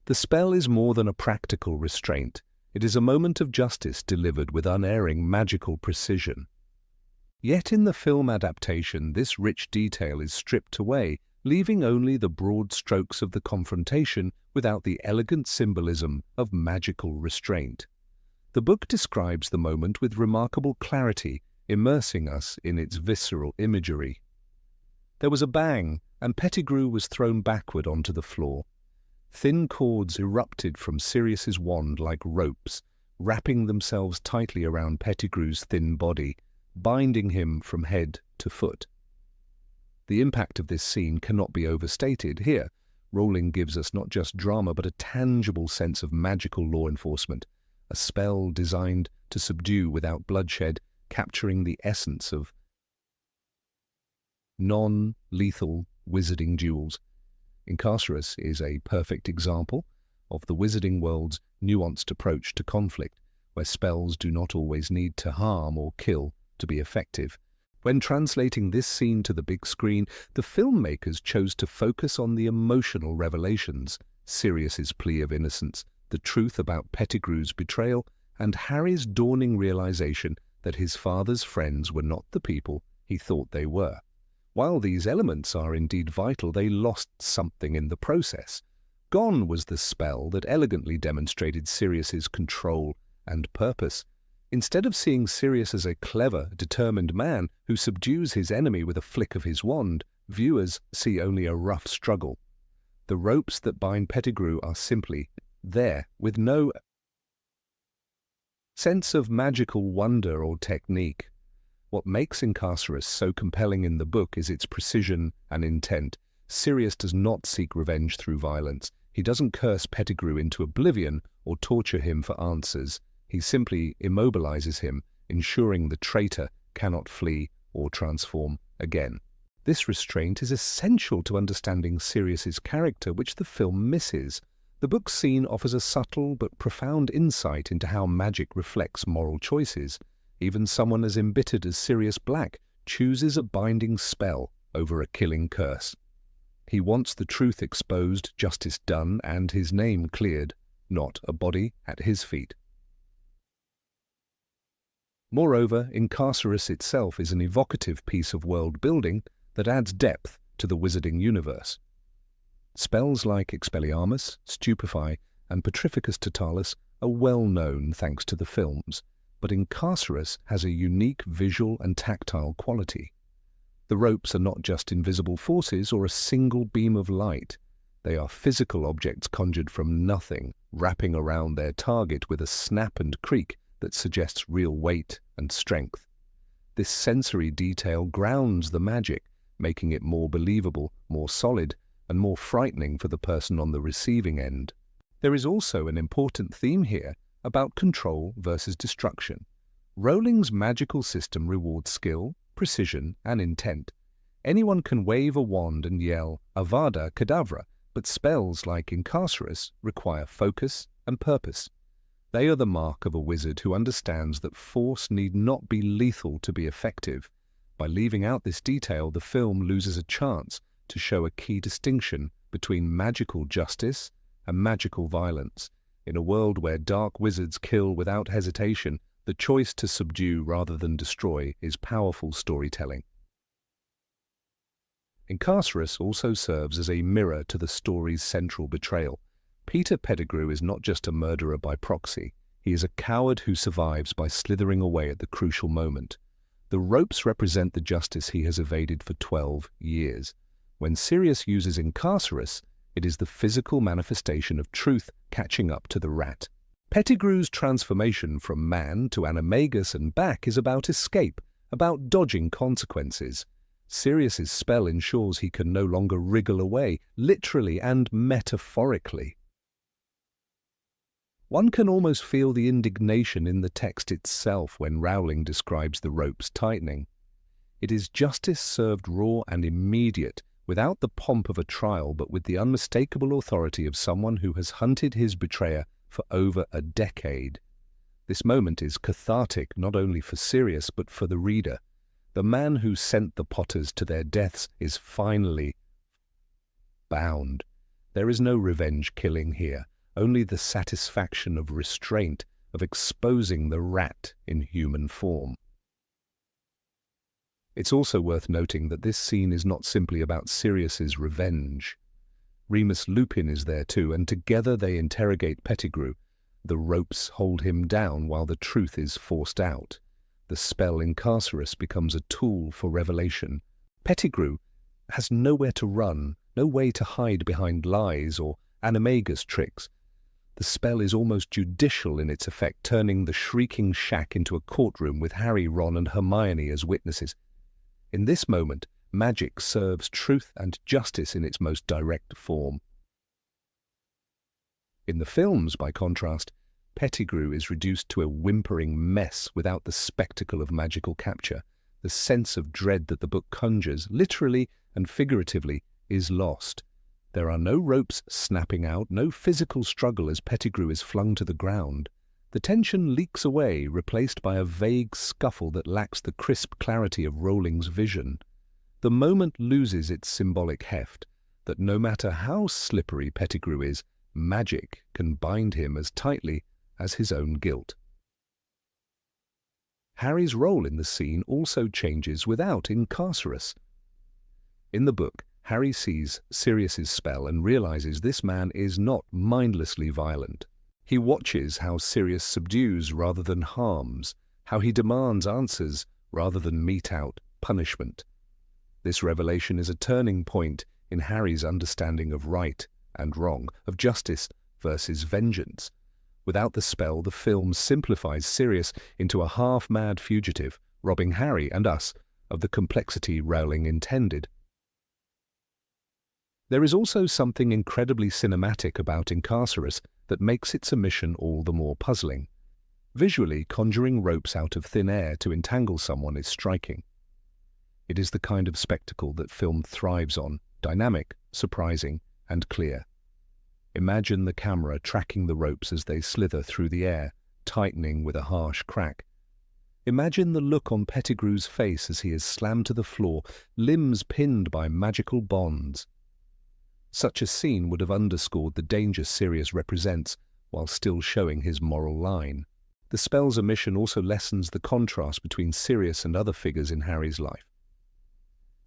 The spell is more than a practical restraint. It is a moment of justice delivered with unerring magical precision. Yet in the film adaptation, this rich detail is stripped away, leaving only the broad strokes of the confrontation without the elegant symbolism of magical restraint. The book describes the moment with remarkable clarity, immersing us in its visceral imagery. There was a bang, and Pettigrew was thrown backward onto the floor. Thin cords erupted from Sirius's wand like ropes, wrapping themselves tightly around Pettigrew's thin body, binding him from head to foot. The impact of this scene cannot be overstated. Here, Rowling gives us not just drama but a tangible sense of magical law enforcement, a spell designed to subdue without bloodshed, capturing the essence of non-lethal wizarding duels. Incarcerus is a perfect example of the wizarding world's nuanced approach to conflict, where spells do not always need to harm or kill to be effective. When translating this scene to the big screen, the filmmakers chose to focus on the emotional revelations, Sirius's plea of innocence, the truth about Pettigrew's betrayal, and Harry's dawning realization that his father's friends were not the people he thought they were. While these elements are indeed vital, they lost something in the process. Gone was the spell that elegantly demonstrated Sirius's control and purpose. Instead of seeing Sirius as a clever, determined man who subdues his enemy with a flick of his wand, viewers see only a rough struggle. The ropes that bind Pettigrew are simply there, with no sense of magical wonder or technique. What makes Incarcerus so compelling in the book is its precision and intent. Sirius does not seek revenge through violence. He doesn't curse Pettigrew into oblivion or torture him for answers. He simply immobilizes him, ensuring the traitor cannot flee or transform again. This restraint is essential to understanding Sirius's character, which the film misses. The book's scene offers a subtle but profound insight into how magic reflects moral choices. Even someone as embittered as Sirius Black chooses a binding spell over a killing curse. He wants the truth exposed, justice done, and his name cleared, not a body at his feet. Moreover, Incarcerus itself is an evocative piece of world-building that adds depth to the wizarding universe. Spells like Expelliarmus, Stupefy, and Petrificus Totalis are well known thanks to the films, but Incarcerus has a unique visual and tactile quality. The ropes are not just invisible forces or a single beam of light. They are physical objects conjured from nothing, wrapping around their target with a snap and creak that suggests real weight and strength. This sensory detail grounds the magic, making it more believable, more solid, and more frightening for the person on the receiving end. There is also an important theme here about control versus destruction. Rowling's magical system rewards skill, precision, and intent. Anyone can wave a wand and yell, Avada Kedavra, but spells like Incarcerus require focus and purpose. They are the mark of a wizard who understands that force need not be lethal to be effective. By leaving out this detail, the film loses a chance to show a key distinction between magical justice and magical violence. In a world where dark wizards kill without hesitation, the choice to subdue rather than destroy is powerful storytelling. Incarcerus also serves as a mirror to the story's central betrayal. Peter Pettigrew is not just a murderer by proxy. He is a coward who survives by slithering away at the crucial moment. The ropes represent the justice he has evaded for 12 years. When Sirius uses Incarcerus, it is the physical manifestation of truth catching up to the rat. Pettigrew's transformation from man to animagus and back is about escape, about dodging consequences. Sirius's spell ensures he can no longer wriggle away, literally and metaphorically. One can almost feel the indignation in the text itself when Rowling describes the ropes tightening. It is justice served raw and immediate, without the pomp of a trial but with the unmistakable authority of someone who has hunted his betrayer for over a decade. This moment is cathartic not only for Sirius but for the reader. The man who sent the Potters to their deaths is finally bound. There is no revenge killing here, only the satisfaction of restraint, of exposing the rat in human form. It's also worth noting that this scene is not simply about Sirius's revenge. Remus Lupin is there too, and together they interrogate Pettigrew. The ropes hold him down while the truth is forced out. the spell Incarcerus becomes a tool for revelation. Pettigrew has nowhere to run, no way to hide behind lies or animagus tricks. The spell is almost judicial in its effect, turning the shrieking shack into a courtroom with Harry, Ron, and Hermione as witnesses. In this moment, magic serves truth and justice in its most direct form. In the films, by contrast, Pettigrew is reduced to a whimpering mess without the spectacle of magical capture. The sense of dread that the book conjures, literally and figuratively, is lost. There are no ropes snapping out, no physical struggle as Pettigrew is flung to the ground. The tension leaks away, replaced by a vague scuffle that lacks the crisp clarity of Rowling's vision. The moment loses its symbolic heft, that no matter how slippery Pettigrew is, magic can bind him as tightly as his own guilt. Harry's role in the scene also changes without Incarcerus. In the book, Harry sees Sirius's spell and realizes this man is not mindlessly violent. He watches how Sirius subdues rather than harms, how he demands answers rather than mete out punishment. This revelation is a turning point in Harry's understanding of right and wrong, of justice versus vengeance. Without the spell, the film simplifies Sirius into a half-mad fugitive, robbing Harry and us of the complexity Rowling intended. There is also something incredibly cinematic about Incarcerus that makes its omission all the more puzzling. Visually, conjuring ropes out of thin air to entangle someone is striking. It is the kind of spectacle that film thrives on, dynamic, surprising, and clear. Imagine the camera tracking the ropes as they slither through the air, tightening with a harsh crack. Imagine the look on Pettigrew's face as he is slammed to the floor, limbs pinned by magical bonds. Such a scene would have underscored the danger Sirius represents while still showing his moral line. The spell's omission also lessens the contrast between Sirius and other figures in Harry's life.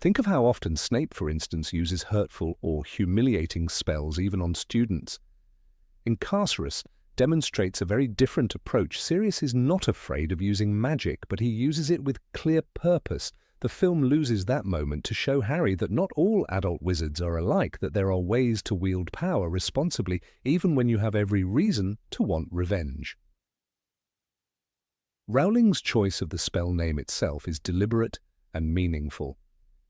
Think of how often Snape, for instance, uses hurtful or humiliating spells even on students. Incarcerus demonstrates a very different approach. Sirius is not afraid of using magic, but he uses it with clear purpose. The film loses that moment to show Harry that not all adult wizards are alike, that there are ways to wield power responsibly, even when you have every reason to want revenge. Rowling's choice of the spell name itself is deliberate and meaningful.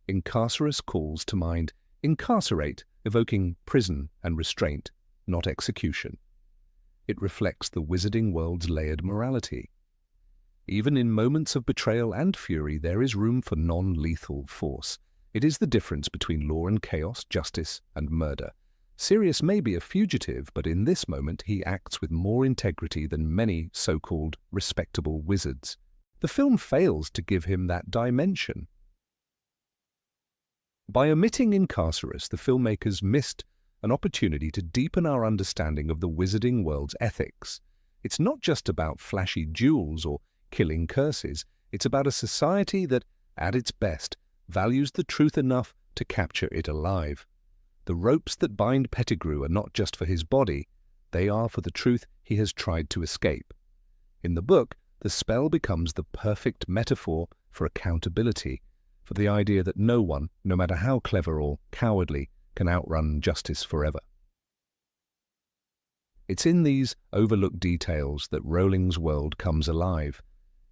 Incarcerus calls to mind incarcerate, evoking prison and restraint, not execution. It reflects the wizarding world's layered morality. Even in moments of betrayal and fury, there is room for non-lethal force. It is the difference between law and chaos, justice and murder. Sirius may be a fugitive, but in this moment he acts with more integrity than many so-called respectable wizards. The film fails to give him that dimension. By omitting Incarcerus, the filmmakers missed an opportunity to deepen our understanding of the wizarding world's ethics. It's not just about flashy jewels or killing curses. It's about a society that, at its best, values the truth enough to capture it alive. The ropes that bind Pettigrew are not just for his body, they are for the truth he has tried to escape. In the book, the spell becomes the perfect metaphor for accountability, for the idea that no one, no matter how clever or cowardly, can outrun justice forever. It's in these overlooked details that Rowling's world comes alive.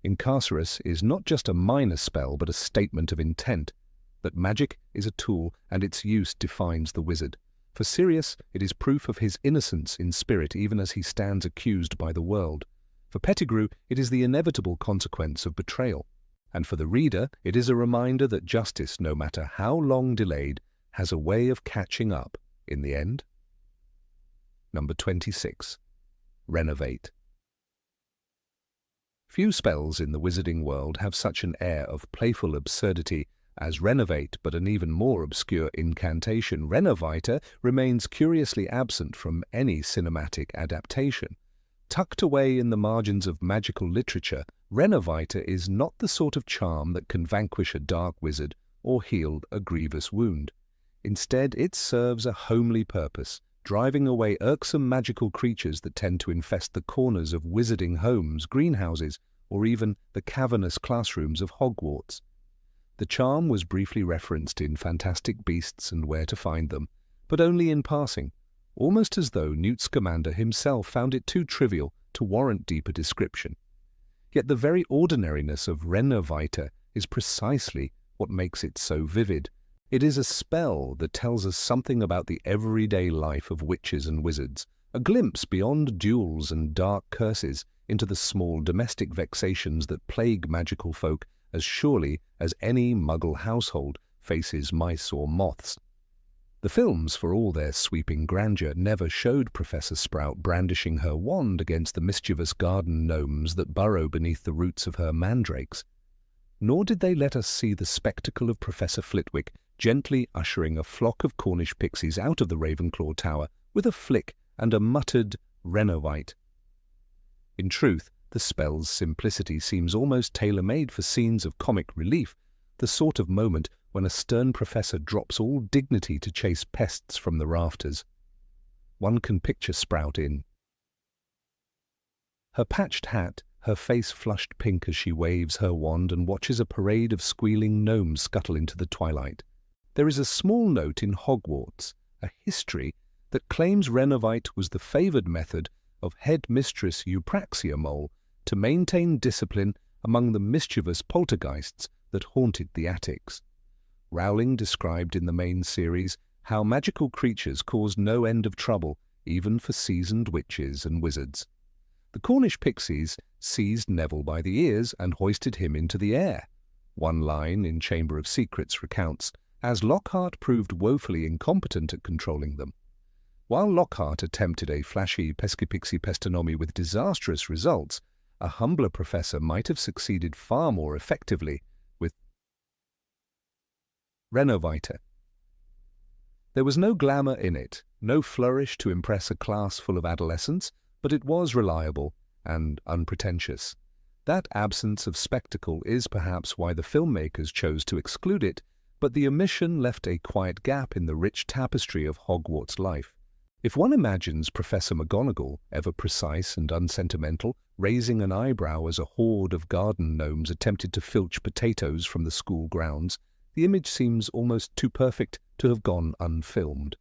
Incarcerus is not just a minor spell, but a statement of intent, that magic is a tool and its use defines the wizard. For Sirius, it is proof of his innocence in spirit, even as he stands accused by the world. For Pettigrew, it is the inevitable consequence of betrayal. And for the reader, it is a reminder that justice, no matter how long delayed, has a way of catching up in the end. Number 26. Renovate. Few spells in the wizarding world have such an air of playful absurdity as Renovate, but an even more obscure incantation, Renoviter, remains curiously absent from any cinematic adaptation. Tucked away in the margins of magical literature, Renoviter is not the sort of charm that can vanquish a dark wizard or heal a grievous wound. Instead, it serves a homely purpose, driving away irksome magical creatures that tend to infest the corners of wizarding homes, greenhouses, or even the cavernous classrooms of Hogwarts. The charm was briefly referenced in Fantastic Beasts and Where to Find Them, but only in passing, almost as though Newt Scamander himself found it too trivial to warrant deeper description. Yet the very ordinariness of Renovita is precisely what makes it so vivid. It is a spell that tells us something about the everyday life of witches and wizards, a glimpse beyond duels and dark curses into the small domestic vexations that plague magical folk as surely as any Muggle household faces mice or moths. The films, for all their sweeping grandeur, never showed Professor Sprout brandishing her wand against the mischievous garden gnomes that burrow beneath the roots of her mandrakes. Nor did they let us see the spectacle of Professor Flitwick gently ushering a flock of Cornish pixies out of the Ravenclaw Tower with a flick and a muttered Renovite. In truth, the spell's simplicity seems almost tailor-made for scenes of comic relief, the sort of moment when a stern professor drops all dignity to chase pests from the rafters. One can picture Sprout in her patched hat, her face flushed pink as she waves her wand and watches a parade of squealing gnomes scuttle into the twilight. There is a small note in Hogwarts, a history, that claims Renovite was the favoured method of head mistress Eupraxia Mole to maintain discipline among the mischievous poltergeists that haunted the attics. Rowling described in the main series how magical creatures caused no end of trouble, even for seasoned witches and wizards. The Cornish pixies seized Neville by the ears and hoisted him into the air. One line in Chamber of Secrets recounts, as Lockhart proved woefully incompetent at controlling them. While Lockhart attempted a flashy Peskipiksi Pesternomi with disastrous results, a humbler professor might have succeeded far more effectively with Renovita. There was no glamour in it, no flourish to impress a class full of adolescents, but it was reliable and unpretentious. That absence of spectacle is perhaps why the filmmakers chose to exclude it, but the omission left a quiet gap in the rich tapestry of Hogwarts life. If one imagines Professor McGonagall, ever precise and unsentimental, raising an eyebrow as a horde of garden gnomes attempted to filch potatoes from the school grounds, the image seems almost too perfect to have gone unfilmed.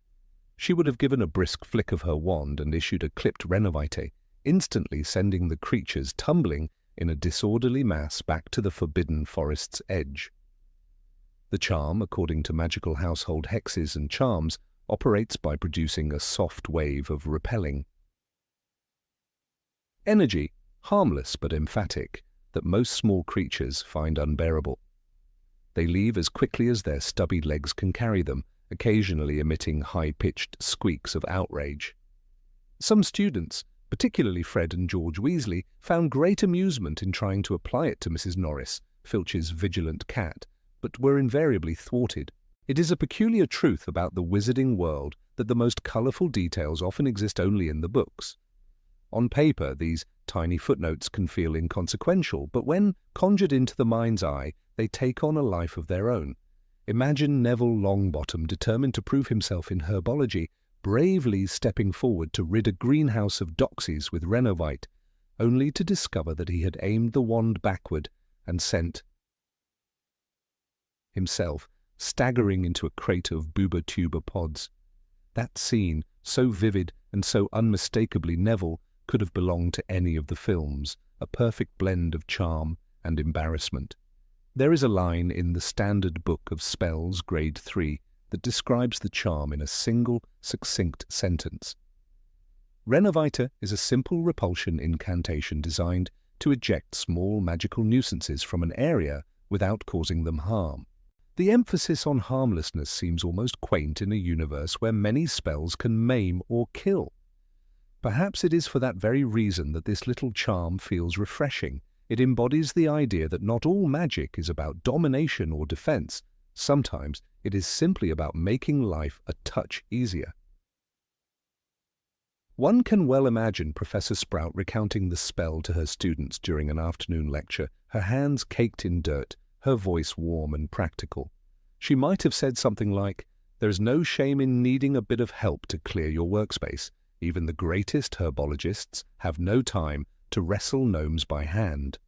She would have given a brisk flick of her wand and issued a clipped Renovite, instantly sending the creatures tumbling in a disorderly mass back to the forbidden forest's edge. The charm, according to magical household hexes and charms, operates by producing a soft wave of repelling energy, harmless but emphatic, that most small creatures find unbearable. They leave as quickly as their stubby legs can carry them, occasionally emitting high-pitched squeaks of outrage. Some students, particularly Fred and George Weasley, found great amusement in trying to apply it to Mrs. Norris, Filch's vigilant cat, but were invariably thwarted. It is a peculiar truth about the wizarding world that the most colourful details often exist only in the books. On paper, these tiny footnotes can feel inconsequential, but when conjured into the mind's eye, they take on a life of their own. Imagine Neville Longbottom, determined to prove himself in herbology, bravely stepping forward to rid a greenhouse of doxies with Renovite, only to discover that he had aimed the wand backward and sent himself staggering into a crate of booba-tuber pods. That scene, so vivid and so unmistakably Neville, could have belonged to any of the films, a perfect blend of charm and embarrassment. There is a line in the Standard Book of Spells, Grade 3, that describes the charm in a single, succinct sentence. Renovita is a simple repulsion incantation designed to eject small magical nuisances from an area without causing them harm. The emphasis on harmlessness seems almost quaint in a universe where many spells can maim or kill. Perhaps it is for that very reason that this little charm feels refreshing. It embodies the idea that not all magic is about domination or defense. Sometimes it is simply about making life a touch easier. One can well imagine Professor Sprout recounting the spell to her students during an afternoon lecture, her hands caked in dirt, her voice warm and practical. She might have said something like, "There is no shame in needing a bit of help to clear your workspace. Even the greatest herbologists have no time to wrestle gnomes by hand."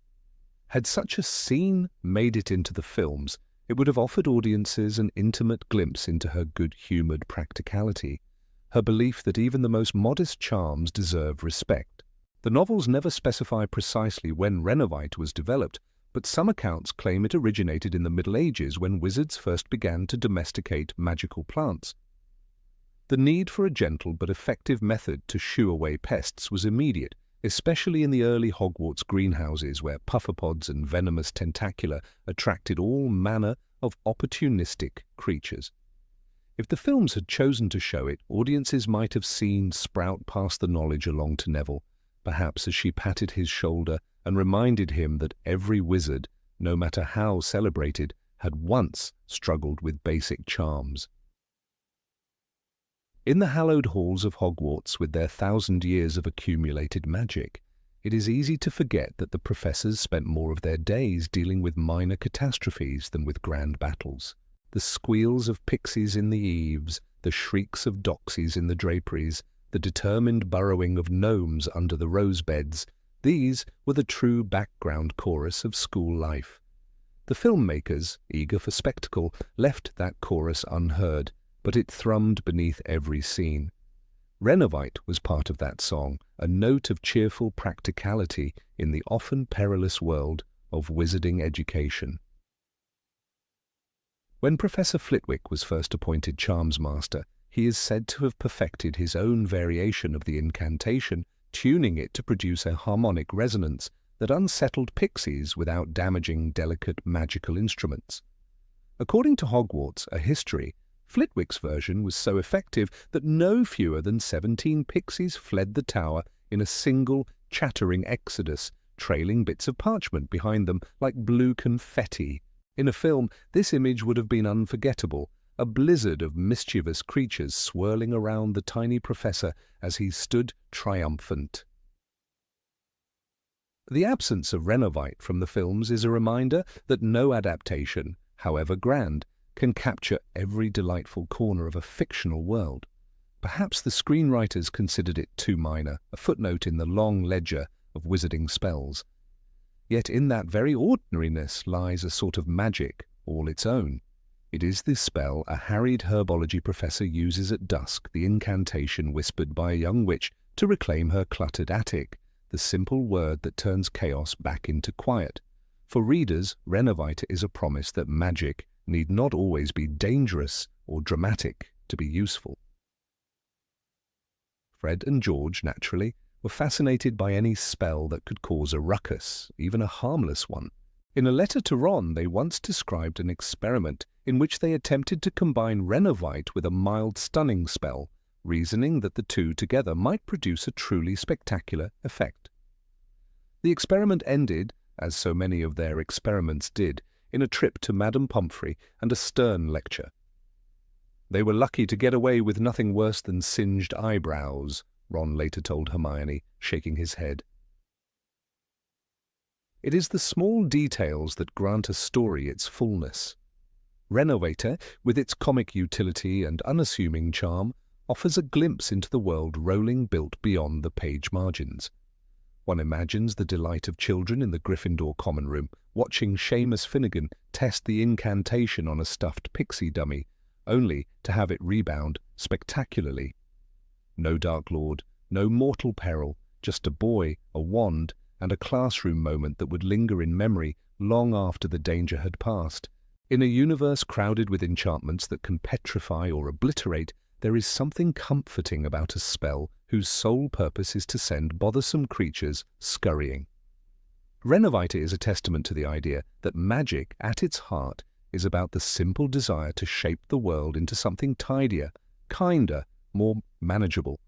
Had such a scene made it into the films, it would have offered audiences an intimate glimpse into her good-humoured practicality, her belief that even the most modest charms deserve respect. The novels never specify precisely when Renovite was developed, but some accounts claim it originated in the Middle Ages when wizards first began to domesticate magical plants. The need for a gentle but effective method to shoo away pests was immediate, especially in the early Hogwarts greenhouses where pufferpods and venomous tentacula attracted all manner of opportunistic creatures. If the films had chosen to show it, audiences might have seen Sprout pass the knowledge along to Neville, perhaps as she patted his shoulder and reminded him that every wizard, no matter how celebrated, had once struggled with basic charms. In the hallowed halls of Hogwarts, with their 1,000 years of accumulated magic, it is easy to forget that the professors spent more of their days dealing with minor catastrophes than with grand battles. The squeals of pixies in the eaves, the shrieks of doxies in the draperies, the determined burrowing of gnomes under the rose beds, these were the true background chorus of school life. The filmmakers, eager for spectacle, left that chorus unheard, but it thrummed beneath every scene. Renovite was part of that song, a note of cheerful practicality in the often perilous world of wizarding education. When Professor Flitwick was first appointed Charms Master, he is said to have perfected his own variation of the incantation, tuning it to produce a harmonic resonance that unsettled pixies without damaging delicate magical instruments. According to Hogwarts, a history, Flitwick's version was so effective that no fewer than 17 pixies fled the tower in a single, chattering exodus, trailing bits of parchment behind them like blue confetti. In a film, this image would have been unforgettable, a blizzard of mischievous creatures swirling around the tiny professor as he stood triumphant. The absence of Renovite from the films is a reminder that no adaptation, however grand, can capture every delightful corner of a fictional world. Perhaps the screenwriters considered it too minor, a footnote in the long ledger of wizarding spells. Yet in that very ordinariness lies a sort of magic all its own. It is the spell a harried herbology professor uses at dusk, the incantation whispered by a young witch to reclaim her cluttered attic, the simple word that turns chaos back into quiet. For readers, Renovite is a promise that magic need not always be dangerous or dramatic to be useful. Fred and George, naturally, were fascinated by any spell that could cause a ruckus, even a harmless one. In a letter to Ron, they once described an experiment in which they attempted to combine Renovite with a mild stunning spell, reasoning that the two together might produce a truly spectacular effect. The experiment ended, as so many of their experiments did, in a trip to Madame Pomfrey and a stern lecture. They were lucky to get away with nothing worse than singed eyebrows, Ron later told Hermione, shaking his head. It is the small details that grant a story its fullness. Renovator, with its comic utility and unassuming charm, offers a glimpse into the world rolling built beyond the page margins. One imagines the delight of children in the Gryffindor common room, watching Seamus Finnegan test the incantation on a stuffed pixie dummy, only to have it rebound spectacularly. No Dark Lord, no mortal peril, just a boy, a wand, and a classroom moment that would linger in memory long after the danger had passed. In a universe crowded with enchantments that can petrify or obliterate, there is something comforting about a spell whose sole purpose is to send bothersome creatures scurrying. Renovite is a testament to the idea that magic, at its heart, is about the simple desire to shape the world into something tidier, kinder, more manageable.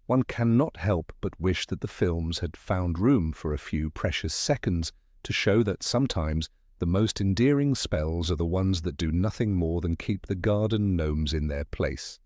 One cannot help but wish that the films had found room for a few precious seconds to show that sometimes the most endearing spells are the ones that do nothing more than keep the garden gnomes in their place.